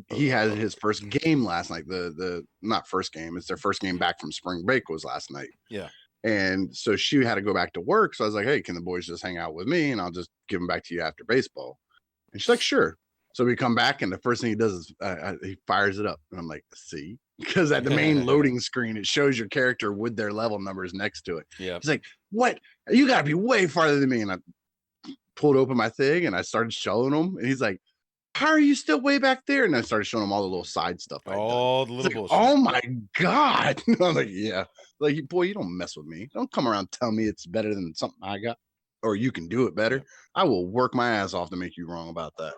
he had his first game last night. The not first game, it's their first game back from spring break was last night. Yeah. And so she had to go back to work. So I was like, hey, can the boys just hang out with me and I'll just give them back to you after baseball? And she's like, sure. So we come back and the first thing he does is he fires it up. And I'm like, see? Because at the main loading screen, it shows your character with their level numbers next to it. Yeah. He's like, what? You got to be way farther than me. And I pulled open my thing and I started showing him. And he's like, how are you still way back there? And I started showing him all the little side stuff. All the little bullshit. Oh my God. I'm like, yeah. Like, boy, you don't mess with me. Don't come around telling me it's better than something I got or you can do it better. I will work my ass off to make you wrong about that.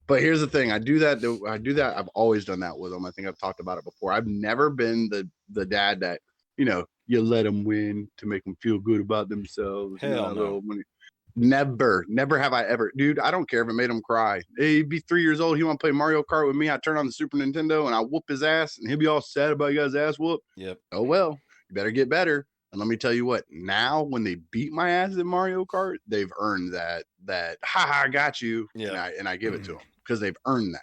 But here's the thing. I do that. I've always done that with them. I think I've talked about it before. I've never been the dad that, you let them win to make them feel good about themselves. Hell no. Never have I ever. Dude, I don't care if it made him cry. He'd be 3 years old. He want to play Mario Kart with me. I turn on the Super Nintendo and I whoop his ass and he'll be all sad about you guys' ass whoop. Yep. Oh, well, you better get better. And let me tell you what, now when they beat my ass in Mario Kart, they've earned that I got you. Yeah. And I give it to them because they've earned that.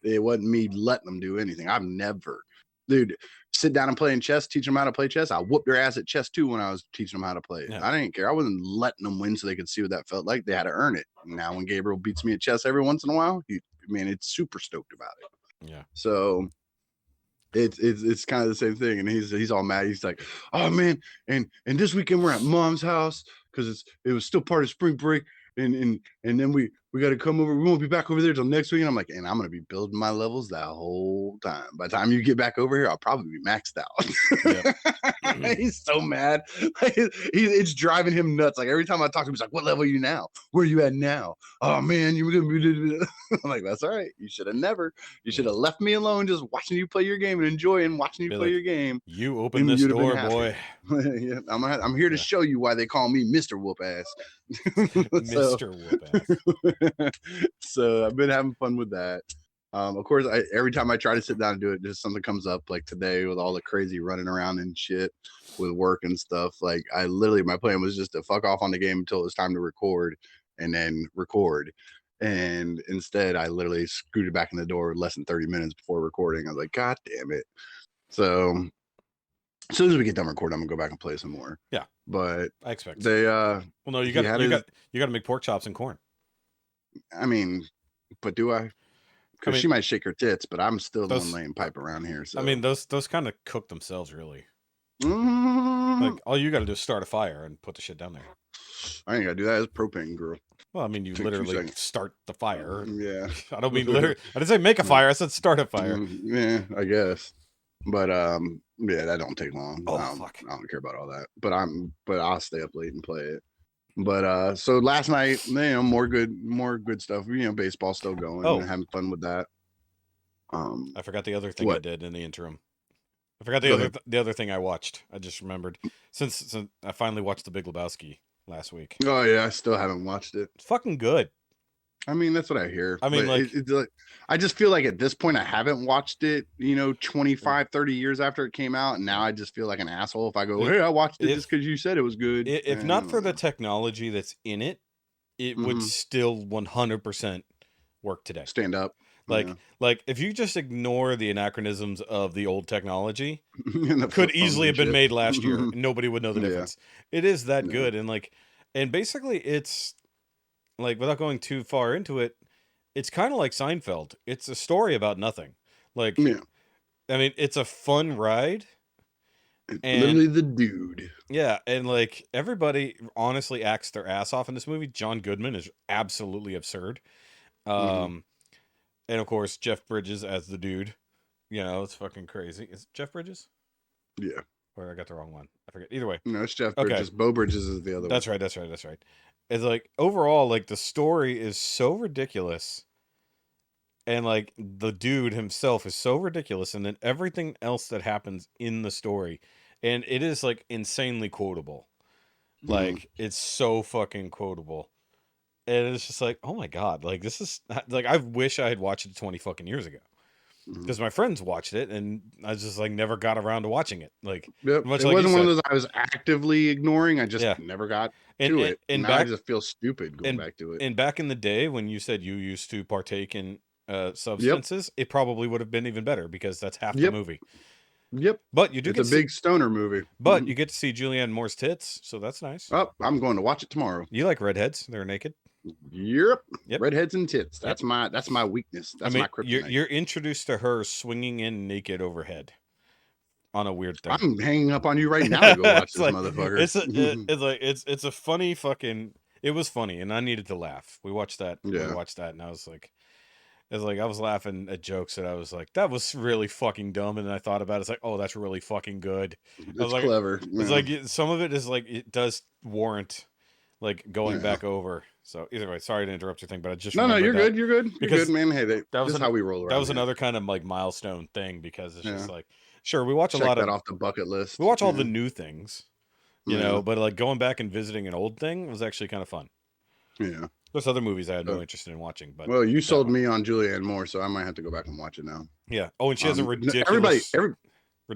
It wasn't me letting them do anything. I've never, dude, sit down and play chess, teach them how to play chess. I whooped their ass at chess too when I was teaching them how to play. Yeah. I didn't care. I wasn't letting them win so they could see what that felt like. They had to earn it. Now when Gabriel beats me at chess every once in a while, it's super stoked about it. Yeah. So it's kind of the same thing. And he's all mad. He's like, oh man, and this weekend we're at mom's house because it was still part of spring break. And then we we got to come over. We won't be back over there till next week. And I'm like, and I'm gonna be building my levels that whole time. By the time you get back over here, I'll probably be maxed out. Yep. He's so mad. Like, it's driving him nuts. Like every time I talk to him, he's like, "What level are you now? Where are you at now? Oh man, you were gonna be." I'm like, "That's all right. You should have never. You should have left me alone, just watching you play your game and enjoying watching you play your game." You open this door, boy. Yeah, I'm here to show you why they call me Mr. Whoop Ass. Mr. Whoop Ass. So I've been having fun with that. Of course, every time I try to sit down and do it, just something comes up. Like today, with all the crazy running around and shit with work and stuff. Like my plan was just to fuck off on the game until it was time to record, and then record. And instead, I literally scooted back in the door less than 30 minutes before recording. I was like, God damn it! So as soon as we get done recording, I'm gonna go back and play some more. Yeah, but I expect. They well, no, you got to make pork chops and corn. I mean, but do I? Because she might shake her tits, but I'm still the one laying pipe around here. So I mean, those kind of cook themselves, really. Like all you got to do is start a fire and put the shit down there. I ain't gotta do that. It's propane, girl. Well, I mean, you literally start the fire. Yeah. I don't mean literally. I didn't say make a fire. I said start a fire. Yeah, I guess. But yeah, that don't take long. Oh, fuck. I don't care about all that. But I'll stay up late and play it. But so last night, more good stuff. Baseball still going. And having fun with that. I forgot the other thing I did in the interim. I forgot the other thing I watched. I just remembered since I finally watched The Big Lebowski last week. Oh yeah, I still haven't watched it. It's fucking good. I mean, that's what I hear. I mean, it's like, I just feel like at this point I haven't watched it, 25, 30 years after it came out. And now I just feel like an asshole if I go, hey, I watched it just because you said it was good. If not for the technology that's in it, it would still 100% work today. Stand up. Like if you just ignore the anachronisms of the old technology, could easily have been made last year. Nobody would know the difference. It is that good. And basically it's like, without going too far into it, it's kind of like Seinfeld. It's a story about nothing. Like, I mean, it's a fun ride. And literally the dude. Yeah, and like everybody honestly acts their ass off in this movie. John Goodman is absolutely absurd. And of course, Jeff Bridges as the dude. It's fucking crazy. Is it Jeff Bridges? Yeah. Or I got the wrong one. I forget. Either way. No, it's Jeff Bridges. Bo Bridges is the other one. That's right. It's like overall, like the story is so ridiculous. And like the dude himself is so ridiculous. And then everything else that happens in the story. And it is like insanely quotable. Like it's so fucking quotable. And it's just like, oh my God, like this is like, I wish I had watched it 20 fucking years ago. Because my friends watched it and I just like never got around to watching it. Like, it wasn't one of those I was actively ignoring. I just never got to it. And now I just feel stupid going back to it. And back in the day when you said you used to partake in substances, it probably would have been even better because that's half the movie. Yep. But you do it's a big stoner movie. But you get to see Julianne Moore's tits, so that's nice. Oh, I'm going to watch it tomorrow. You like redheads? They're naked. Yep. Redheads and tits. That's my weakness. That's my kryptonite. You're introduced to her swinging in naked overhead on a weird thing. I'm hanging up on you right now to go watch this motherfucker. It's a funny fucking. It was funny, and I needed to laugh. We watched that. Yeah. We watched that, and I was like, I was laughing at jokes that I was like, that was really fucking dumb, and then I thought about it. It's like, oh, that's really fucking good. It's clever. It's like some of it is like it does warrant like going back over. So either way, sorry to interrupt your thing, but I just no, you're good, you're good, man. Hey, that was how we roll around. That was another kind of like milestone thing because it's just like, sure, we watch a lot of that off the bucket list. We watch all the new things, but like going back and visiting an old thing was actually kind of fun. Yeah, there's other movies I had no interest in watching, but well, you sold me on Julianne Moore, so I might have to go back and watch it now. Yeah. Oh, and she has a ridiculous.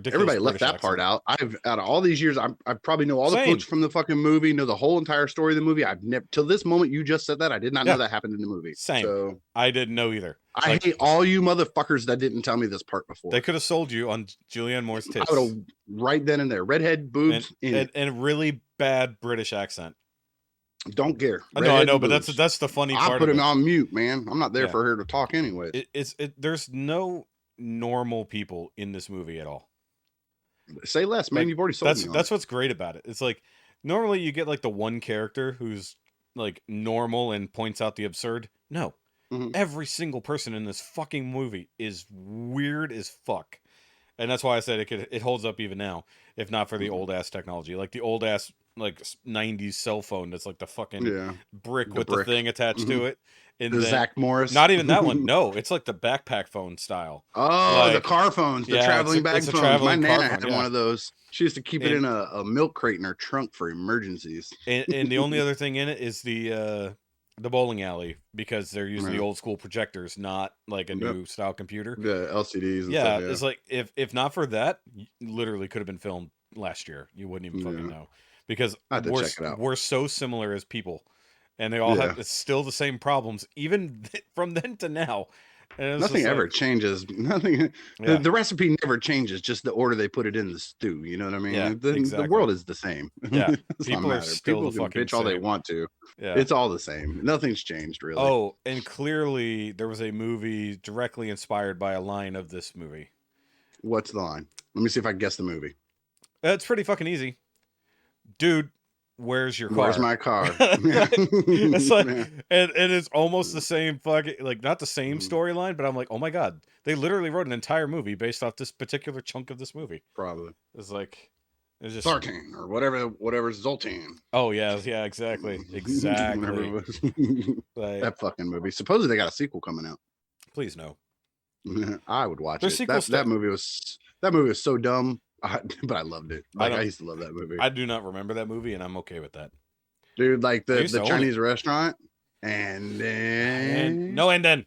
Everybody left that part out. Out of all these years, I probably know all the quotes from the fucking movie, know the whole entire story of the movie. I've never till this moment you just said that. I did not know that happened in the movie. Same. So I didn't know either. I hate all you motherfuckers that didn't tell me this part before. They could have sold you on Julianne Moore's tits. I would have right then and there. Redhead boobs and a really bad British accent. Don't care. I know, but that's the funny part. I put him on mute, man. I'm not there for her to talk anyway. There's no normal people in this movie at all. Say less, man. You've already sold me. That's what's great about it. It's like normally you get like the one character who's like normal and points out the absurd. No, Mhm. every single person in this fucking movie is weird as fuck. And that's why I said it holds up even now, if not for the old ass technology, like the old ass like 90s cell phone that's like the fucking Yeah, brick the with the brick. thing attached Mhm. to it, and The then Zach Morris. not even that one. No, it's like the backpack phone style. Oh, the Like, car phones, the yeah, traveling it's bag a phones. My traveling car nana phone. had Yeah, one of those. She used to keep it and in a milk crate in her trunk for emergencies. and the only other thing in it is the bowling alley, because they're using the Yeah. old school projectors, not like a Yep. new style computer. The LCDs and Yeah, stuff. Yeah. it's like if not for that, literally could have been filmed last year. You wouldn't even fucking Yeah. know, because I had to check it out. we're so similar as people, and they all Yeah. have it's still the same problems, even from then to now. And it's Nothing just ever like, changes. Nothing. yeah, The recipe never changes. Just the order they put it in the stew. You know what I yeah, mean? The exactly. world is the same. Yeah, It does not people are matter. still the People can fucking bitch all they same. want to. Yeah. It's all the same. Nothing's changed really. Oh, and clearly there was a movie directly inspired by a line of this movie. What's the line? Let me see if I can guess the movie. It's pretty fucking easy. Dude, where's your car? Where's my car? It's like, Yeah. and it's almost the same fucking, like, not the same Mhm. storyline, but I'm like, oh my god, they literally wrote an entire movie based off this particular chunk of this movie. Probably. It's like, it's just, Sartain or whatever Zoltan. oh yeah, yeah, exactly, Whatever it exactly. was. Like, That fucking movie. Supposedly they got a sequel coming out. please no. I would watch There's it. sequels That movie was so dumb, but I loved it. I Like don't. I used to love that movie, I do not remember that movie, and I'm okay with that. dude. Like I used the to own Chinese restaurant, and And then and then.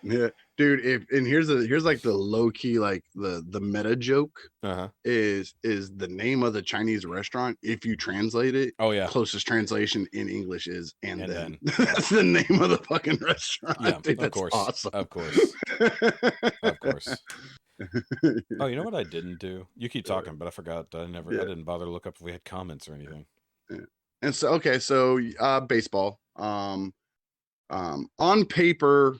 yeah, dude. Here's like the low key like the meta joke Uh-huh. is the name of the Chinese restaurant. If you translate it, Oh yeah. closest translation in English is and And then. then. That's the name of the fucking restaurant. Yeah, Dude, of that's course. awesome. Of course. Of course. Oh, you know what I didn't do? You keep talking, but I forgot. I didn't bother to look up if we had comments or anything. Yeah. And so baseball. On paper,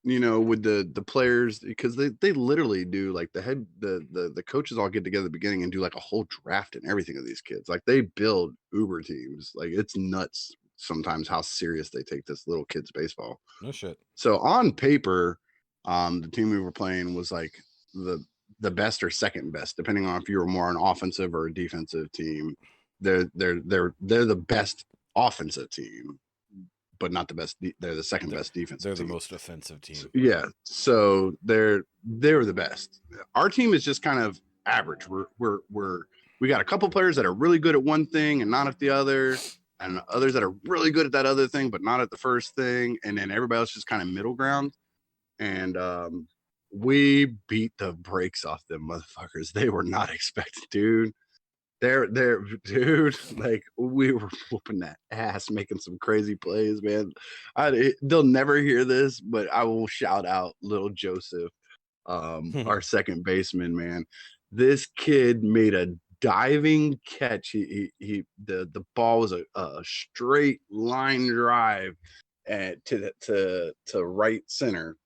with the players, because they literally do like the coaches all get together at the beginning and do like a whole draft and everything of these kids. Like they build uber teams. Like it's nuts sometimes how serious they take this little kids baseball. No shit. So on paper, the team we were playing was like the best or second best, depending on if you were more an offensive or a defensive team. They're the best offensive team, but not the best. They're the second best defensive. They're team. the most offensive team. Yeah, so they're the best. Our team is just kind of average. We got a couple players that are really good at one thing and not at the other, and others that are really good at that other thing but not at the first thing, and then everybody else just kind of middle ground. And we beat the brakes off them motherfuckers. They were not expected, dude. They're dude, like we were whooping that ass, making some crazy plays, man. They'll never hear this, but I will shout out little Joseph, our second baseman, man. This kid made a diving catch. The ball was a straight line drive to right center,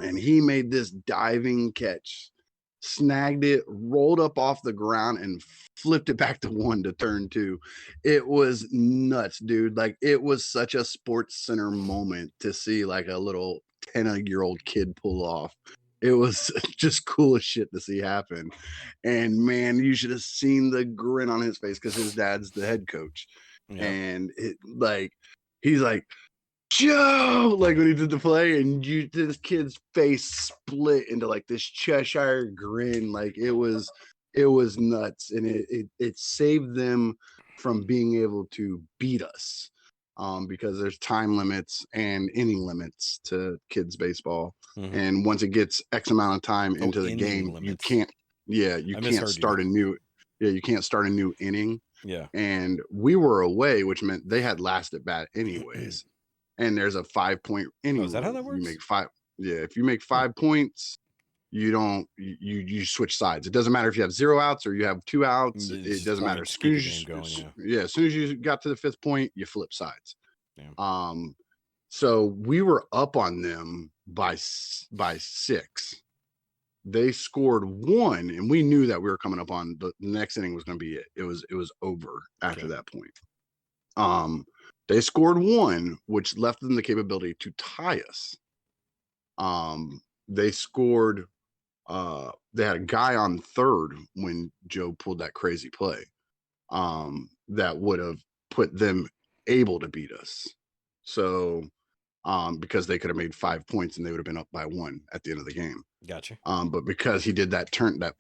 and he made this diving catch, snagged it, rolled up off the ground, and flipped it back to one to turn two. It was nuts, dude. Like it was such a Sports Center moment to see like a little 10-year-old kid pull off. It was just cool as shit to see happen. And man, you should have seen the grin on his face because his dad's the head coach. Yeah. And he's like, Joe, like when he did the play, and this kid's face split into like this Cheshire grin. Like it was nuts, and it saved them from being able to beat us, because there's time limits and inning limits to kids baseball. Mm-hmm. And once it gets X amount of time into the game, limits. you can't start a new inning. Yeah. And we were away, which meant they had last at bat anyways. And there's a 5-point inning. Is that how that works? You make 5. Yeah, if you make 5 points, you don't you switch sides. It doesn't matter if you have 0 outs or you have 2 outs. It doesn't matter. As soon as you got to the 5th point, you flip sides. Yeah. So we were up on them by 6. They scored 1, and we knew that we were coming up on the next inning was going to be it. It was over after that point. They scored one, which left them the capability to tie us. They scored. They had a guy on third when Joe pulled that crazy play. That would have put them able to beat us. So, because they could have made 5 points and they would have been up by 1 at the end of the game. Gotcha. But because he did that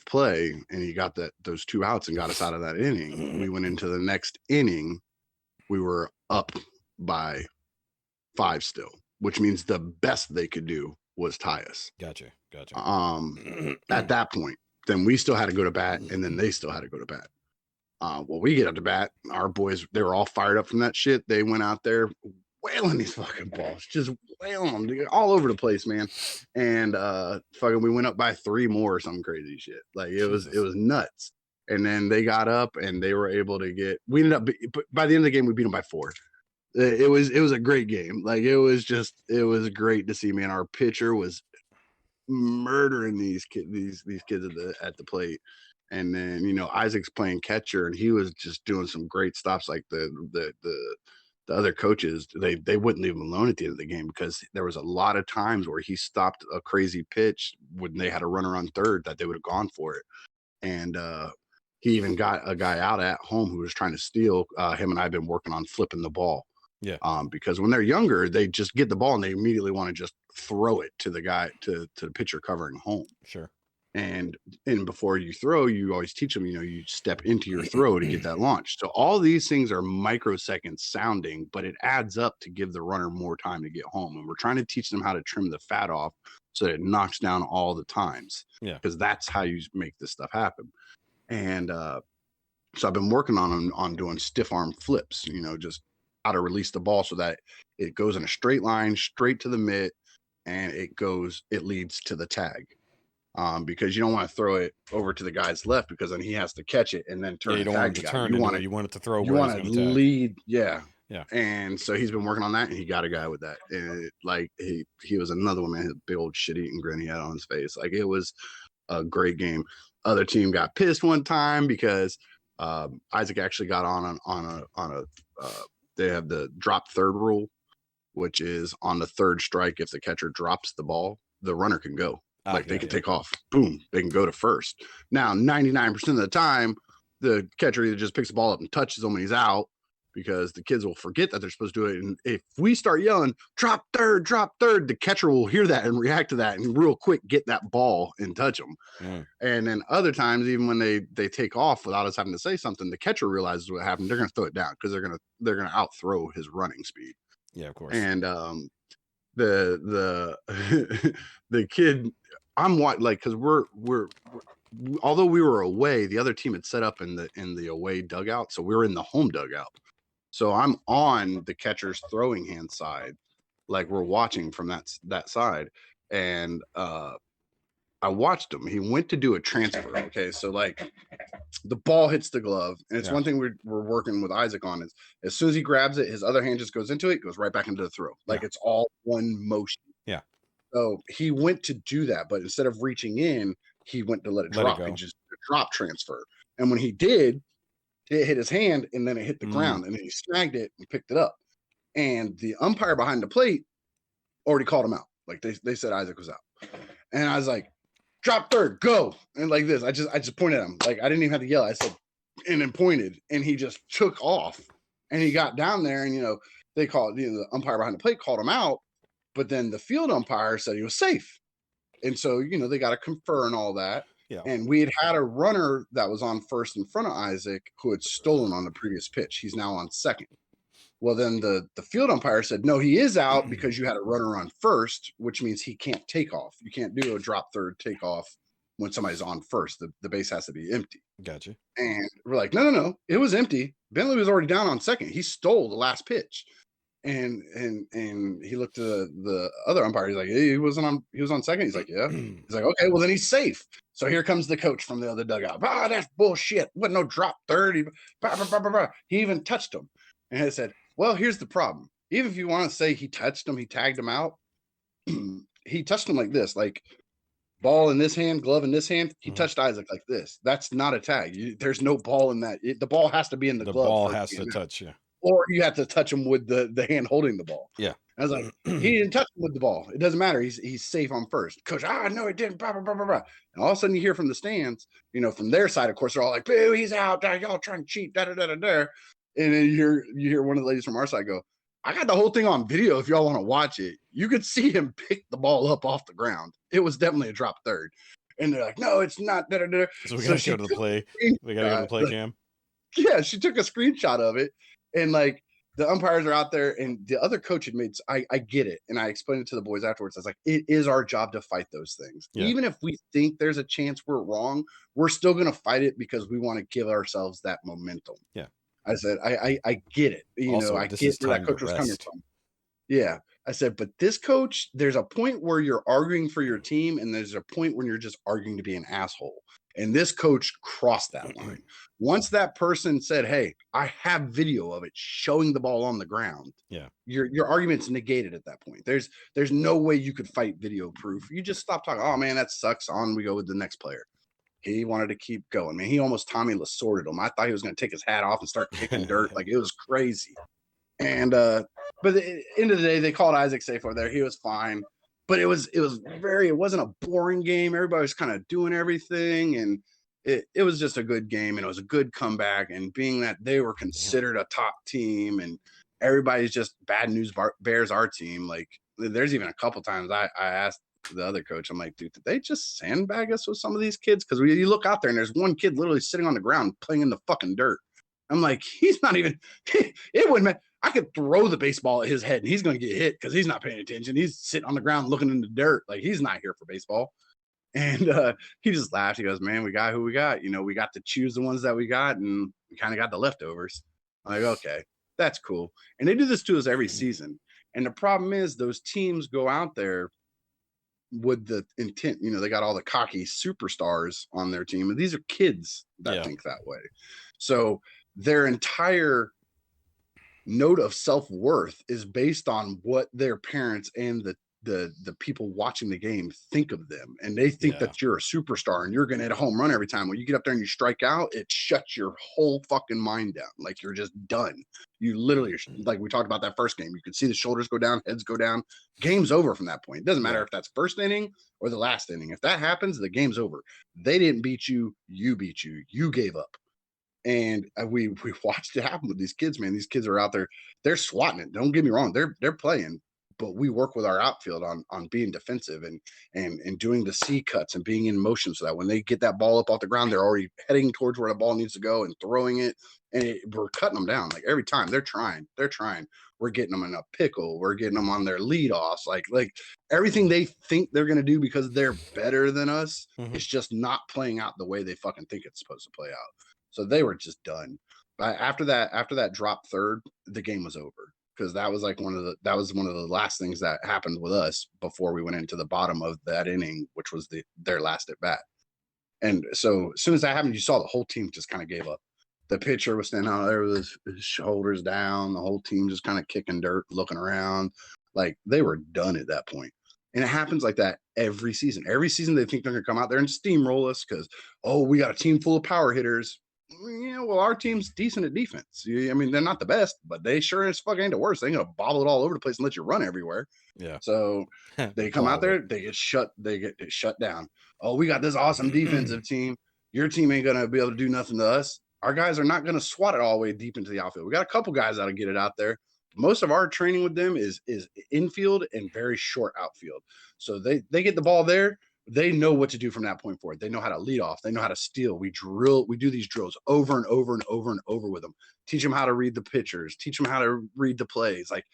play and he got those 2 outs and got us out of that inning, we went into the next inning. We were up by 5 still, which means the best they could do was tie us. Gotcha. At that point, then we still had to go to bat, and then they still had to go to bat. Well, we get up to bat. Our boys, they were all fired up from that shit. They went out there wailing these fucking balls, just wailing them, dude, all over the place, man. And fucking, we went up by 3 more or some crazy shit. Like it was nuts. And then they got up and they were able to get. We ended up by the end of the game, we beat them by 4. It was a great game. Like it was great to see, man. Our pitcher was murdering these kids at the plate. And then, you know, Isaac's playing catcher and he was just doing some great stops. Like the other coaches, they wouldn't leave him alone at the end of the game because there was a lot of times where he stopped a crazy pitch when they had a runner on third that they would have gone for it. And he even got a guy out at home who was trying to steal. Him and I have been working on flipping the ball. Yeah. Because when they're younger, they just get the ball and they immediately want to just throw it to the guy, to the pitcher covering home. Sure. And before you throw, you always teach them, you know, you step into your throw to get that launch. So all these things are microseconds sounding, but it adds up to give the runner more time to get home. And we're trying to teach them how to trim the fat off so that it knocks down all the times. Yeah. Because that's how you make this stuff happen. And so I've been working on doing stiff arm flips, you know, just how to release the ball so that it goes in a straight line, straight to the mitt, and it leads to the tag. Because you don't want to throw it over to the guy's left because then he has to catch it and then turn. You don't want it to turn. You want it to throw. You want to lead. Yeah. Yeah. And so he's been working on that, and he got a guy with that. And like he was another one, man. His big old shit-eating grin he had on his face. Like it was a great game. Other team got pissed one time because Isaac actually got on a they have the drop third rule, which is on the third strike, if the catcher drops the ball, the runner can go. Like they can take off, boom, they can go to first. Now, 99% of the time, the catcher either just picks the ball up and touches him when he's out because the kids will forget that they're supposed to do it. And if we start yelling, drop third, the catcher will hear that and react to that and real quick get that ball and touch them. And then other times, even when they take off without us having to say something, the catcher realizes what happened. They're going to throw it down because they're going to outthrow his running speed. Yeah, of course. And the kid, I'm like, because we're although we were away, the other team had set up in the away dugout, so we were in the home dugout. So I'm on the catcher's throwing hand side, like we're watching from that side, and I watched him. He went to do a transfer. Okay, so like the ball hits the glove, and it's one thing we're working with Isaac on is as soon as he grabs it, his other hand just goes into it, goes right back into the throw, like it's all one motion. Yeah. So he went to do that, but instead of reaching in, he went to let it drop and just drop transfer. And when he did, it hit his hand and then it hit the ground and then he snagged it and picked it up. And the umpire behind the plate already called him out. Like they said Isaac was out. And I was like, drop third, go. And like this, I just pointed at him. Like I didn't even have to yell. I said, and then pointed, and he just took off. And he got down there, and they called, the umpire behind the plate called him out. But then the field umpire said he was safe. And so, they got to confer and all that. Yeah. And we had a runner that was on first in front of Isaac who had stolen on the previous pitch. He's now on second. Well, then the field umpire said, no, he is out because you had a runner on first, which means he can't take off. You can't do a drop third takeoff when somebody's on first. The base has to be empty. Gotcha. And we're like, no, it was empty. Bentley was already down on second. He stole the last pitch. And he looked to the other umpire. He's like, hey, he was on second. He's like, yeah. He's like, okay, well then he's safe. So here comes the coach from the other dugout. That's bullshit. Wasn't no drop third. He even touched him. And I said, well, here's the problem. Even if you want to say he touched him, he tagged him out. He touched him like this, like ball in this hand, glove in this hand. He touched Isaac like this. That's not a tag. There's no ball in that. The ball has to be in the glove. The ball has to touch you. or you have to touch him with the hand holding the ball. Yeah. I was like, he didn't touch him with the ball. It doesn't matter. He's safe on first. Coach, no, it didn't. Blah, blah, blah, blah, blah. And all of a sudden you hear from the stands, from their side, of course, they're all like, boo, he's out. Y'all trying to cheat. Da, da, da, da, da. And then you hear one of the ladies from our side go, I got the whole thing on video if y'all want to watch it. You could see him pick the ball up off the ground. It was definitely a drop third. And they're like, no, it's not. Da, da, da. So we got to go to the play. We got to go to the play cam. Yeah, she took a screenshot of it. And like, the umpires are out there, and the other coach had made. I get it, and I explained it to the boys afterwards. I was like, it is our job to fight those things, even if we think there's a chance we're wrong. We're still going to fight it because we want to give ourselves that momentum. Yeah, I said, I get it. I get where that coach was coming from. Yeah, I said, but this coach, there's a point where you're arguing for your team, and there's a point when you're just arguing to be an asshole. And this coach crossed that line. Once that person said, hey, I have video of it showing the ball on the ground. Yeah. Your argument's negated at that point. There's no way you could fight video proof. You just stop talking. Oh man, that sucks. On we go with the next player. He wanted to keep going. Man, he almost Tommy Lasorted him. I thought he was going to take his hat off and start kicking dirt. Like, it was crazy. And but at the end of the day, they called Isaac safe over there. He was fine. But it wasn't a boring game. Everybody was kind of doing everything, and it was just a good game, and it was a good comeback. And being that they were considered a top team, and everybody's just bad news bears our team. Like, there's even a couple times I asked the other coach, I'm like, dude, did they just sandbag us with some of these kids? Because you look out there and there's one kid literally sitting on the ground playing in the fucking dirt. I'm like, he's not even. It wouldn't matter. I could throw the baseball at his head and he's going to get hit because he's not paying attention. He's sitting on the ground looking in the dirt. Like, he's not here for baseball. And he just laughed. He goes, man, we got who we got. We got to choose the ones that we got, and we kind of got the leftovers. I'm like, okay, that's cool. And they do this to us every season. And the problem is those teams go out there with the intent, they got all the cocky superstars on their team. And these are kids that think that way. So their entire note of self-worth is based on what their parents and the people watching the game think of them, and they think that you're a superstar and you're gonna hit a home run every time. When you get up there and you strike out, it shuts your whole fucking mind down. Like, you're just done. You literally, like we talked about that first game, you could see the shoulders go down, heads go down. Game's over from that point. It doesn't matter if that's first inning or the last inning. If that happens, the game's over. They didn't beat you, you beat you. You gave up. And we watched it happen with these kids, man. These kids are out there, they're swatting it. Don't get me wrong, they're playing, but we work with our outfield on being defensive and doing the C cuts and being in motion so that when they get that ball up off the ground, they're already heading towards where the ball needs to go and throwing it. And we're cutting them down. Like, every time they're trying. We're getting them in a pickle. We're getting them on their leadoffs. Like everything they think they're going to do because they're better than us is just not playing out the way they fucking think it's supposed to play out. So they were just done. But after that drop third, the game was over, because that was one of the last things that happened with us before we went into the bottom of that inning, which was their last at bat. And so as soon as that happened, you saw the whole team just kind of gave up. The pitcher was standing out there with his shoulders down. The whole team just kind of kicking dirt, looking around. Like, they were done at that point. And it happens like that every season. Every season they think they're going to come out there and steamroll us because, we got a team full of power hitters. Well, our team's decent at defense. I mean, they're not the best, but they sure as fuck ain't the worst. They're gonna bobble it all over the place and let you run everywhere. Yeah. So they come out there, they get shut down. Oh, we got this awesome defensive team. Your team ain't gonna be able to do nothing to us. Our guys are not gonna swat it all the way deep into the outfield. We got a couple guys that'll get it out there. Most of our training with them is infield and very short outfield. So they get the ball there. They know what to do from that point forward. They know how to lead off. They know how to steal. We do these drills over and over and over and over with them. Teach them how to read the pitchers. Teach them how to read the plays. Like,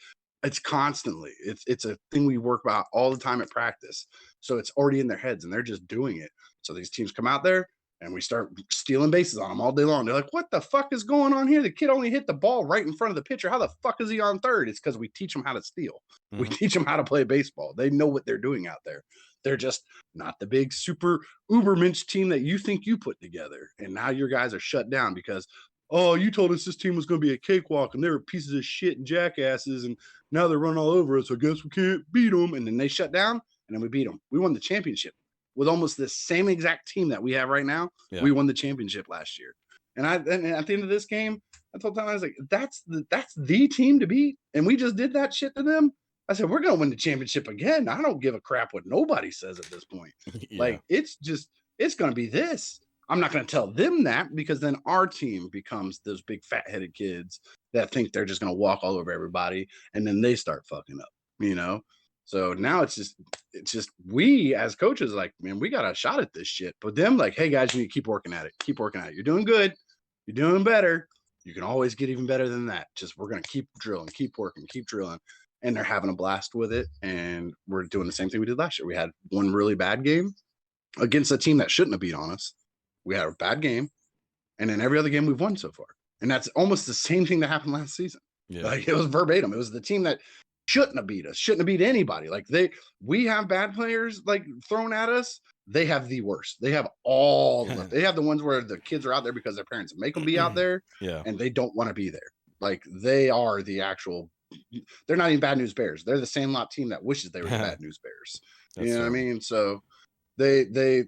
it's constantly. It's a thing we work about all the time at practice. So it's already in their heads, and they're just doing it. So these teams come out there, and we start stealing bases on them all day long. They're like, what the fuck is going on here? The kid only hit the ball right in front of the pitcher. How the fuck is he on third? It's because we teach them how to steal. We teach them how to play baseball. They know what they're doing out there. They're just not the big super ubermensch team that you think you put together. And now your guys are shut down because, you told us this team was going to be a cakewalk and they were pieces of shit and jackasses, and now they're running all over us. I guess we can't beat them. And then they shut down, and then we beat them. We won the championship with almost the same exact team that we have right now. Yeah. We won the championship last year. And at the end of this game, I told Tom, I was like, that's the team to beat, and we just did that shit to them. I said, we're gonna win the championship again. I don't give a crap what nobody says at this point. Yeah. Like, it's gonna be this. I'm not gonna tell them that, because then our team becomes those big fat-headed kids that think they're just gonna walk all over everybody, and then they start fucking up, you know. So now it's just we as coaches, like, man, we got a shot at this shit. But them, like, hey guys, you need to keep working at it. Keep working at it. You're doing good. You're doing better. You can always get even better than that. Just we're gonna keep drilling, keep working, keep drilling. And they're having a blast with it. And we're doing the same thing we did last year. We had one really bad game against a team that shouldn't have beat on us. We had a bad game, and then every other game we've won so far. And that's almost the same thing that happened last season. Yeah. Like, it was verbatim. It was the team that shouldn't have beat us, shouldn't have beat anybody. Like, we have bad players like thrown at us. They have the worst. They have all they have the ones where the kids are out there because their parents make them be out there. Yeah. And they don't want to be there. Like, they are the actual, they're not even Bad News Bears. They're the same lot team that wishes they were the Bad News Bears. You know what I mean? So they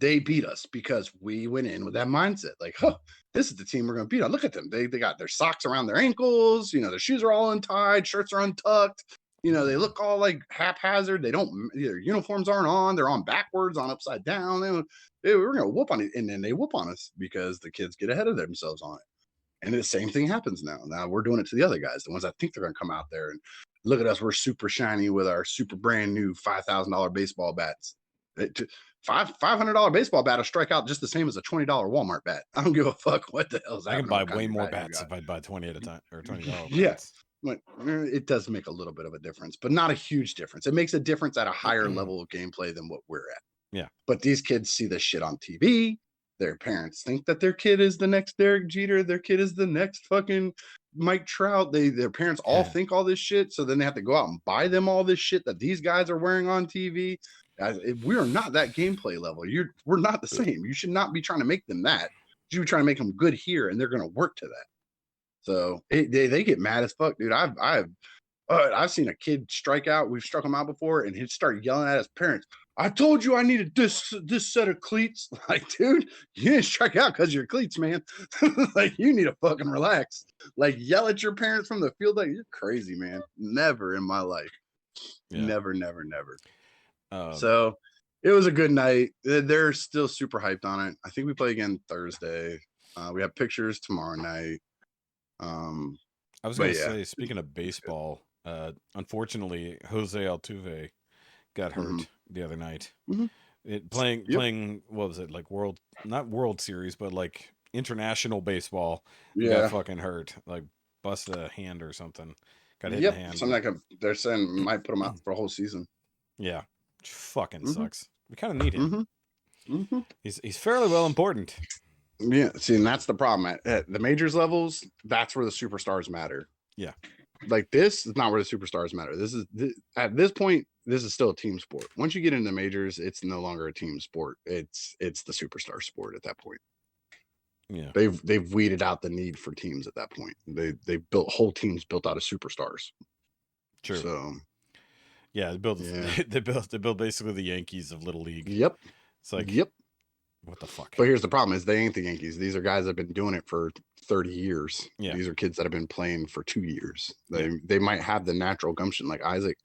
beat us because we went in with that mindset. Like, huh, this is the team we're going to beat. Look at them. They got their socks around their ankles. You know, their shoes are all untied. Shirts are untucked. You know, they look all like haphazard. Their uniforms aren't on. They're on backwards, on upside down. We're going to whoop on it. And then they whoop on us because the kids get ahead of themselves on it. And the same thing happens now. Now we're doing it to the other guys, the ones that think they're going to come out there and look at us. We're super shiny with our super brand new $5,000 baseball bats. $500 baseball bat will strike out just the same as a $20 Walmart bat. I don't give a fuck what the hell's I can buy way more bats if I buy 20 at a time, or $20 bats. Yes. But it does make a little bit of a difference, but not a huge difference. It makes a difference at a higher level of gameplay than what we're at. Yeah. But these kids see this shit on TV. Their parents think that their kid is the next Derek Jeter. Their kid is the next fucking Mike Trout. Their parents all think all this shit. So then they have to go out and buy them all this shit that these guys are wearing on TV. We are not that gameplay level. We're not the same. You should not be trying to make them that. You should be trying to make them good here, and they're going to work to that. So they get mad as fuck, dude. I've seen a kid strike out. We've struck him out before, and he'd start yelling at his parents. I told you I needed this set of cleats. Like, dude, you didn't strike out because of your cleats, man. Like, you need to fucking relax. Like, yell at your parents from the field. Like, you're crazy, man. Never in my life. Yeah. Never. So it was a good night. They're still super hyped on it. I think we play again Thursday. We have pictures tomorrow night. I was going to say, speaking of baseball, unfortunately, Jose Altuve got hurt the other night. Playing what was it, like not World Series, but like international baseball. Yeah, got fucking hurt, like busted a hand or something. Got hit in the hand. Something like they're saying might put him out for a whole season. Yeah, which fucking sucks. We kind of need him. He's fairly well important. Yeah, see, and that's the problem at the majors levels. That's where the superstars matter. Yeah, like this is not where the superstars matter. At this point, this is still a team sport. Once you get into majors, it's no longer a team sport. It's the superstar sport at that point. Yeah, they've weeded out the need for teams at that point. They built whole teams built out of superstars. True. So yeah, they built basically the Yankees of Little League. Yep. It's like what the fuck? But here's the problem: is they ain't the Yankees. These are guys that have been doing it for 30 years. Yeah. These are kids that have been playing for 2 years. They might have the natural gumption, like Isaac.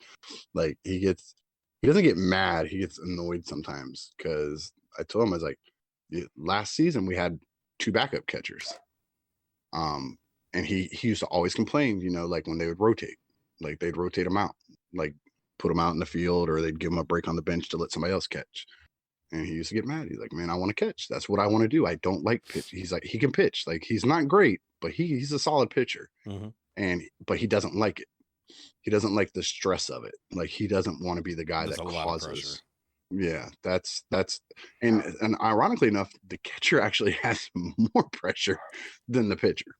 Like he doesn't get mad. He gets annoyed sometimes because I told him, I was like, last season we had 2 backup catchers. And he used to always complain, like when they would rotate, like they'd rotate him out, like put him out in the field, or they'd give him a break on the bench to let somebody else catch. And he used to get mad. He's like, man, I want to catch. That's what I want to do. I don't like pitch. He's like, he can pitch. Like, he's not great, but he's a solid pitcher. But he doesn't like it. He doesn't like the stress of it. Like, he doesn't want to be the guy that causes. Yeah, that's and ironically enough, the catcher actually has more pressure than the pitcher.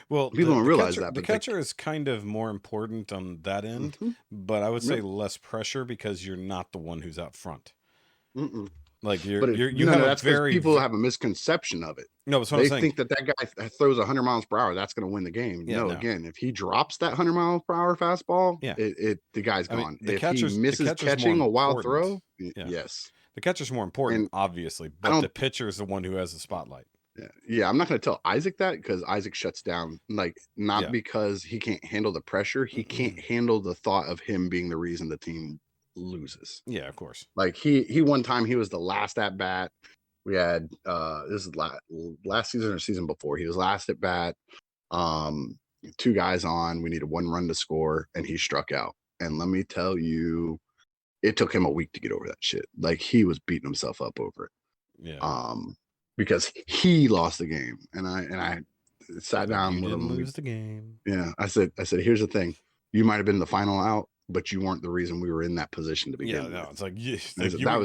Well, people don't realize that. The catcher is kind of more important on that end, but I would say less pressure because you're not the one who's out front. Like people have a misconception of it. No, that's what I'm saying. They think that guy throws 100 miles per hour, that's going to win the game. Yeah, no, again, if he drops that 100 miles per hour fastball, the guy's gone. If he misses catching a wild throw, yes. The catcher's more important, obviously, but the pitcher is the one who has the spotlight. Yeah, I'm not going to tell Isaac that because Isaac shuts down. Like, not because he can't handle the pressure. He can't handle the thought of him being the reason the team loses. Yeah, of course. Like he one time he was the last at bat. We had this is last season or season before. He was last at bat. 2 guys on. We needed 1 run to score, and he struck out. And let me tell you, it took him a week to get over that shit. Like, he was beating himself up over it. Yeah. Because he lost the game, and I sat down with him. Lose the game. Yeah, I said, here's the thing: you might have been the final out, but you weren't the reason we were in that position to begin with. Yeah, no, it's like, you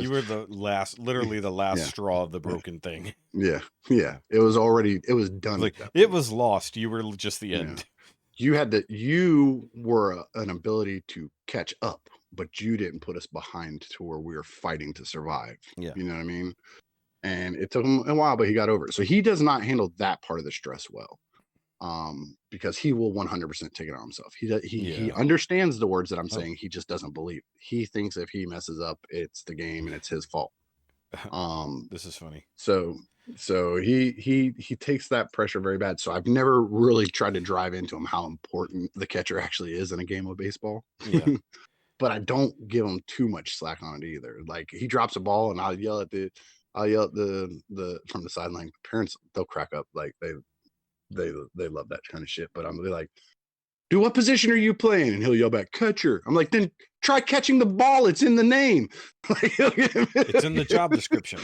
were the last, literally the last straw of the broken thing. Yeah, it was done. Like, it was lost. You were just the end. You were an ability to catch up, but you didn't put us behind to where we were fighting to survive. Yeah, you know what I mean. And it took him a while, but he got over it. So he does not handle that part of the stress well, because he will 100% take it on himself. He understands the words that I'm saying. He just doesn't believe. He thinks if he messes up, it's the game and it's his fault. This is funny. So he takes that pressure very bad. So I've never really tried to drive into him how important the catcher actually is in a game of baseball. Yeah. But I don't give him too much slack on it either. Like, he drops a ball and I'll yell at the from the sideline. Parents, they'll crack up. Like, they love that kind of shit. But I'm like, dude, what position are you playing? And he'll yell back, catcher. I'm like, then try catching the ball. It's in the name. It's in the job description.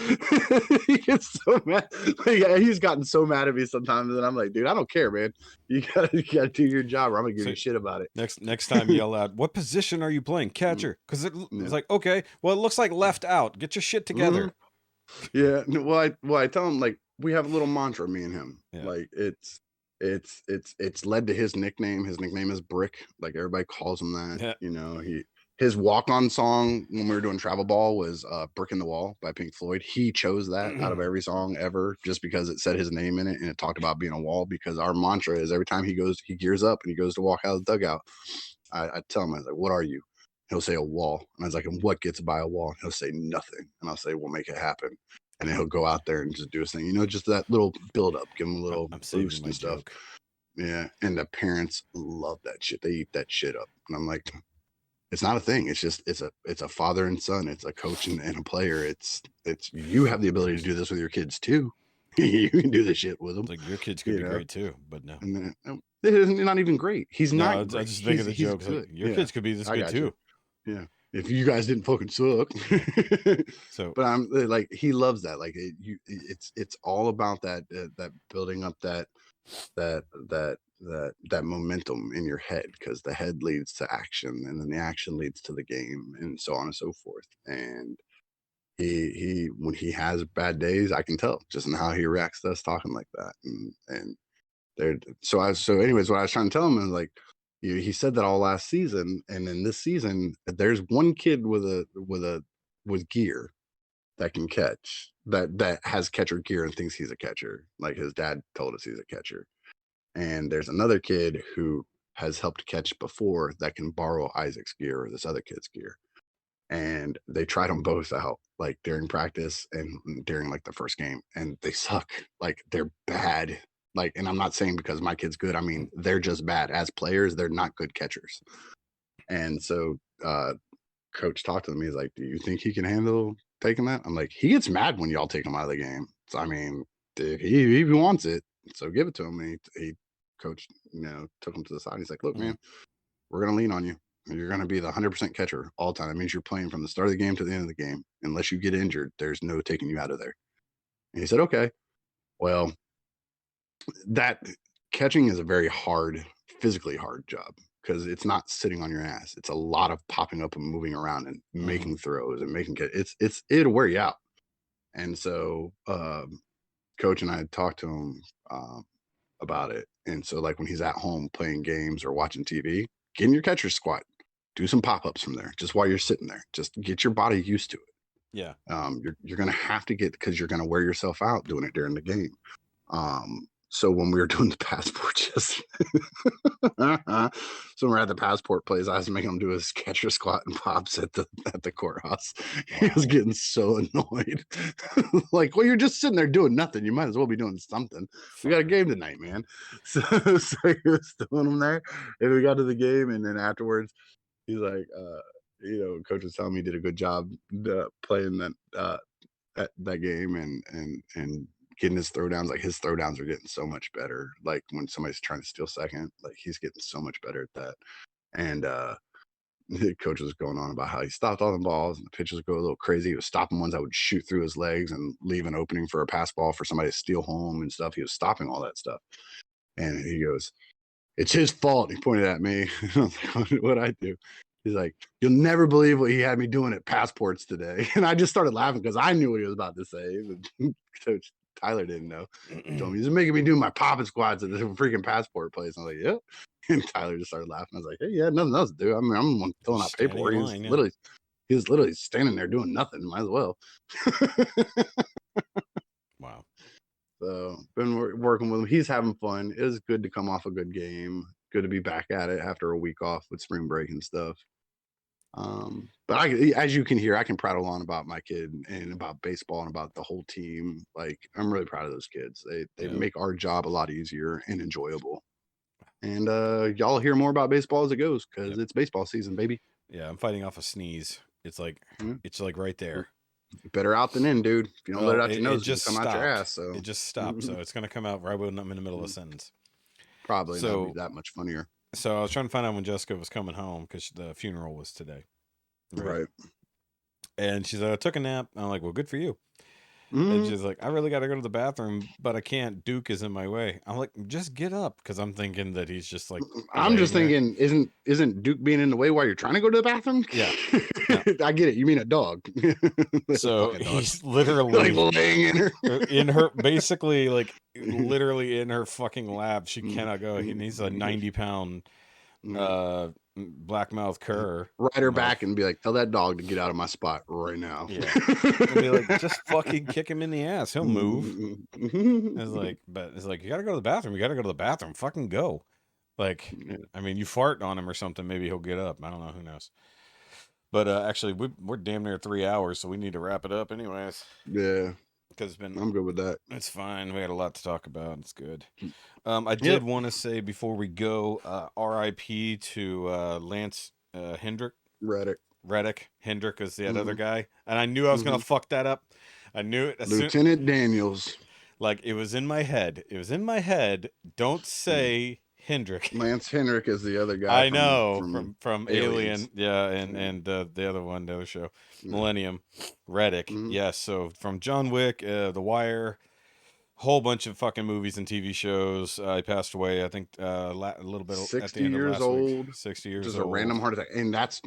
He gets so mad. He's gotten so mad at me sometimes, and I'm like, dude, I don't care, man. You gotta do your job, or I'm gonna give you shit about it. Next time, yell out, what position are you playing? Catcher. Because it's like, okay, well, it looks like left out. Get your shit together. Yeah. Well, I tell him, like, we have a little mantra, me and him. Yeah. Like, it's led to his nickname. His nickname is Brick. Like, everybody calls him that. Yeah. You know, his walk-on song when we were doing Travel Ball was Brick in the Wall by Pink Floyd. He chose that out of every song ever, just because it said his name in it and it talked about being a wall. Because our mantra is, every time he gears up and he goes to walk out of the dugout, I tell him, I was like, what are you? He'll say a wall. And I was like, and what gets by a wall? And he'll say nothing. And I'll say, we'll make it happen. And then he'll go out there and just do his thing. You know, just that little build up, give him a little boost and stuff. Joke. Yeah. And the parents love that shit. They eat that shit up. And I'm like, it's not a thing. It's just, it's a father and son. It's a coach and a player. It's you have the ability to do this with your kids too. You can do this shit with them. Like, your kids could be great too, but no. And then, not even great. He's not great. I just think of the joke. Like, your kids could be this good too. Yeah. If you guys didn't fucking suck. So, but I'm like, he loves that. Like, it's all about that building up that momentum in your head, because the head leads to action, and then the action leads to the game, and so on and so forth. And he when he has bad days, I can tell just in how he reacts to us talking like that. And anyways, what I was trying to tell him is, like, he said that all last season, and in this season, there's one kid with gear that can catch, that has catcher gear and thinks he's a catcher. Like, his dad told us he's a catcher. And there's another kid who has helped catch before that can borrow Isaac's gear or this other kid's gear. And they tried them both out, like, during practice and during, like, the first game, and they suck. Like, they're bad. Like, and I'm not saying because my kid's good. I mean, they're just bad as players. They're not good catchers. And so coach talked to them. He's like, do you think he can handle taking that? I'm like, he gets mad when y'all take him out of the game. So, I mean, if he wants it, so give it to him. And he coach, took him to the side. He's like, look, man, we're going to lean on you. You're going to be the 100% catcher all the time. That means you're playing from the start of the game to the end of the game. Unless you get injured, there's no taking you out of there. And he said, okay. Well, that catching is a very physically hard job, because it's not sitting on your ass. It's a lot of popping up and moving around and making throws and making it'll wear you out. And so coach and I talked to him about it. And so, like, when he's at home playing games or watching TV, get in your catcher squat, do some pop-ups from there, just while you're sitting there. Just get your body used to it. Yeah. You're gonna have to because you're gonna wear yourself out doing it during the game. So when we were doing the passport yesterday, so when we're at the passport place, I was making him do his catcher squat and pops at the courthouse. He was getting so annoyed. Like, well, you're just sitting there doing nothing. You might as well be doing something. We got a game tonight, man. So he was doing them there, and we got to the game, and then afterwards, he's like, coach was telling me he did a good job playing that game and getting his throwdowns. Like his throwdowns are getting so much better. Like when somebody's trying to steal second, like he's getting so much better at that. And the coach was going on about how he stopped all the balls and the pitches go a little crazy. He was stopping ones that would shoot through his legs and leave an opening for a pass ball for somebody to steal home and stuff. He was stopping all that stuff. And he goes, "It's his fault." He pointed at me. I was like, "What'd I do?" He's like, "You'll never believe what he had me doing at passports today." And I just started laughing because I knew what he was about to say. But Coach Tyler didn't know. He told me, "He's making me do my popping squats at the freaking passport place." I was like, "Yep." And Tyler just started laughing. I was like, "Hey, yeah, nothing else to do. I mean, I'm filling out paperwork." He was literally standing there doing nothing. Might as well. Wow. So been working with him. He's having fun. It was good to come off a good game. Good to be back at it after a week off with spring break and stuff. But as you can hear, I can prattle on about my kid and about baseball and about the whole team. Like, I'm really proud of those kids. They make our job a lot easier and enjoyable. And y'all hear more about baseball as it goes because it's baseball season, baby. Yeah, I'm fighting off a sneeze. It's like right there. Better out than in, dude. If you don't let it out your nose, it just come stopped. out your ass. So it just stopped. So it's gonna come out right when I'm in the middle of a sentence. Probably that'll be that much funnier. So I was trying to find out when Jessica was coming home because the funeral was today. Right. And she's like, "I took a nap." I'm like, "Well, good for you." And she's like, "I really got to go to the bathroom, but I can't. Duke is in my way." I'm like, "Just get up," because I'm thinking that he's just like. I'm just thinking, isn't Duke being in the way while you're trying to go to the bathroom? Yeah. I get it. You mean a dog? So he's literally like laying in her, basically like literally in her fucking lap. She cannot go. He's a 90-pound blackmouth cur. Ride her back and be like, "Tell that dog to get out of my spot right now." Yeah. And be like, "Just fucking kick him in the ass. He'll move." It's like, you gotta go to the bathroom. You gotta go to the bathroom. Fucking go. Like, I mean, you fart on him or something, maybe he'll get up. I don't know. Who knows? But actually, we're damn near 3 hours, so we need to wrap it up anyways. Yeah. Because I'm good with that. It's fine. We had a lot to talk about. It's good. I did want to say before we go, R.I.P. to Lance Hendrick. Reddick. Hendrick is the other guy. And I knew I was going to fuck that up. I knew it. Lieutenant Daniels. Like, it was in my head. Don't say Hendrick. Lance Hendrick is the other guy. I know. From Alien. Yeah. And the other one, the other show. Millennium. Reddick. Yes. So from John Wick, The Wire, whole bunch of fucking movies and TV shows. He passed away, I think, a little bit 60 at the end years of last old. Week. 60 years just old. A random heart attack. And that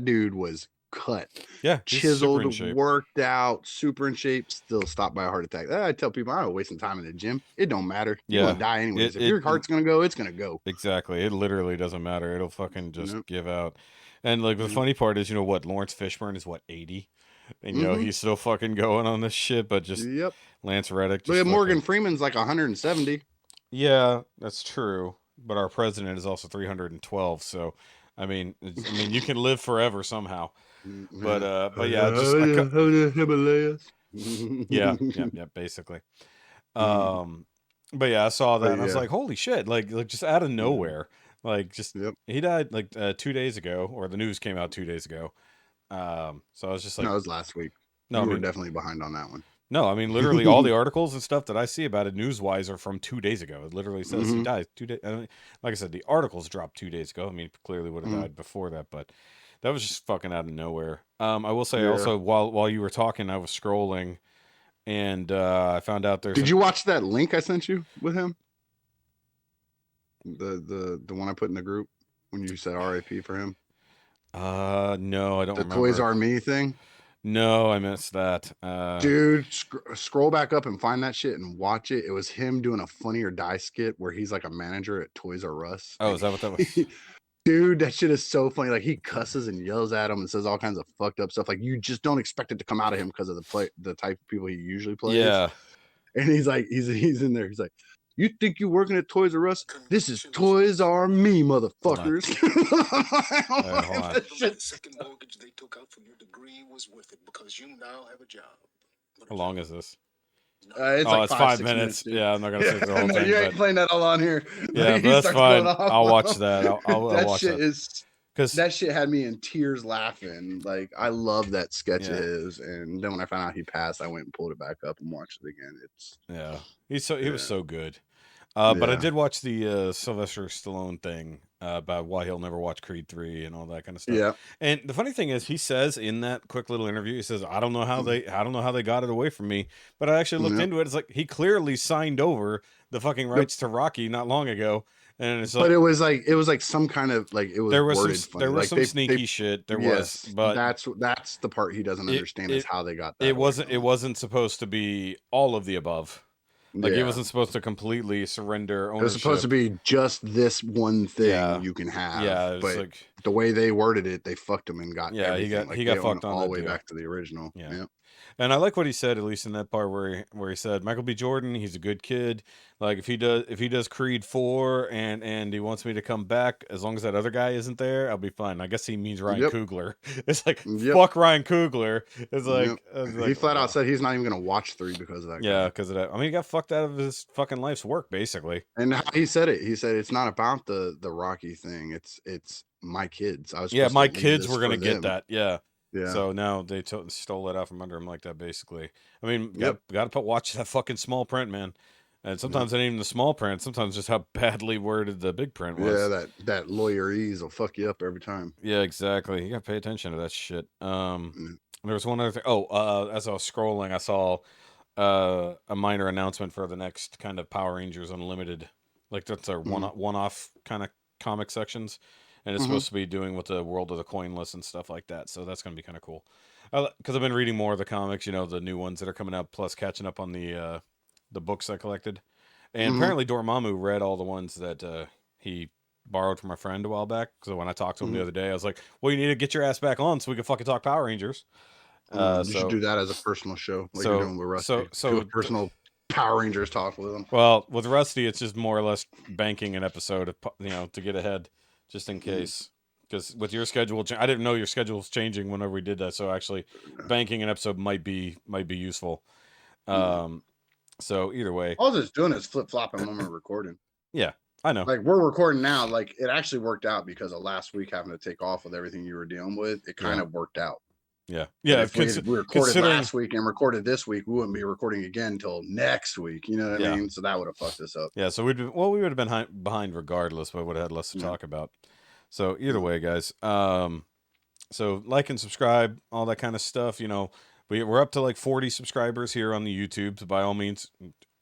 dude was cut. Yeah. Chiseled, worked out, super in shape, still stopped by a heart attack. I tell people, I'm not wasting time in the gym. It don't matter. You're gonna die anyways. If your heart's gonna go, it's gonna go. Exactly. It literally doesn't matter. It'll fucking just give out. And like the funny part is, Lawrence Fishburne is 80? And he's still fucking going on this shit, but just Lance Reddick. Look at Morgan Freeman's like 170. Yeah, that's true. But our president is also 312. So, I mean, you can live forever somehow. But yeah, the Himalayas. yeah, basically. But yeah, I saw that and I was like, holy shit! Like just out of nowhere, he died like 2 days ago, or the news came out 2 days ago. So I was just like, no, it was last week. No, we were definitely behind on that one. No, I mean literally all the articles and stuff that I see about it news-wise are from 2 days ago. It literally says he died 2 days. I mean, like I said, the articles dropped 2 days ago. I mean, clearly would have died before that, but that was just fucking out of nowhere. I will say also while you were talking, I was scrolling and I found out there's. Did you watch that link I sent you with him? The one I put in the group when you said RIP for him. No, I don't remember. The Toys R Me thing? No, I missed that. Dude, scroll back up and find that shit and watch it. It was him doing a Funny or Die skit where he's like a manager at Toys R Us. Oh, is that what that was? Dude, that shit is so funny. Like, he cusses and yells at him and says all kinds of fucked up stuff. Like, you just don't expect it to come out of him because of the type of people he usually plays. Yeah. And he's like, he's in there. He's like, You think you working at Toys R Us? This is Toys R Me, motherfuckers. Hold on. The second mortgage they took out for your degree was worth it because you now have a job. How long is this? It's like 5 6 minutes. dude. Yeah, I'm not gonna say the whole no, thing. You ain't playing that all on here. Yeah, Like, but that's fine. I'll watch that. I'll that watch shit that. Because that shit had me in tears laughing. Like, I love that sketch of his. And then when I found out he passed, I went and pulled it back up and watched it again. He was so good. But I did watch the Sylvester Stallone thing about why he'll never watch Creed 3 and all that kind of stuff. Yeah. And the funny thing is, he says in that quick little interview, he says, I don't know how they got it away from me, but I actually looked into it. It's like he clearly signed over the fucking rights to Rocky not long ago. And it's like, but it was like some kind of like it was worded funny. There was like some sneaky shit. There was, but that's the part he doesn't understand is how they got that. It wasn't supposed to be all of the above. Like he wasn't supposed to completely surrender ownership. It was supposed to be just this one thing you can have. Yeah, but like, the way they worded it, they fucked him and got everything. he got fucked on all the that way deal. back to the original. Yeah. And I like what he said, at least in that part where he said Michael B. Jordan, he's a good kid. Like if he does Creed 4 and he wants me to come back, as long as that other guy isn't there, I'll be fine. I guess he means Ryan Coogler. It's like fuck Ryan Coogler. It's like, he flat out said he's not even gonna watch 3 because of that. Yeah, because of that. I mean, he got fucked out of his fucking life's work basically. And how he said it. He said it's not about the Rocky thing. It's my kids. I was my kids were gonna get that. Yeah. Yeah. So now they stole it out from under him like that, basically. I mean, got to watch that fucking small print, man. And sometimes it ain't even the small print. Sometimes just how badly worded the big print was. Yeah, that lawyerese will fuck you up every time. Yeah, exactly. You got to pay attention to that shit. There was one other thing. Oh, as I was scrolling, I saw a minor announcement for the next kind of Power Rangers Unlimited. Like that's our one-off kind of comic sections. And it's supposed to be doing with the World of the Coinless and stuff like that. So that's going to be kind of cool. Because I've been reading more of the comics, the new ones that are coming out, plus catching up on the books I collected. And apparently Dormammu read all the ones that he borrowed from a friend a while back. So when I talked to him the other day, I was like, well, you need to get your ass back on so we can fucking talk Power Rangers. You should do that as a personal show, like you're doing with Rusty. Do a personal Power Rangers talk with him. Well, with Rusty, it's just more or less banking an episode, to get ahead. Just in case, because with your schedule, I didn't know your schedule was changing whenever we did that. So actually, banking an episode might be useful. So either way, all it's doing is flip flopping when we're recording. Yeah, I know. Like we're recording now. Like it actually worked out because of last week having to take off with everything you were dealing with. It kind of worked out. Yeah. If we recorded last week and recorded this week, we wouldn't be recording again until next week. You know what I mean? So that would have fucked us up. Yeah. So we would have been behind regardless, but would have had less to talk about. So either way, guys. So like and subscribe, all that kind of stuff. We're up to like 40 subscribers here on the YouTube. So by all means,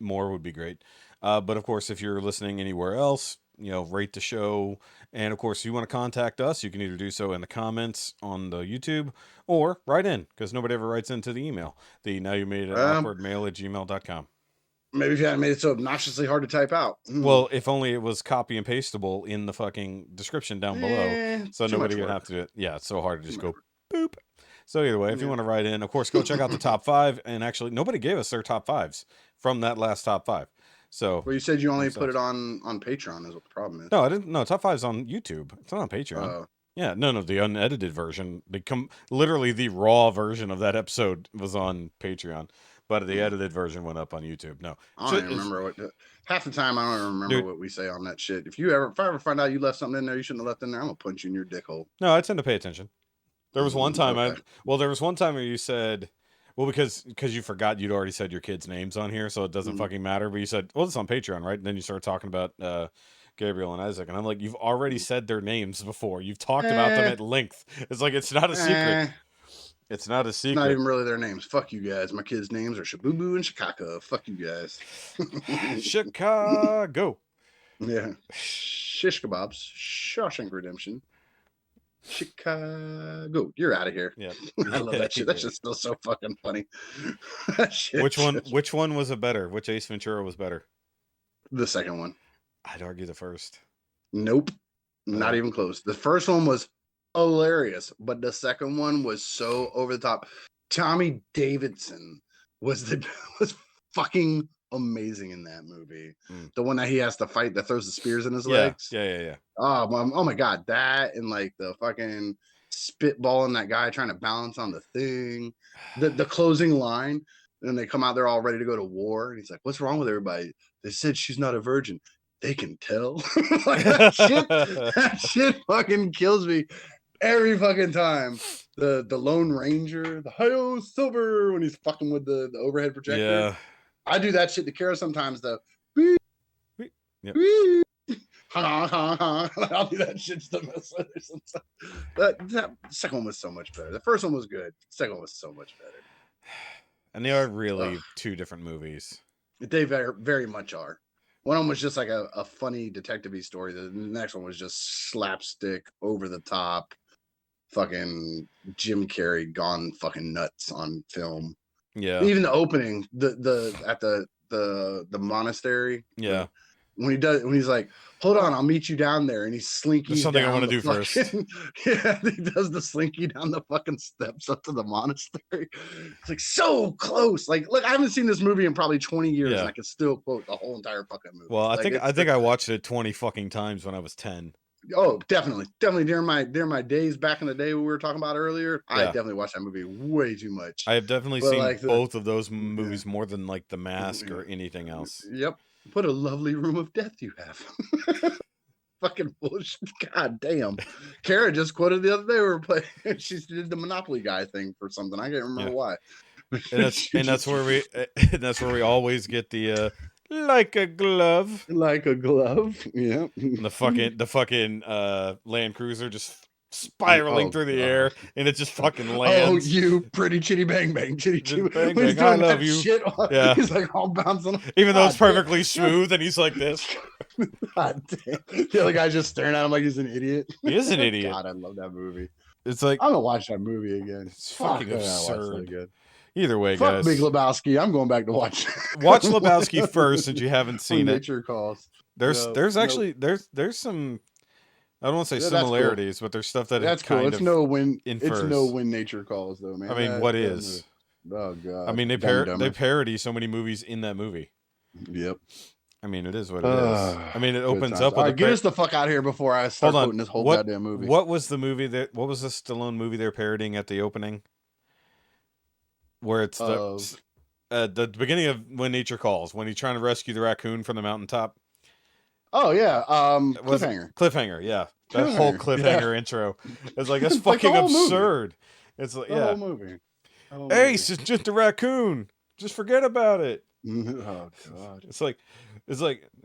more would be great. But of course, if you're listening anywhere else, rate the show. And of course, if you want to contact us, you can either do so in the comments on the YouTube or write in, because nobody ever writes into the email. The NowYouMadeItAwkwardMail@gmail.com. Maybe if you hadn't made it so obnoxiously hard to type out. Well, if only it was copy and pastable in the fucking description down below. So nobody would have to do it. Yeah, it's so hard to just go boop. So either way, if you want to write in, of course, go check out the top 5. And actually, nobody gave us their top 5s from that last top 5. So, well, you said you only put it on Patreon is what the problem is. No, I didn't. No, top 5's on YouTube. It's not on Patreon. Yeah, no, the unedited version. Literally the raw version of that episode was on Patreon, but the edited version went up on YouTube. No, I don't even remember half the time. I don't even remember what we say on that shit. If I ever find out you left something in there you shouldn't have left in there, I'm gonna punch you in your dick hole. No, I tend to pay attention. There was one time there was one time where you said, well, because you forgot you'd already said your kids' names on here, so it doesn't fucking matter. But you said, well, it's on Patreon, right? And then you started talking about Gabriel and Isaac, and I'm like, you've already said their names before. You've talked about them at length. It's like it's not a secret. It's not a secret. Not even really their names. Fuck you guys. My kids' names are Shabubu and Chicago. Fuck you guys. Chicago. Yeah. Shish kebabs. Shawshank Redemption. Chicago. You're out of here. Yeah. I love that shit. That shit's still so fucking funny. Which one was better? Which Ace Ventura was better? The second one. I'd argue the first. Nope. Not even close. The first one was hilarious, but the second one was so over the top. Tommy Davidson was fucking amazing in that movie. Mm. The one that he has to fight that throws the spears in his Yeah, legs. yeah. Oh my god, that and like the fucking spitballing that guy trying to balance on the thing. The closing line, and they come out there all ready to go to war, and he's like, "What's wrong with everybody? They said she's not a virgin. They can tell." Like, that shit fucking kills me every fucking time. The Lone Ranger, the Hi-Yo Silver, when he's fucking with the overhead projector. Yeah. I do that shit to Kara sometimes though. Yep. I'll do that shit to mess with her sometimes. That second one was so much better. The first one was good. The second one was so much better. And they are really two different movies. They very, very much are. One of them was just like a funny detective-y story. The next one was just slapstick, over the top, fucking Jim Carrey gone fucking nuts on film. Yeah. Even the opening, at the monastery. Yeah. When he's like, "Hold on, I'll meet you down there," and he slinky. There's something I want to do first. Yeah, he does the slinky down the fucking steps up to the monastery. It's like so close. Like, look, I haven't seen this movie in probably 20 years, and I can still quote the whole entire fucking movie. Well, I like, think I watched it 20 fucking times when I was 10. Oh, definitely during my days back in the day we were talking about earlier. Yeah. I definitely watched that movie way too much. I have definitely seen both of those movies more than like The Mask or anything else. Yep. What a lovely room of death you have. Fucking bullshit. God damn. Kara just quoted the other day we were playing. She did the Monopoly guy thing for something. I can't remember why. And that's where we always get the like a glove. Like a glove. Yeah. The fucking Land Cruiser just spiraling through the air, and it just fucking lands. Oh, you pretty chitty bang bang, chitty bang bang. I love you. Yeah. He's like all bouncing. Even though it's perfectly smooth, and he's like this. God damn. The other guy's just staring at him like he's an idiot. He is an idiot. God, I love that movie. It's like I'm gonna watch that movie again. It's fucking absurd. Either way, fuck guys. Big Lebowski. I'm going back to watch. Watch Lebowski first, since you haven't seen Nature Calls. There's actually there's some. I don't want to say similarities, but there's stuff that that's cool. It's no when Nature Calls though, man. I mean, what is? Oh god. I mean, they parody so many movies in that movie. Yep. I mean, it is what it is. I mean, it opens up. All right, get us the fuck out of here before I start quoting this whole goddamn movie. What was the movie what was the Stallone movie they're parodying at the opening? Where it's the beginning of When Nature Calls, when he's trying to rescue the raccoon from the mountaintop. Oh yeah, Cliffhanger, yeah. That whole cliffhanger intro. It's like, that's fucking absurd. It's like, the whole movie. Ace, it's just a raccoon. Just forget about it. Oh god. It's like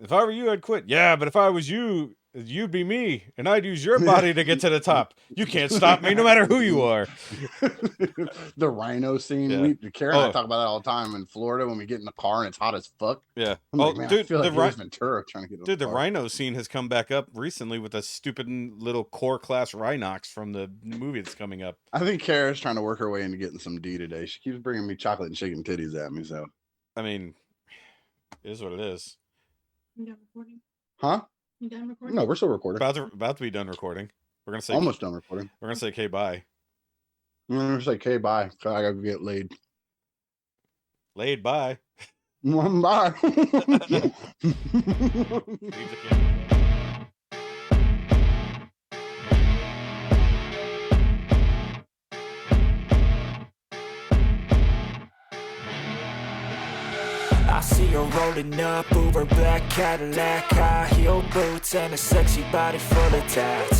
if I were you, I'd quit. Yeah, but if I was you, you'd be me, and I'd use your body to get to the top. You can't stop me, no matter who you are. The rhino scene. Yeah. Karen and I talk about that all the time in Florida when we get in the car and it's hot as fuck. Yeah. Dude, I feel like Ventura trying to get the rhino scene has come back up recently with a stupid little core class Rhinox from the movie that's coming up. I think Kara's trying to work her way into getting some D today. She keeps bringing me chocolate and chicken titties at me, so. I mean, it is what it is. You done recording? Huh? You done recording? No, we're still recording. About to be done recording. We're gonna say almost done recording. We're gonna say K bye. We're gonna say K bye. I gotta get laid. Laid bye. Bye. I see her rolling up, Uber black Cadillac, high heel boots and a sexy body full of tats.